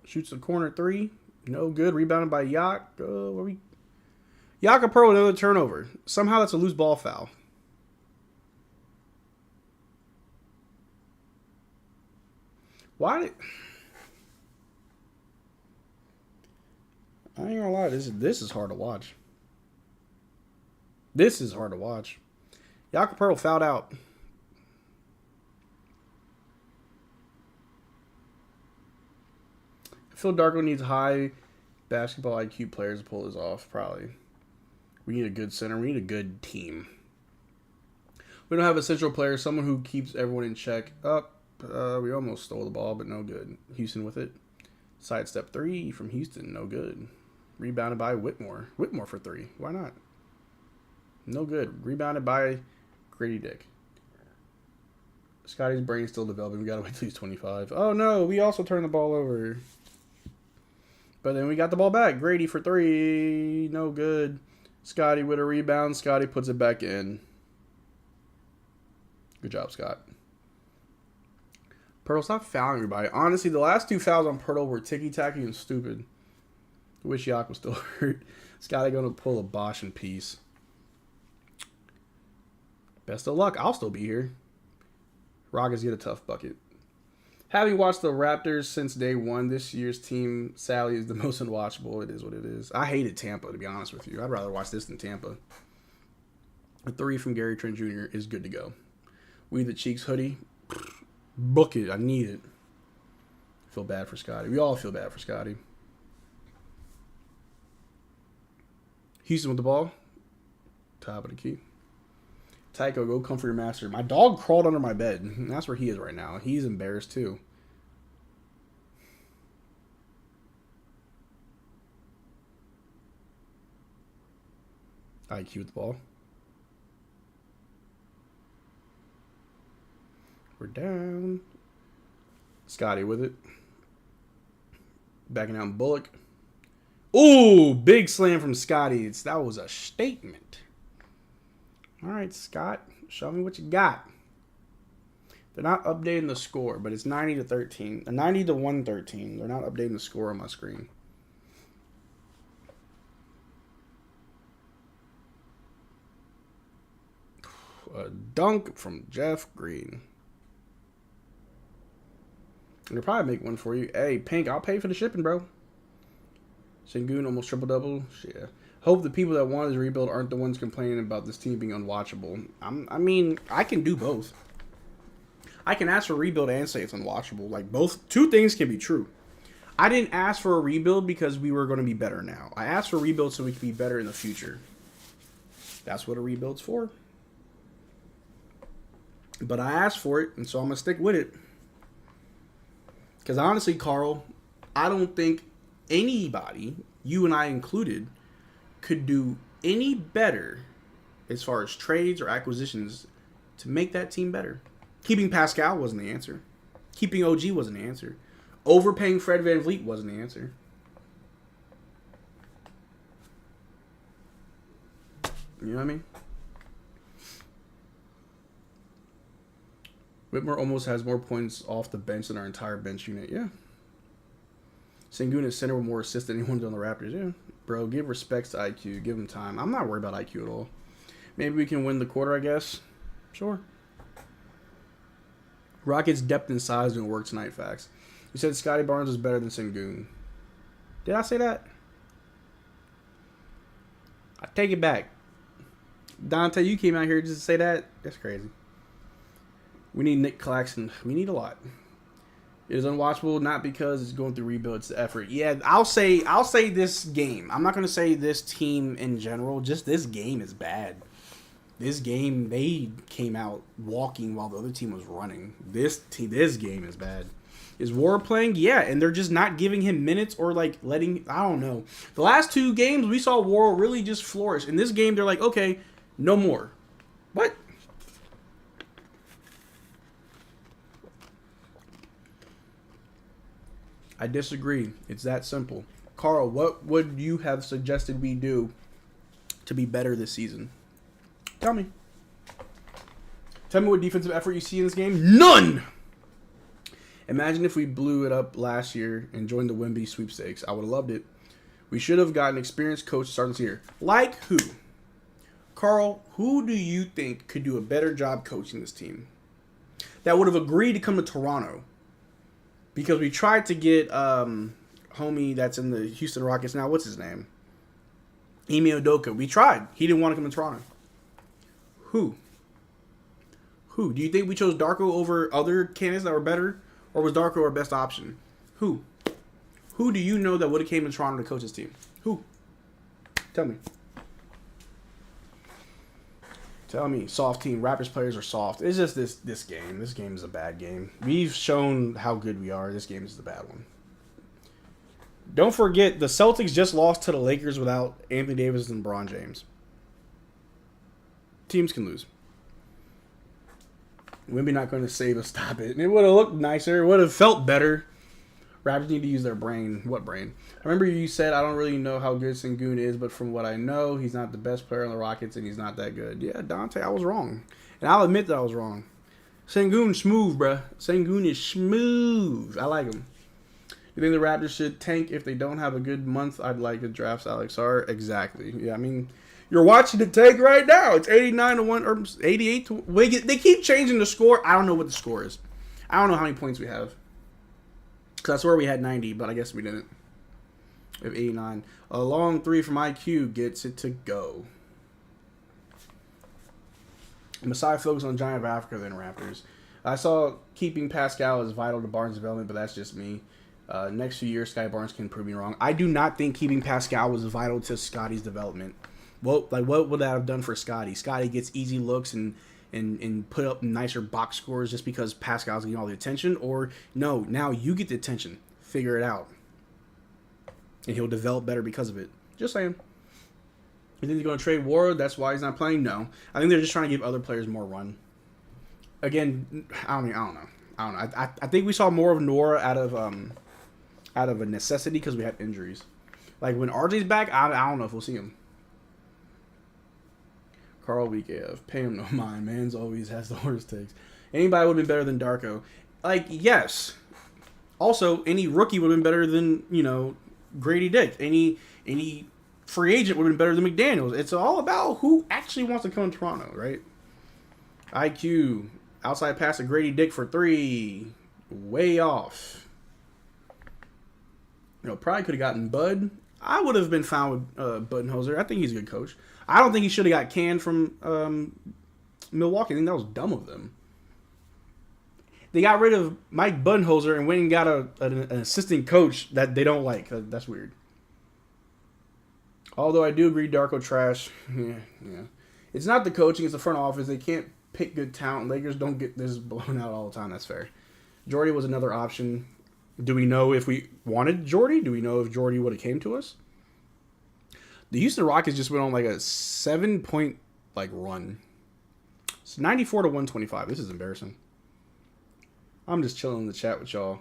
Shoots a corner 3. No good. Rebounded by Yak. Jakob Pearl, another turnover. Somehow that's a loose ball foul. Why did... I ain't gonna lie, this is hard to watch. This is hard to watch. Jakob Pearl fouled out. Phil Darko needs high basketball IQ players to pull this off, probably. We need a good center. We need a good team. We don't have a central player, someone who keeps everyone in check. We almost stole the ball, but no good. Houston with it. Sidestep 3 from Houston, no good. Rebounded by Whitmore. Whitmore for 3. Why not? No good. Rebounded by Grady Dick. Scotty's brain's still developing. We gotta wait till he's 25. Oh no, we also turned the ball over. But then we got the ball back. Grady for 3. No good. Scotty with a rebound. Scotty puts it back in. Good job, Scott. Pirtle, stop fouling everybody. Honestly, the last 2 fouls on Pirtle were ticky-tacky and stupid. I wish Yak was still hurt. Scotty going to pull a Bosch in peace. Best of luck. I'll still be here. Rockets get a tough bucket. Having watched the Raptors since day one, this year's team, sadly, is the most unwatchable. It is what it is. I hated Tampa, to be honest with you. I'd rather watch this than Tampa. A 3 from Gary Trent Jr. is good to go. We the Cheeks hoodie. Book it. I need it. Feel bad for Scotty. We all feel bad for Scotty. Houston with the ball. Top of the key. Tycho, go comfort your master. My dog crawled under my bed. That's where he is right now. He's embarrassed too. IQ with the ball. We're down. Scotty with it. Backing out in Bullock. Ooh, big slam from Scotty. That was a statement. All right, Scott, show me what you got. They're not updating the score, but it's 90-13. 90-113. They're not updating the score on my screen. A dunk from Jeff Green. They'll probably make one for you. Hey, Pink, I'll pay for the shipping, bro. Sengun almost triple-double. Yeah. Hope the people that wanted to rebuild aren't the ones complaining about this team being unwatchable. I mean, I can do both. I can ask for a rebuild and say it's unwatchable. Like, both. Two things can be true. I didn't ask for a rebuild because we were going to be better now. I asked for a rebuild so we could be better in the future. That's what a rebuild's for. But I asked for it, and so I'm going to stick with it. Because honestly, Carl, I don't think anybody, you and I included, could do any better as far as trades or acquisitions to make that team better. Keeping Pascal wasn't the answer. Keeping OG wasn't the answer. Overpaying Fred VanVleet wasn't the answer. You know what I mean? Whitmore almost has more points off the bench than our entire bench unit. Yeah. Sengun is center with more assists than anyone's on the Raptors. Yeah. Bro, give respects to IQ. Give him time. I'm not worried about IQ at all. Maybe we can win the quarter, I guess. Sure. Rockets' depth and size didn't work tonight, facts. You said Scotty Barnes was better than Sengun. Did I say that? I take it back. Dante, you came out here just to say that? That's crazy. We need Nick Claxton. We need a lot. It is unwatchable, not because it's going through rebuild, it's the effort. Yeah, I'll say this game. I'm not going to say this team in general. Just this game is bad. This game, they came out walking while the other team was running. This game is bad. Is War playing? Yeah, and they're just not giving him minutes or like letting, I don't know. The last 2 games, we saw War really just flourish. In this game, they're like, okay, no more. What? I disagree. It's that simple. Carl, what would you have suggested we do to be better this season? Tell me. Tell me what defensive effort you see in this game. None! Imagine if we blew it up last year and joined the Wemby sweepstakes. I would have loved it. We should have gotten an experienced coach starting this year. Like who? Carl, who do you think could do a better job coaching this team? That would have agreed to come to Toronto. Because we tried to get homie that's in the Houston Rockets now. What's his name? Ime Udoka. We tried. He didn't want to come to Toronto. Who? Who? Do you think we chose Darko over other candidates that were better? Or was Darko our best option? Who? Who do you know that would have came to Toronto to coach this team? Who? Tell me. Tell me. Soft team. Raptors players are soft. It's just this game. This game is a bad game. We've shown how good we are. This game is the bad one. Don't forget, the Celtics just lost to the Lakers without Anthony Davis and LeBron James. Teams can lose. Wemby not going to save us. Stop it. It would have looked nicer. It would have felt better. Raptors need to use their brain. What brain? I remember you said, I don't really know how good Sengun is, but from what I know, he's not the best player on the Rockets, and he's not that good. Yeah, Dante, I was wrong. And I'll admit that I was wrong. Sengun smooth, bruh. Sengun is smooth. I like him. You think the Raptors should tank if they don't have a good month? I'd like to draft Alex R. Exactly. Yeah, I mean, you're watching the tank right now. It's 89-1 or 88 to. They keep changing the score. I don't know what the score is. I don't know how many points we have. Because I swear we had 90, but I guess we didn't. We have 89. A long three from IQ gets it to go. Masai focus on Giant of Africa than Raptors. I saw keeping Pascal is vital to Barnes' development, but that's just me. Next few years, Scotty Barnes can prove me wrong. I do not think keeping Pascal was vital to Scotty's development. What would that have done for Scotty? Scotty gets easy looks and put up nicer box scores just because Pascal's getting all the attention? Or, no, now you get the attention. Figure it out. And he'll develop better because of it. Just saying. You think they're going to trade Ward? That's why he's not playing? No. I think they're just trying to give other players more run. Again, I don't know. I think we saw more of Nora out of a necessity because we had injuries. Like, when RJ's back, I don't know if we'll see him. Carl Weekave. Pay him no mind. Man's always has the worst takes. Anybody would have been better than Darko. Like, yes. Also, any rookie would have been better than, Grady Dick. Any free agent would have been better than McDaniels. It's all about who actually wants to come to Toronto, right? IQ. Outside pass to Grady Dick for 3. Way off. Probably could have gotten Bud. I would have been fine with Budenholzer. I think he's a good coach. I don't think he should have got canned from Milwaukee. I think that was dumb of them. They got rid of Mike Budenholzer and went and got an assistant coach that they don't like. That's weird. Although I do agree Darko trash. Yeah. It's not the coaching. It's the front office. They can't pick good talent. Lakers don't get this blown out all the time. That's fair. Jordy was another option. Do we know if we wanted Jordy? Do we know if Jordy would have came to us? The Houston Rockets just went on like a 7-point run. It's 94-125. This is embarrassing. I'm just chilling in the chat with y'all.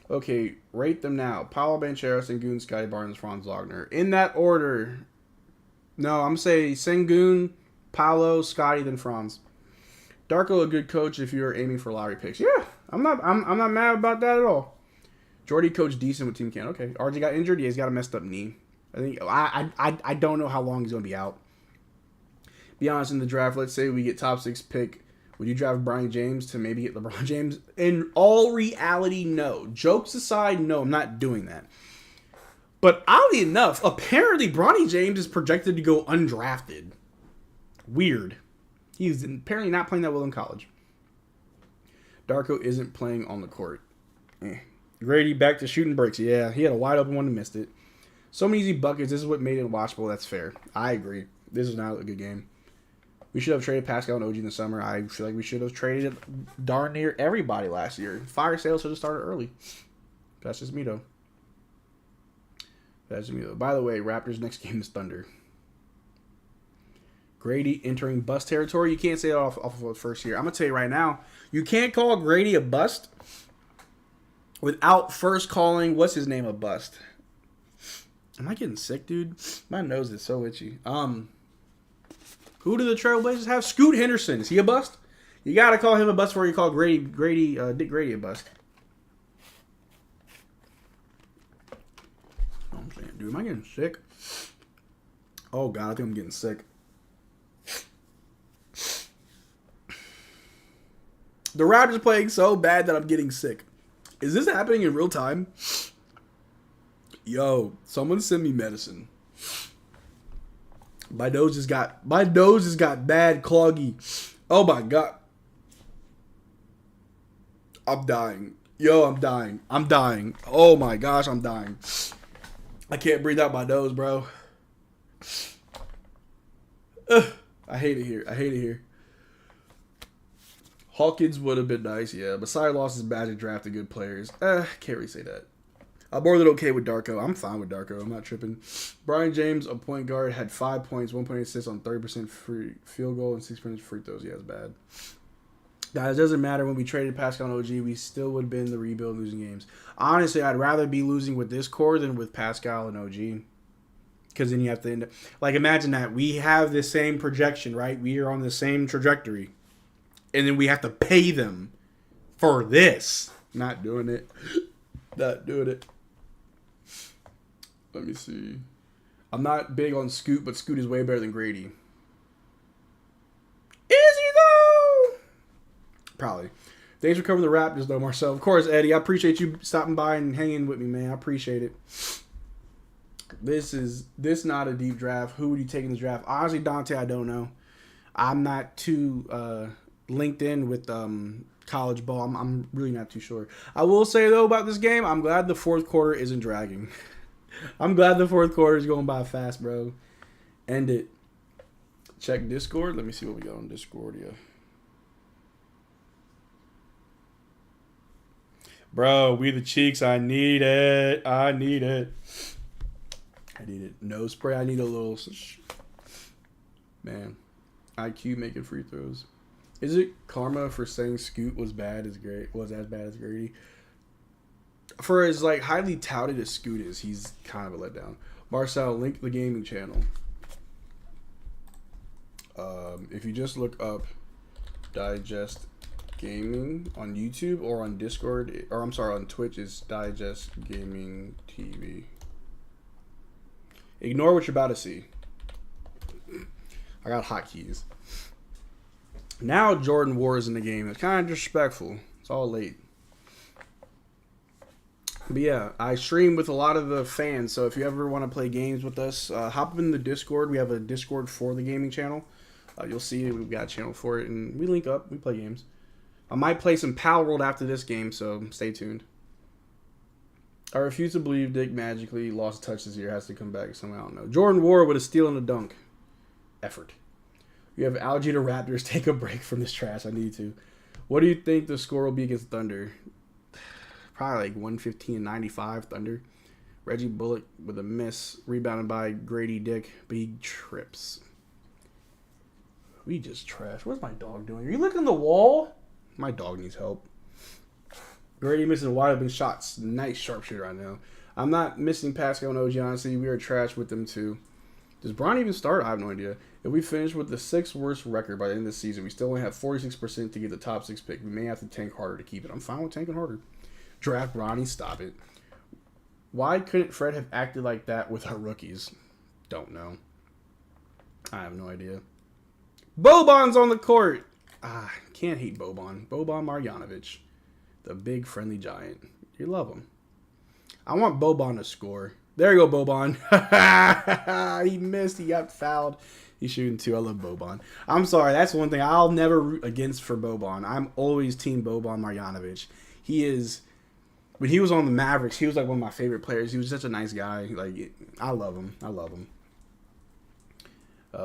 Okay, rate them now. Paolo Banchero, Sengun, Scotty Barnes, Franz Wagner. In that order. No, I'm saying Sengun, Paolo, Scotty, then Franz. Darko a good coach if you're aiming for lottery picks. Yeah, I'm not mad about that at all. Jordy coached decent with Team Can. Okay, RJ got injured. Yeah, he's got a messed up knee. I don't know how long he's gonna be out. Be honest, in the draft, let's say we get top 6 pick. Would you draft Bronny James to maybe get LeBron James? In all reality, no. Jokes aside, no, I'm not doing that. But oddly enough, apparently Bronny James is projected to go undrafted. Weird. He's apparently not playing that well in college. Darko isn't playing on the court. Grady back to shooting breaks. Yeah, he had a wide open one and missed it. So many easy buckets. This is what made it watchable. That's fair. I agree. This is not a good game. We should have traded Pascal and OG in the summer. I feel like we should have traded darn near everybody last year. Fire sales should have started early. That's just me, though. By the way, Raptors' next game is Thunder. Grady entering bust territory. You can't say that off of the first year. I'm going to tell you right now, you can't call Grady a bust without first calling, what's his name, a bust. Am I getting sick, dude? My nose is so itchy. Who do the Trailblazers have? Scoot Henderson. Is he a bust? You got to call him a bust before you call Dick Grady a bust. Dude, am I getting sick? Oh, God, I think I'm getting sick. The Raptors are playing so bad that I'm getting sick. Is this happening in real time? Yo, someone send me medicine. My nose just got bad cloggy. Oh my God. I'm dying. Yo, I'm dying. I'm dying. Oh my gosh, I'm dying. I can't breathe out my nose, bro. Ugh, I hate it here. I hate it here. Hawkins would have been nice, yeah. Masai lost his magic draft to good players. Can't really say that. I'm more than okay with Darko. I'm fine with Darko. I'm not tripping. Brian James, a point guard, had 5 points, 1.8 assists on 30% free field goal and 6% free throws. Yeah, it's bad. Guys, it doesn't matter. When we traded Pascal and OG, we still would have been in the rebuild losing games. Honestly, I'd rather be losing with this core than with Pascal and OG. Because then you have to end up... Like, imagine that. We have the same projection, right? We are on the same trajectory. And then we have to pay them for this. Not doing it. Not doing it. Let me see. I'm not big on Scoot, but Scoot is way better than Grady. Is he though? Probably. Thanks for covering the Raptors though, Marcel. Of course, Eddie. I appreciate you stopping by and hanging with me, man. I appreciate it. This not a deep draft. Who would you take in this draft? Honestly, Dante, I don't know. I'm not too linked in with college ball. I'm really not too sure. I will say though about this game, I'm glad the fourth quarter isn't dragging. I'm glad the fourth quarter is going by fast, bro. End it. Check Discord. Let me see what we got on Discord. Yeah. Bro, we the cheeks. I need it. I need it. I need it. Nose spray. I need a little. Man. IQ making free throws. Is it karma for saying Scoot was as bad as Grady? For as like highly touted as Scoot is, he's kind of a letdown. Marcel, link the gaming channel. If you just look up Digest Gaming on YouTube or on Discord, or I'm sorry, on Twitch, is Digest Gaming TV. Ignore what you're about to see. I got hotkeys. Now Jordan Ward is in the game. It's kind of disrespectful. It's all late. But yeah, I stream with a lot of the fans, so if you ever want to play games with us, hop up in the Discord. We have a Discord for the gaming channel. You'll see we've got a channel for it, and we link up. We play games. I might play some Pal World after this game, so stay tuned. I refuse to believe Dick magically lost a touch this year. Has to come back somehow. I don't know. Jordan Ward with a steal and a dunk. Effort. You have Algae to Raptors. Take a break from this trash. I need to. What do you think the score will be against Thunder? Probably like 115-95 Thunder. Reggie Bullock with a miss. Rebounded by Grady Dick. But he trips. We just trash. What's my dog doing? Are you looking at the wall? My dog needs help. Grady missing wide open shots. Nice sharpshooter, I know. I'm not missing Pascal and OG, honestly. We are trash with them too. Does Bron even start? I have no idea. If we finish with the 6th worst record by the end of the season, we still only have 46% to get the top 6 pick. We may have to tank harder to keep it. I'm fine with tanking harder. Draft Bronny, stop it. Why couldn't Fred have acted like that with our rookies? Don't know. I have no idea. Boban's on the court. Can't hate Boban. Boban Marjanovic. The big friendly giant. You love him. I want Boban to score. There you go, Boban. He missed. He got fouled. He's shooting too. I love Boban. I'm sorry. That's one thing I'll never root against for Boban. I'm always team Boban Marjanovic. He is... When he was on the Mavericks, he was like one of my favorite players. He was such a nice guy. Like, I love him. I love him.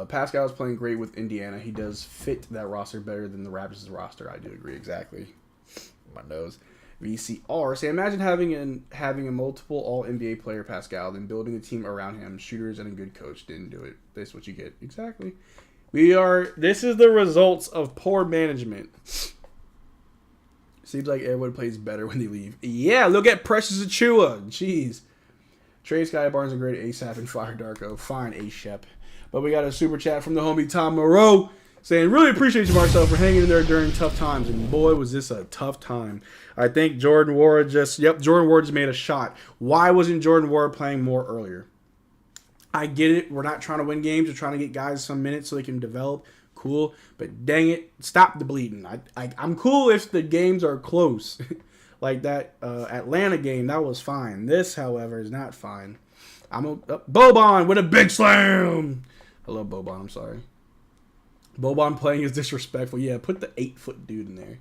Pascal is playing great with Indiana. He does fit that roster better than the Raptors' roster. I do agree exactly. My nose. VCR. So imagine having a multiple All-NBA player, Pascal, then building a team around him, shooters and a good coach. Didn't do it. That's what you get. Exactly. This is the results of poor management. Seems like everyone plays better when they leave. Yeah, look at Precious Achua. Jeez. Trey Sky Barnes and great ASAP and Fire Darko. Fine, A-Shep. But we got a super chat from the homie Tom Moreau saying, really appreciate you, Marcel, for hanging in there during tough times. And boy, was this a tough time. I think Jordan Ward just made a shot. Why wasn't Jordan Ward playing more earlier? I get it. We're not trying to win games. We're trying to get guys some minutes so they can develop. Cool. But dang it, stop the bleeding. I'm cool if the games are close. Like that Atlanta game, that was fine. This, however, is not fine. Boban with a big slam. I love Boban. I'm sorry. Boban playing is disrespectful. Yeah, put the 8-foot dude in there.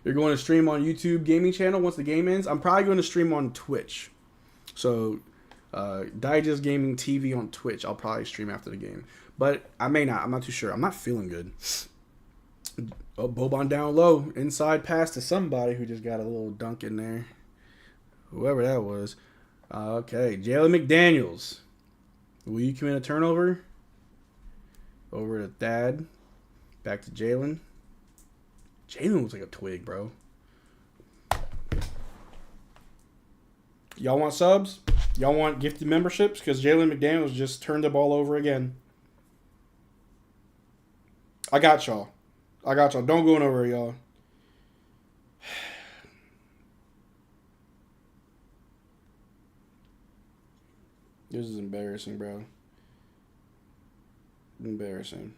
You're going to stream on YouTube gaming channel once the game ends. I'm probably going to stream on Twitch. So, Digest Gaming TV on Twitch. I'll probably stream after the game. But I may not. I'm not too sure. I'm not feeling good. Oh, Boban down low. Inside pass to somebody who just got a little dunk in there. Whoever that was. Okay, Jalen McDaniels. Will you commit a turnover? Over to Thad. Back to Jalen. Jalen looks like a twig, bro. Y'all want subs? Y'all want gifted memberships? Because Jalen McDaniels just turned the ball over again. I got y'all. Don't go nowhere, y'all. This is embarrassing, bro. Embarrassing.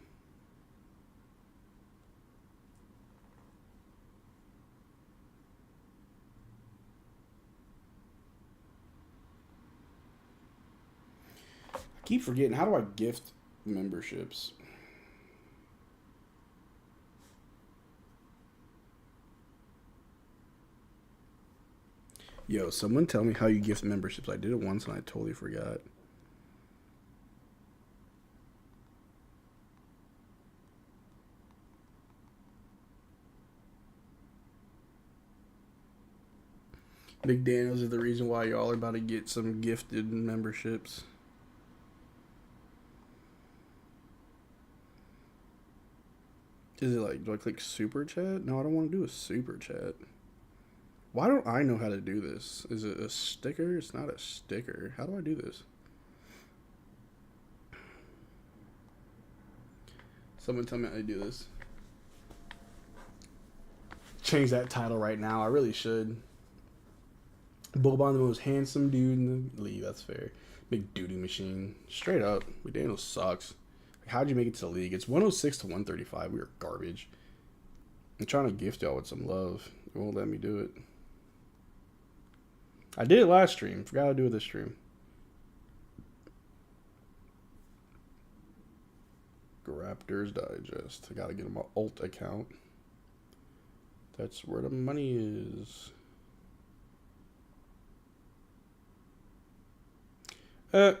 I keep forgetting. How do I gift memberships? Yo, someone tell me how you gift memberships. I did it once and I totally forgot. McDaniels is the reason why y'all are about to get some gifted memberships. Is it like, do I click super chat? No, I don't want to do a super chat. Why don't I know how to do this? Is it a sticker? It's not a sticker. How do I do this? Someone tell me how to do this. Change that title right now. I really should. Boban, the most handsome dude in the league. That's fair. Big duty machine. Straight up. McDaniels sucks. How'd you make it to the league? It's 106 to 135. We are garbage. I'm trying to gift y'all with some love. It won't let me do it. I did it last stream. Forgot how to do it this stream. Raptors Digest. I gotta get my alt account. That's where the money is.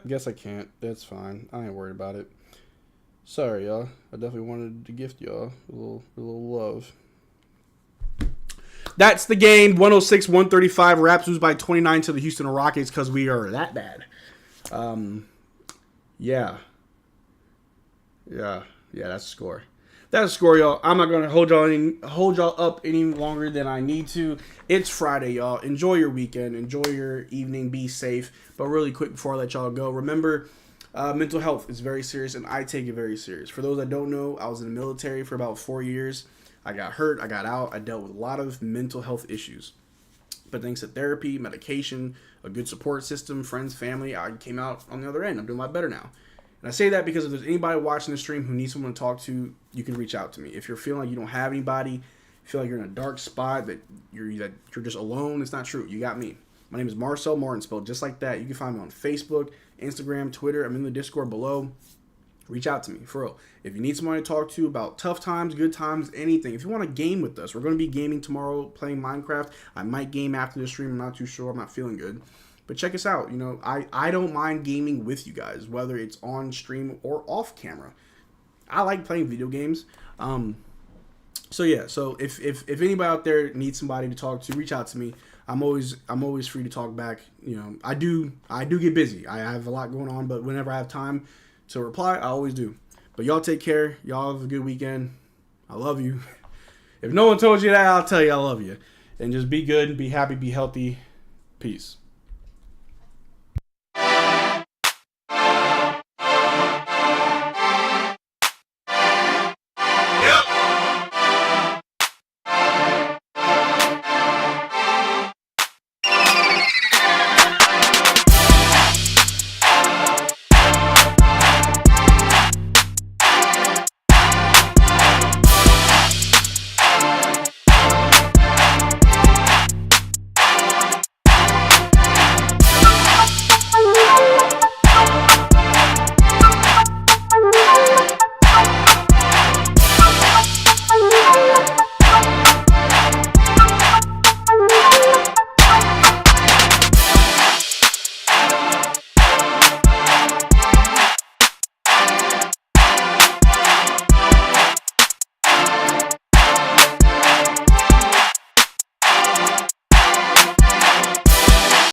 Guess I can't. That's fine. I ain't worried about it. Sorry, y'all. I definitely wanted to gift y'all a little love. That's the game. 106-135. Raps lose by 29 to the Houston Rockets because we are that bad. Yeah, that's the score. That's the score, y'all. I'm not gonna hold y'all up any longer than I need to. It's Friday, y'all. Enjoy your weekend. Enjoy your evening. Be safe. But really quick before I let y'all go, remember, mental health is very serious, and I take it very serious. For those that don't know, I was in the military for about 4 years. I got hurt. I got out. I dealt with a lot of mental health issues. But thanks to therapy, medication, a good support system, friends, family, I came out on the other end. I'm doing a lot better now. And I say that because if there's anybody watching the stream who needs someone to talk to, you can reach out to me. If you're feeling like you don't have anybody, feel like you're in a dark spot, that you're just alone, it's not true. You got me. My name is Marcel Martin, spelled just like that. You can find me on Facebook, Instagram, Twitter. I'm in the Discord below. Reach out to me, for real. If you need someone to talk to about tough times, good times, anything. If you want to game with us, we're going to be gaming tomorrow, playing Minecraft. I might game after the stream. I'm not too sure. I'm not feeling good. But check us out. You know, I don't mind gaming with you guys, whether it's on stream or off camera. I like playing video games. So if anybody out there needs somebody to talk to, reach out to me. I'm always free to talk back. You know, I do get busy. I have a lot going on, but whenever I have time to reply, I always do. But y'all take care. Y'all have a good weekend. I love you. If no one told you that, I'll tell you I love you. And just be good, be happy, be healthy. Peace.